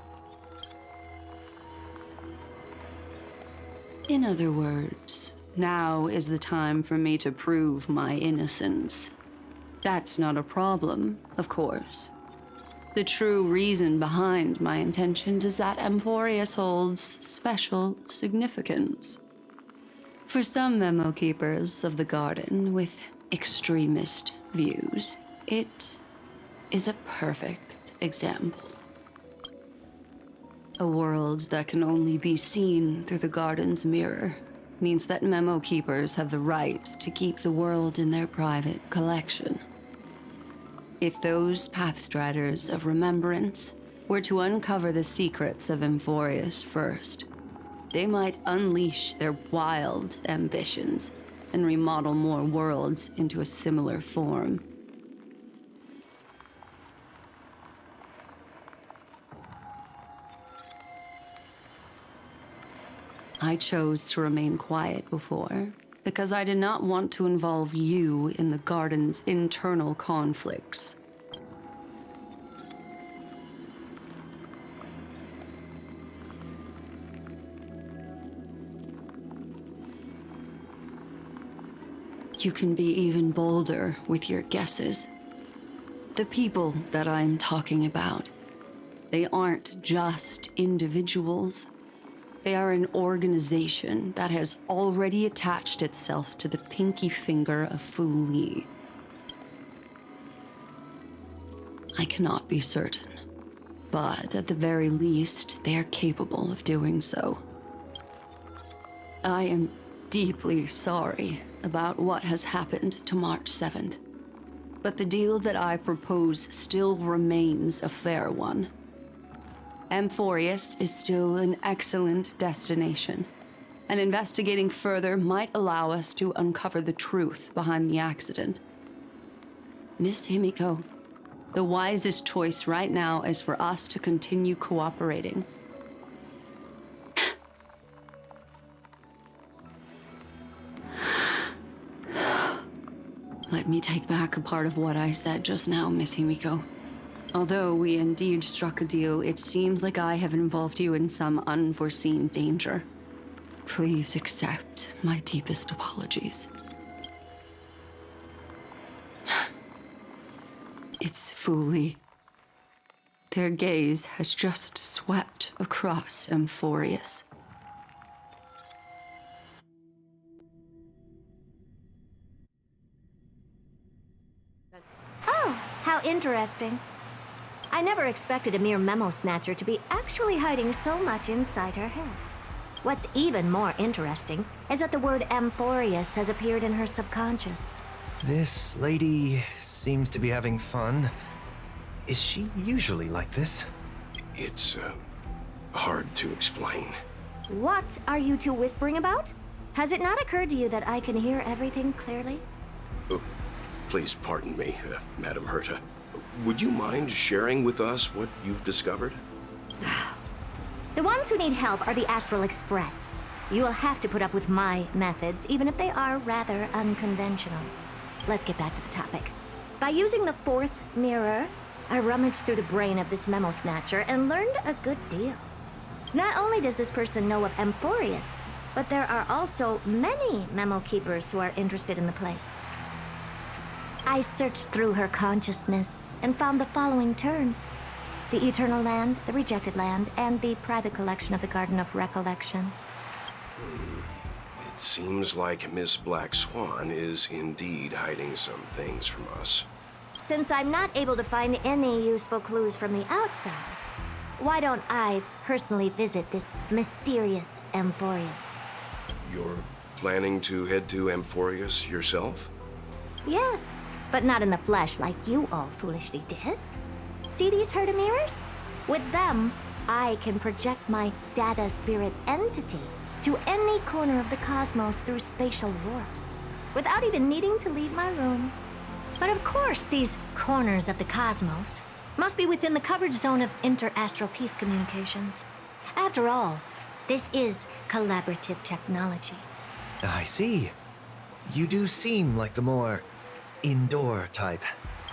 In other words, now is the time for me to prove my innocence. That's not a problem, of course. The true reason behind my intentions is that Amphorius holds special significance. For some memo keepers of the Garden with extremist views, it is a perfect example. A world that can only be seen through the Garden's mirror means that memo keepers have the right to keep the world in their private collection. If those Pathstriders of Remembrance were to uncover the secrets of Amphorius first, they might unleash their wild ambitions and remodel more worlds into a similar form. I chose to remain quiet before, because I did not want to involve you in the Garden's internal conflicts. You can be even bolder with your guesses. The people that I'm talking about, they aren't just individuals. They are an organization that has already attached itself to the pinky finger of Fu Li. I cannot be certain, but at the very least, they are capable of doing so. I am deeply sorry about what has happened to March 7th, but the deal that I propose still remains a fair one. Amphorius is still an excellent destination, and investigating further might allow us to uncover the truth behind the accident. Miss Himiko, the wisest choice right now is for us to continue cooperating. Let me take back a part of what I said just now, Miss Himiko. Although we indeed struck a deal, it seems like I have involved you in some unforeseen danger. Please accept my deepest apologies. It's Fu Li. Their gaze has just swept across Amphorius. Oh, how interesting. I never expected a mere memo snatcher to be actually hiding so much inside her head. What's even more interesting is that the word Amphorius has appeared in her subconscious. This lady seems to be having fun. Is she usually like this? It's hard to explain. What are you two whispering about? Has it not occurred to you that I can hear everything clearly? Please pardon me, Madam Herta. Would you mind sharing with us what you've discovered? The ones who need help are the Astral Express. You will have to put up with my methods, even if they are rather unconventional. Let's get back to the topic. By using the fourth mirror, I rummaged through the brain of this memo snatcher and learned a good deal. Not only does this person know of Amphorius, but there are also many memo keepers who are interested in the place. I searched through her consciousness and found the following terms: the Eternal Land, the Rejected Land, and the private collection of the Garden of Recollection. It seems like Miss Black Swan is indeed hiding some things from us. Since I'm not able to find any useful clues from the outside, why don't I personally visit this mysterious Amphorius? You're planning to head to Amphorius yourself? Yes, but not in the flesh like you all foolishly did. See these Herta mirrors? With them, I can project my data spirit entity to any corner of the cosmos through spatial warps, without even needing to leave my room. But of course, these corners of the cosmos must be within the coverage zone of inter-astral peace communications. After all, this is collaborative technology. I see. You do seem like the more indoor type.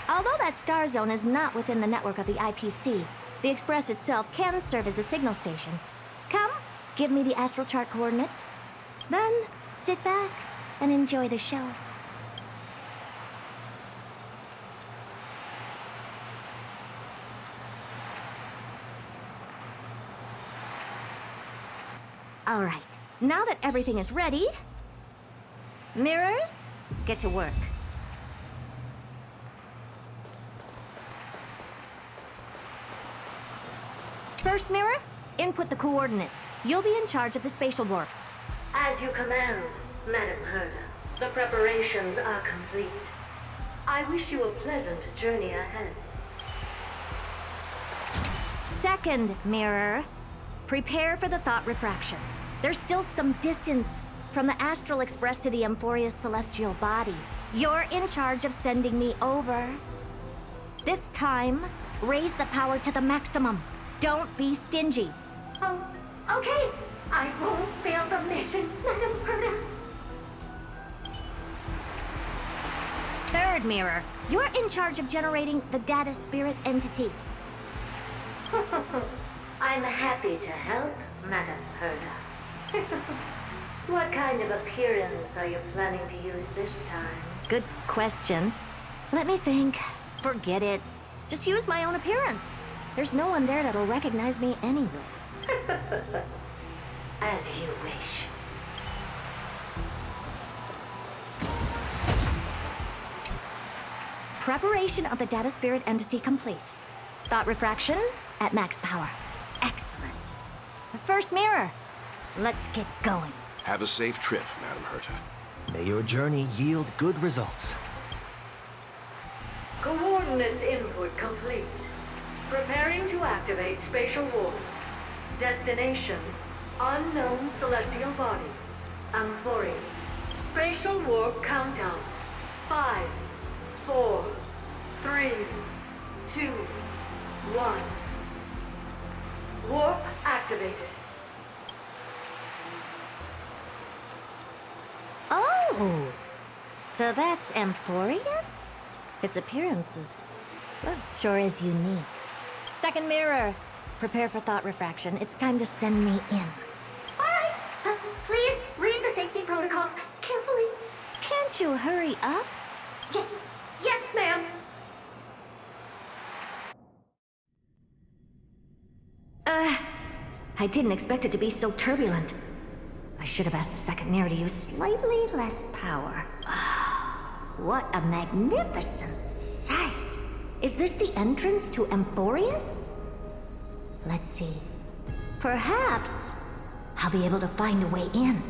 Although that star zone is not within the network of the IPC, the Express itself can serve as a signal station. Come, give me the astral chart coordinates. Then, sit back and enjoy the show. All right, now that everything is ready, mirrors, get to work. First mirror, input the coordinates. You'll be in charge of the spatial warp. As you command, Madam Herta. The preparations are complete. I wish you a pleasant journey ahead. Second mirror, prepare for the thought refraction. There's still some distance from the Astral Express to the Amphorius celestial body. You're in charge of sending me over. This time, raise the power to the maximum. Don't be stingy. Oh, okay. I won't fail the mission, Madam Herta. Third mirror, you're in charge of generating the data spirit entity. I'm happy to help, Madam Herta. What kind of appearance are you planning to use this time? Good question. Let me think. Forget it. Just use my own appearance. There's no one there that'll recognize me anyway. As you wish. Preparation of the data spirit entity complete. Thought refraction at max power. Excellent. The first mirror. Let's get going. Have a safe trip, Madam Herta. May your journey yield good results. Coordinates input complete. Preparing to activate spatial warp. Destination, unknown celestial body. Amphorius. Spatial warp countdown. 5, 4, 3, 2, 1. Warp activated. Oh! So that's Amphorius? Its appearance is, well, sure is unique. Second mirror. Prepare for thought refraction. It's time to send me in. All right. Please read the safety protocols carefully. Can't you hurry up? Yes, ma'am. I didn't expect it to be so turbulent. I should have asked the second mirror to use slightly less power. What a magnificent sight! Is this the entrance to Amphorius? Let's see. Perhaps I'll be able to find a way in.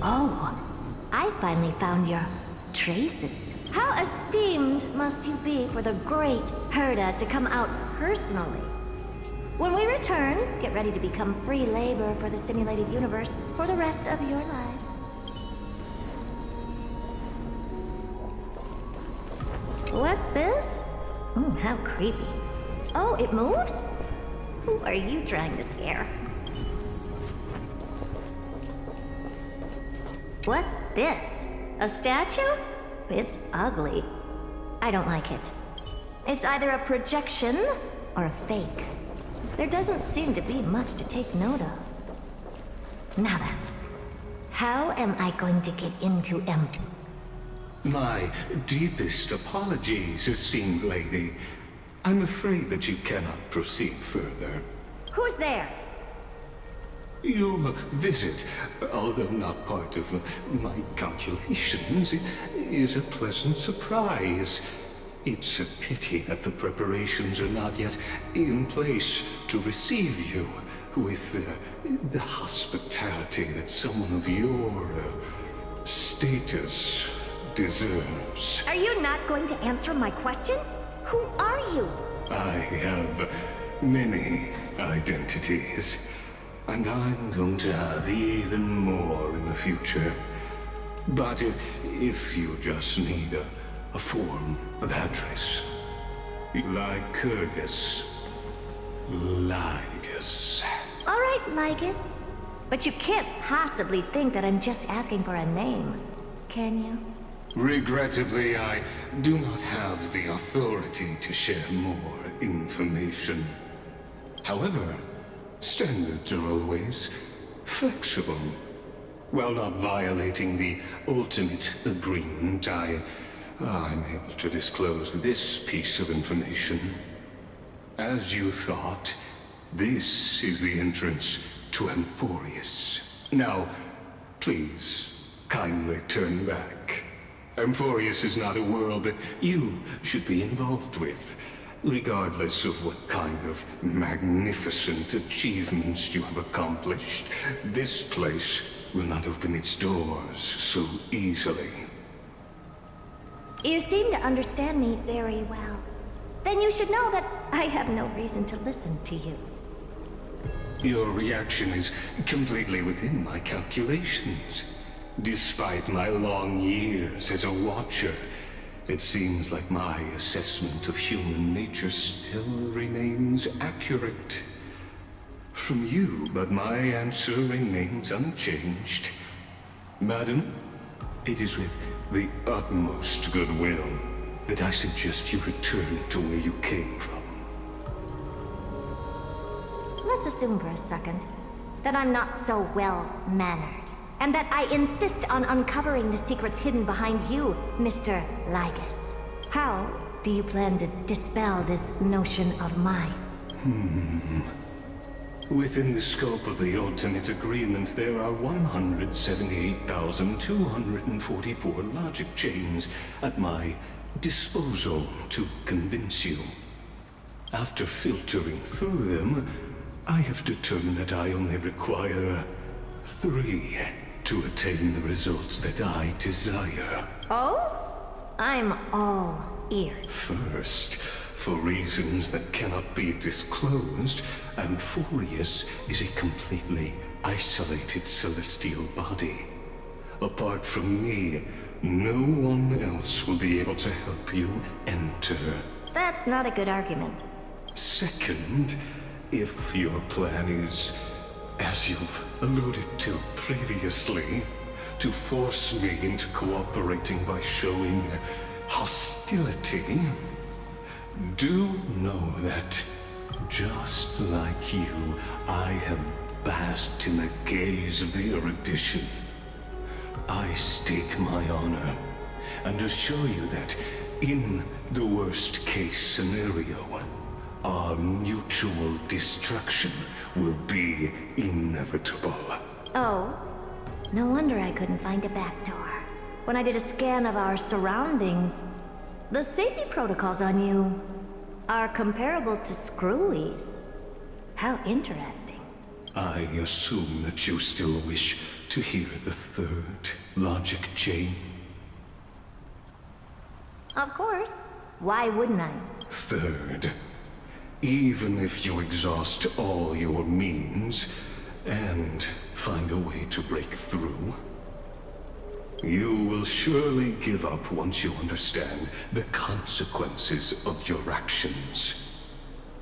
Oh, I finally found your traces. How esteemed must you be for the great Herta to come out personally When we return, get ready to become free labor for the simulated universe for the rest of your lives. What's this? How creepy. Oh, it moves? Who are you trying to scare? What's this? A statue? It's ugly. I don't like it. It's either a projection or a fake. There doesn't seem to be much to take note of. Now then, how am I going to get into My deepest apologies, esteemed lady. I'm afraid that you cannot proceed further. Who's there? Your visit, although not part of my calculations, is a pleasant surprise. It's a pity that the preparations are not yet in place to receive you with the hospitality that someone of your status deserves. Are you not going to answer my question? Who are you? I have many identities, and I'm going to have even more in the future. But if you just need a form of address, Lycurgus. Lygus. All right, Lygus. But you can't possibly think that I'm just asking for a name, can you? Regrettably, I do not have the authority to share more information. However, standards are always flexible. While not violating the ultimate agreement, I'm able to disclose this piece of information. As you thought, this is the entrance to Amphorius. Now, please, kindly turn back. Amphorius is not a world that you should be involved with, regardless of what kind of magnificent achievements you have accomplished. This place will not open its doors so easily. You seem to understand me very well. Then you should know that I have no reason to listen to you. Your reaction is completely within my calculations. Despite my long years as a Watcher, it seems like my assessment of human nature still remains accurate. From you, but my answer remains unchanged. Madam, it is with the utmost goodwill that I suggest you return to where you came from. Let's assume for a second that I'm not so well-mannered, and that I insist on uncovering the secrets hidden behind you, Mr. Lygus. How do you plan to dispel this notion of mine? Within the scope of the ultimate agreement, there are 178,244 logic chains at my disposal to convince you. After filtering through them, I have determined that I only require 3 to attain the results that I desire. Oh? I'm all ears. First, for reasons that cannot be disclosed, Amphorius is a completely isolated celestial body. Apart from me, no one else will be able to help you enter. That's not a good argument. Second, if your plan is, as you've alluded to previously, to force me into cooperating by showing hostility, do know that, just like you, I have basked in the gaze of the erudition. I stake my honor and assure you that, in the worst-case scenario, our mutual destruction will be inevitable. Oh, no wonder I couldn't find a back door. When I did a scan of our surroundings, the safety protocols on you are comparable to Screwy's. How interesting. I assume that you still wish to hear the third logic chain. Of course. Why wouldn't I? Third, even if you exhaust all your means and find a way to break through. You will surely give up once you understand the consequences of your actions.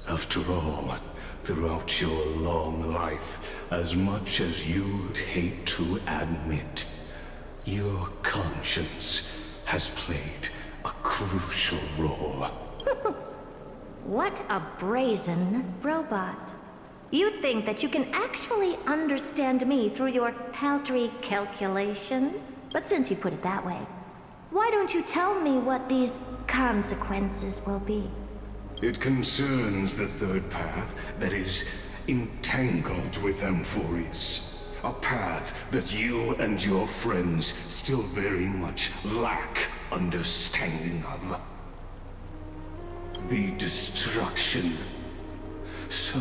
After all, throughout your long life, as much as you'd hate to admit, your conscience has played a crucial role. What a brazen robot. You think that you can actually understand me through your paltry calculations? But since you put it that way, why don't you tell me what these consequences will be? It concerns the third path that is entangled with Amphorius. A path that you and your friends still very much lack understanding of. The destruction. So,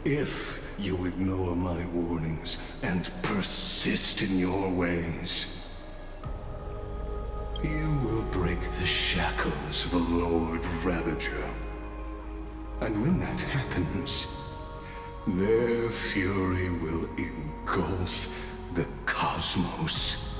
if you ignore my warnings and persist in your ways, you will break the shackles of a Lord Ravager. And when that happens, their fury will engulf the cosmos.